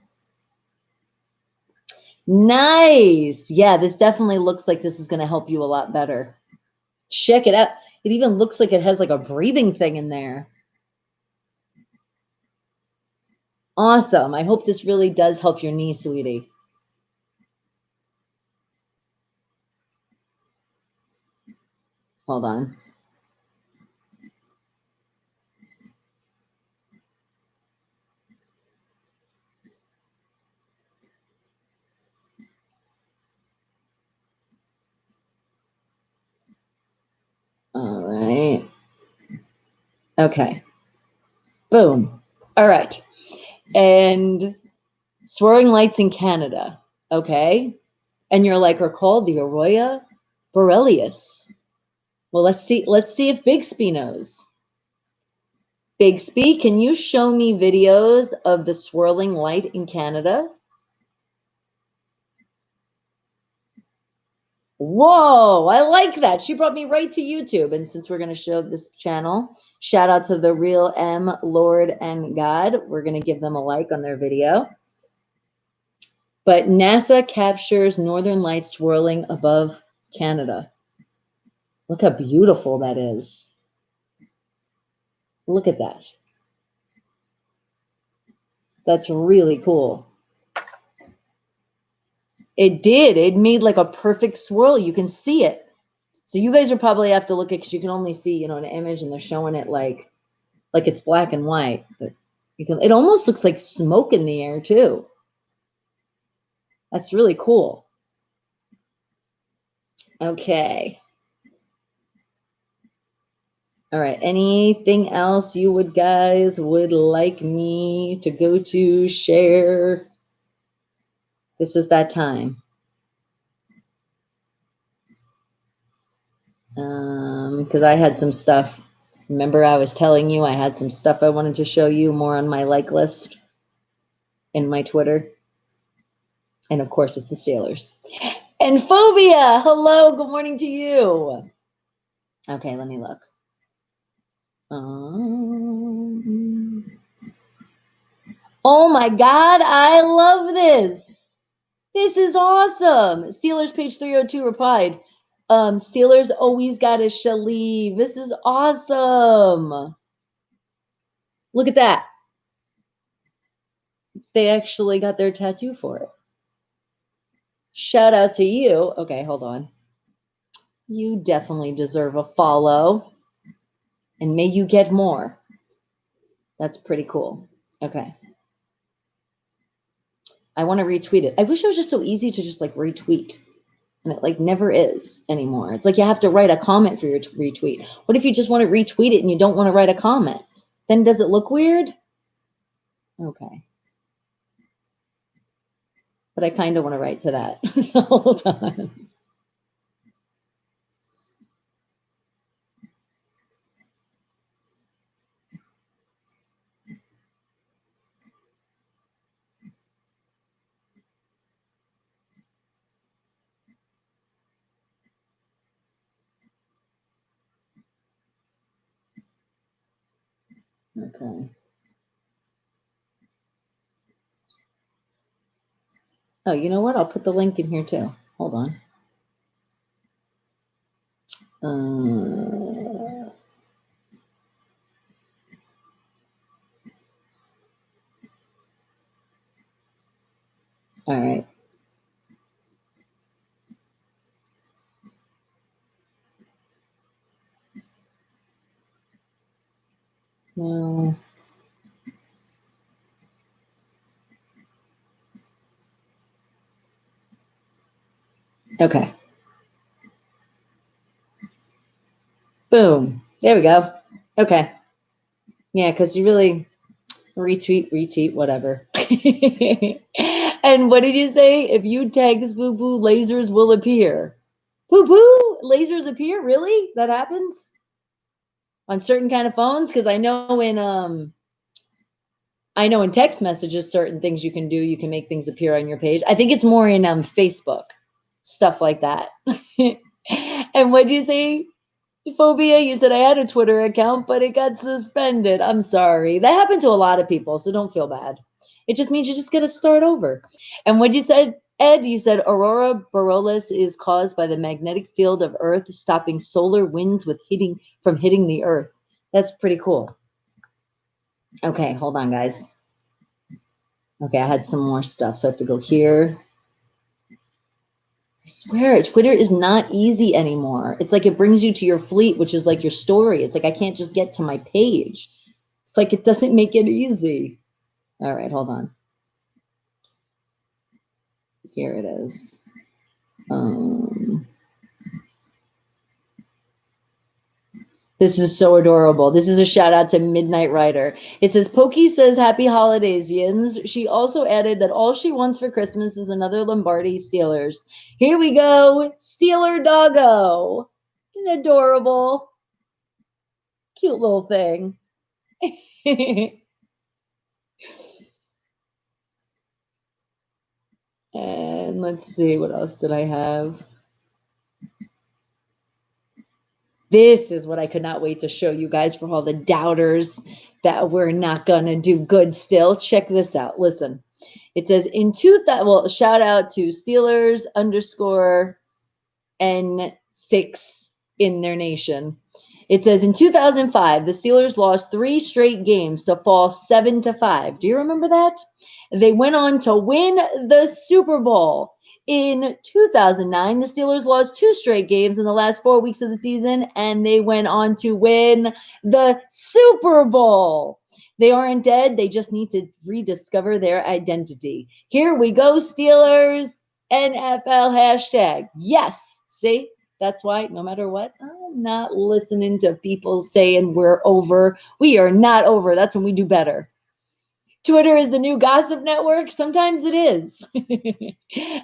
Nice. Yeah, this definitely looks like this is going to help you a lot better. Check it out. It even looks like it has like a breathing thing in there. Awesome. I hope this really does help your knee, sweetie. Hold on. All right. Okay. Boom. All right. And swirling lights in Canada. Okay. And you're like, are called the Aurora Borealis. Well, let's see if Bixby knows. Bixby, can you show me videos of the swirling light in Canada? Whoa, I like that. She brought me right to YouTube. And since we're going to show this channel, shout out to the Real M, Lord, and God. We're going to give them a like on their video. But NASA captures northern lights swirling above Canada. Look how beautiful that is. Look at that. That's really cool. It did. It made like a perfect swirl. You can see it. So you guys will probably have to look at, because you can only see, an image, and they're showing it like it's black and white. But you can. It almost looks like smoke in the air too. That's really cool. Okay. All right. Anything else you guys would like me to go to share? This is that time. Because I had some stuff. Remember, I was telling you I had some stuff I wanted to show you more on my like list in my Twitter. And of course, it's the Steelers. And Phobia, hello, good morning to you. Okay, let me look. Oh my God, I love this. This is awesome. Steelers page 302 replied, Steelers always got a Shaleeve. This is awesome. Look at that. They actually got their tattoo for it. Shout out to you. Okay, hold on. You definitely deserve a follow. And may you get more. That's pretty cool. Okay. I want to retweet it. I wish it was just so easy to just like retweet. And it like never is anymore. It's like you have to write a comment for your retweet. What if you just want to retweet it and you don't want to write a comment? Then does it look weird? Okay. But I kind of want to write to that. So hold on. Okay. Oh, you know what? I'll put the link in here too. Hold on. All right. No. Okay. Boom. There we go. Okay. Yeah, because you really retweet, whatever. And what did you say? If you tag Boo Boo, lasers will appear. Boo Boo, lasers appear? Really? That happens on certain kind of phones? Because I know in text messages, certain things you can do. You can make things appear on your page. I think it's more in Facebook, stuff like that. And what did you say? Phobia, you said I had a Twitter account, but it got suspended. I'm sorry. That happened to a lot of people, so don't feel bad. It just means you just got to start over. And what you said, Ed, you said aurora borealis is caused by the magnetic field of Earth stopping solar winds from hitting the Earth. That's pretty cool. Okay, hold on, guys. Okay, I had some more stuff, so I have to go here. I swear, Twitter is not easy anymore. It's like it brings you to your fleet, which is like your story. It's like I can't just get to my page. It's like it doesn't make it easy. All right, hold on. Here it is. This is so adorable. This is a shout out to Midnight Rider. It says, Pokey says, happy holidays, Yins. She also added that all she wants for Christmas is another Lombardi Steelers. Here we go. Steeler doggo. Isn't adorable? Cute little thing. And let's see, what else did I have? This is what I could not wait to show you guys for all the doubters that we're not going to do good still. Check this out. Listen, it says shout out to Steelers _N6 in their nation. It says in 2005, the Steelers lost 3 straight games to fall 7-5. Do you remember that? They went on to win the Super Bowl. In 2009, the Steelers lost 2 straight games in the last 4 weeks of the season, and they went on to win the Super Bowl. They aren't dead. They just need to rediscover their identity. Here we go, Steelers. NFL hashtag. Yes. See? That's why no matter what, I'm not listening to people saying we're over. We are not over. That's when we do better. Twitter is the new gossip network. Sometimes it is,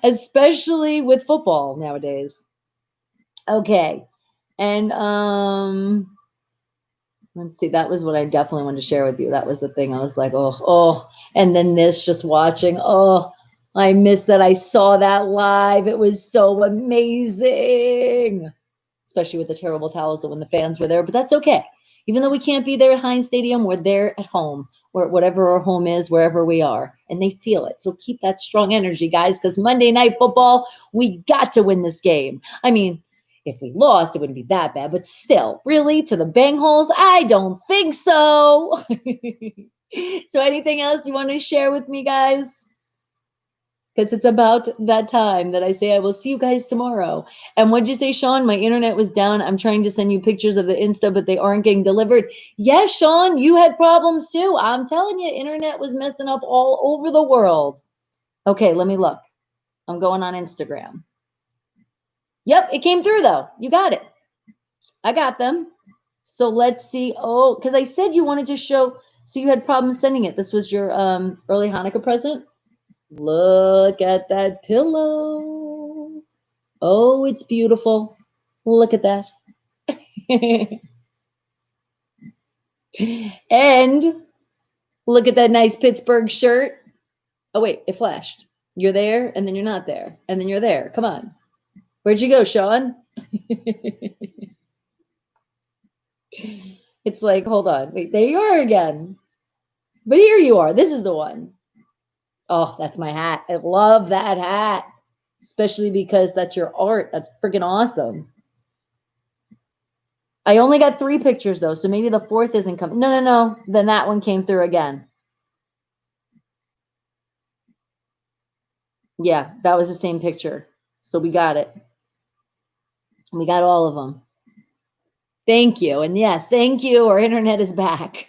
especially with football nowadays. Okay. And let's see. That was what I definitely wanted to share with you. That was the thing. I was like, oh. And then this, just watching. Oh, I missed that. I saw that live. It was so amazing. Especially with the terrible towels when the fans were there. But that's okay. Even though we can't be there at Heinz Stadium, we're there at home, or whatever our home is, wherever we are. And they feel it. So keep that strong energy, guys, because Monday Night Football, we got to win this game. I mean, if we lost, it wouldn't be that bad. But still, really, to the Bengals? I don't think so. So anything else you want to share with me, guys? Because it's about that time that I say I will see you guys tomorrow. And what'd you say, Sean? My internet was down. I'm trying to send you pictures of the Insta, but they aren't getting delivered. Yes, Sean, you had problems too. I'm telling you, internet was messing up all over the world. Okay, let me look. I'm going on Instagram. Yep, it came through though. You got it. I got them. So let's see. Oh, because I said you wanted to show. So you had problems sending it. This was your early Hanukkah present. Look at that pillow. Oh, it's beautiful. Look at that. And look at that nice Pittsburgh shirt. Oh, wait, it flashed. You're there, and then you're not there, and then you're there. Come on. Where'd you go, Sean? It's like, hold on. Wait, there you are again. But here you are. This is the one. Oh, that's my hat. I love that hat, especially because that's your art. That's freaking awesome. I only got 3 pictures, though, so maybe the 4th isn't coming. No. Then that one came through again. Yeah, that was the same picture. So we got it. We got all of them. Thank you. And yes, thank you. Our internet is back.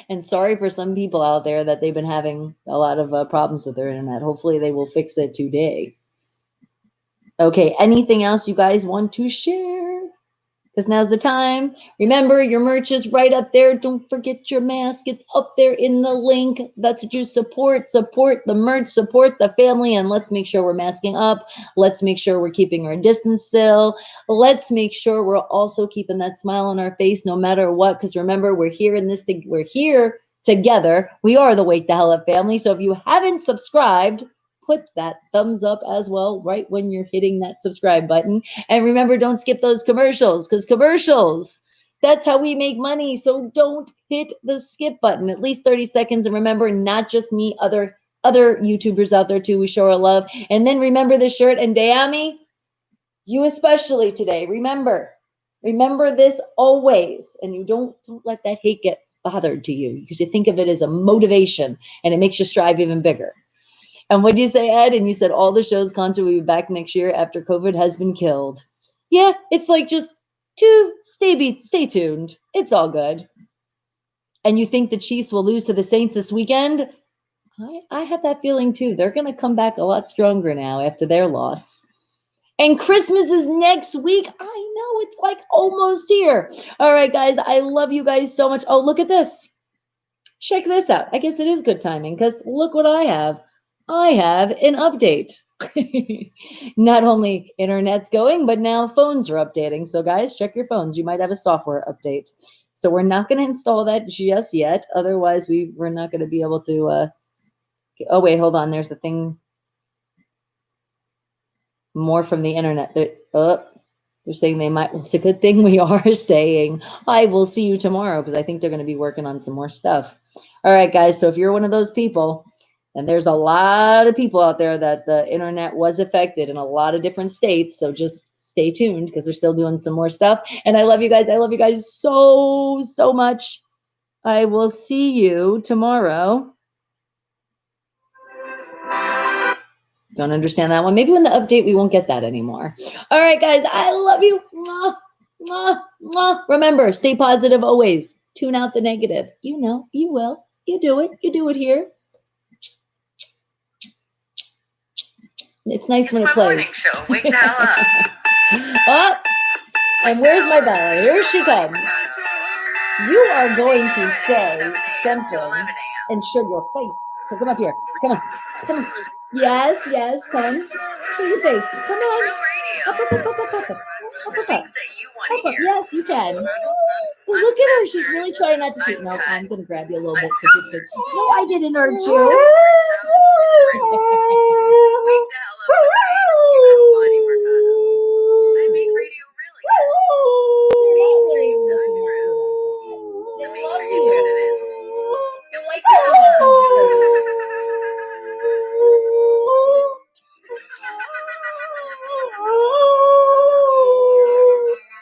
And sorry for some people out there that they've been having a lot of problems with their internet. Hopefully they will fix it today. Okay, anything else you guys want to share? Because now's the time. Remember, your merch is right up there. Don't forget your mask. It's up there in the link. That's what you support. Support the merch, support the family, and let's make sure we're masking up. Let's make sure we're keeping our distance still. Let's make sure we're also keeping that smile on our face no matter what. Because remember, we're here in this thing. We're here together. We are the Wake the Hell Up family. So if you haven't subscribed, put that thumbs up as well right when you're hitting that subscribe button. And remember, don't skip those commercials, because commercials, that's how we make money. So don't hit the skip button, at least 30 seconds. And remember, not just me, other other YouTubers out there too. We show our love. And then remember the shirt. And Dayami, you especially today. Remember this always. And you don't let that hate get bothered to you, because you think of it as a motivation and it makes you strive even bigger. And what do you say, Ed? And you said all the shows content will be back next year after COVID has been killed. Yeah, it's like just stay tuned. It's all good. And you think the Chiefs will lose to the Saints this weekend? I have that feeling too. They're going to come back a lot stronger now after their loss. And Christmas is next week. I know, it's like almost here. All right, guys, I love you guys so much. Oh, look at this. Check this out. I guess it is good timing, because look what I have. I have an update. Not only internet's going, but now phones are updating. So guys, check your phones. You might have a software update. So we're not going to install that just yet. Otherwise, we're not going to be able to. Oh, wait, hold on. There's the thing. More from the internet. They're saying they might. It's a good thing we are saying, I will see you tomorrow, because I think they're going to be working on some more stuff. All right, guys. So if you're one of those people, and there's a lot of people out there that the internet was affected in a lot of different states, so just stay tuned, because they're still doing some more stuff. And I love you guys. I love you guys so, so much. I will see you tomorrow. Don't understand that one. Maybe when the update, we won't get that anymore. All right, guys. I love you. Mwah, mwah, mwah. Remember, stay positive always. Tune out the negative. You know, you will. You do it. You do it here. It's nice when it plays. Morning show. Wake the hell up. Oh, and where's my Bella? Here she comes. You are going to say something and show your face. So come up here. Come on. Come on. Yes, come. Show your face. Come on. Up. Yes, you can. Well, look at her. She's really trying not to see. No, I'm going to grab you a little bit. No, I didn't hurt you. I make radio really good. Mainstream so make sure you tune it in. You'll like to see it.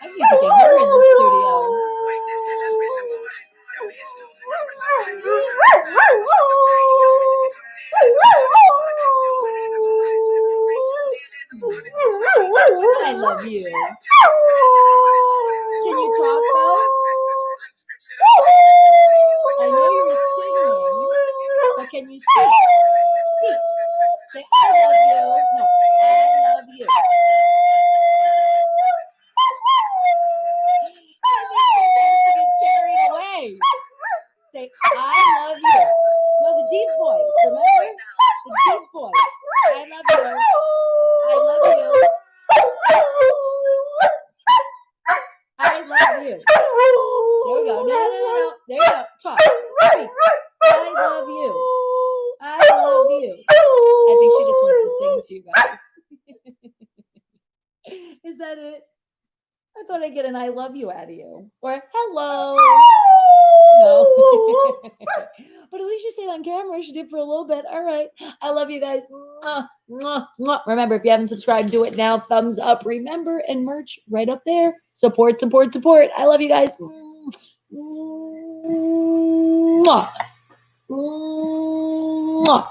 I need to get her in the studio. I love you. Can you talk though? I know you're singing, but can you speak? Speak. Say, I love you. No, I love you. I think sometimes she gets carried away. Say, I love you. No, the deep voice. Remember? The deep voice. I love you. I love you. I love you. There we go. No. There you go. Talk. Speak. I love you. I love you. I think she just wants to sing to you guys. Is that it? I thought I'd get an I love you out of you. Or hello. No. But at least you stayed on camera. She did for a little bit. All right. I love you guys. Mwah, mwah, mwah. Remember, if you haven't subscribed, do it now. Thumbs up. Remember, and merch right up there. Support. I love you guys. Mwah. Mwah.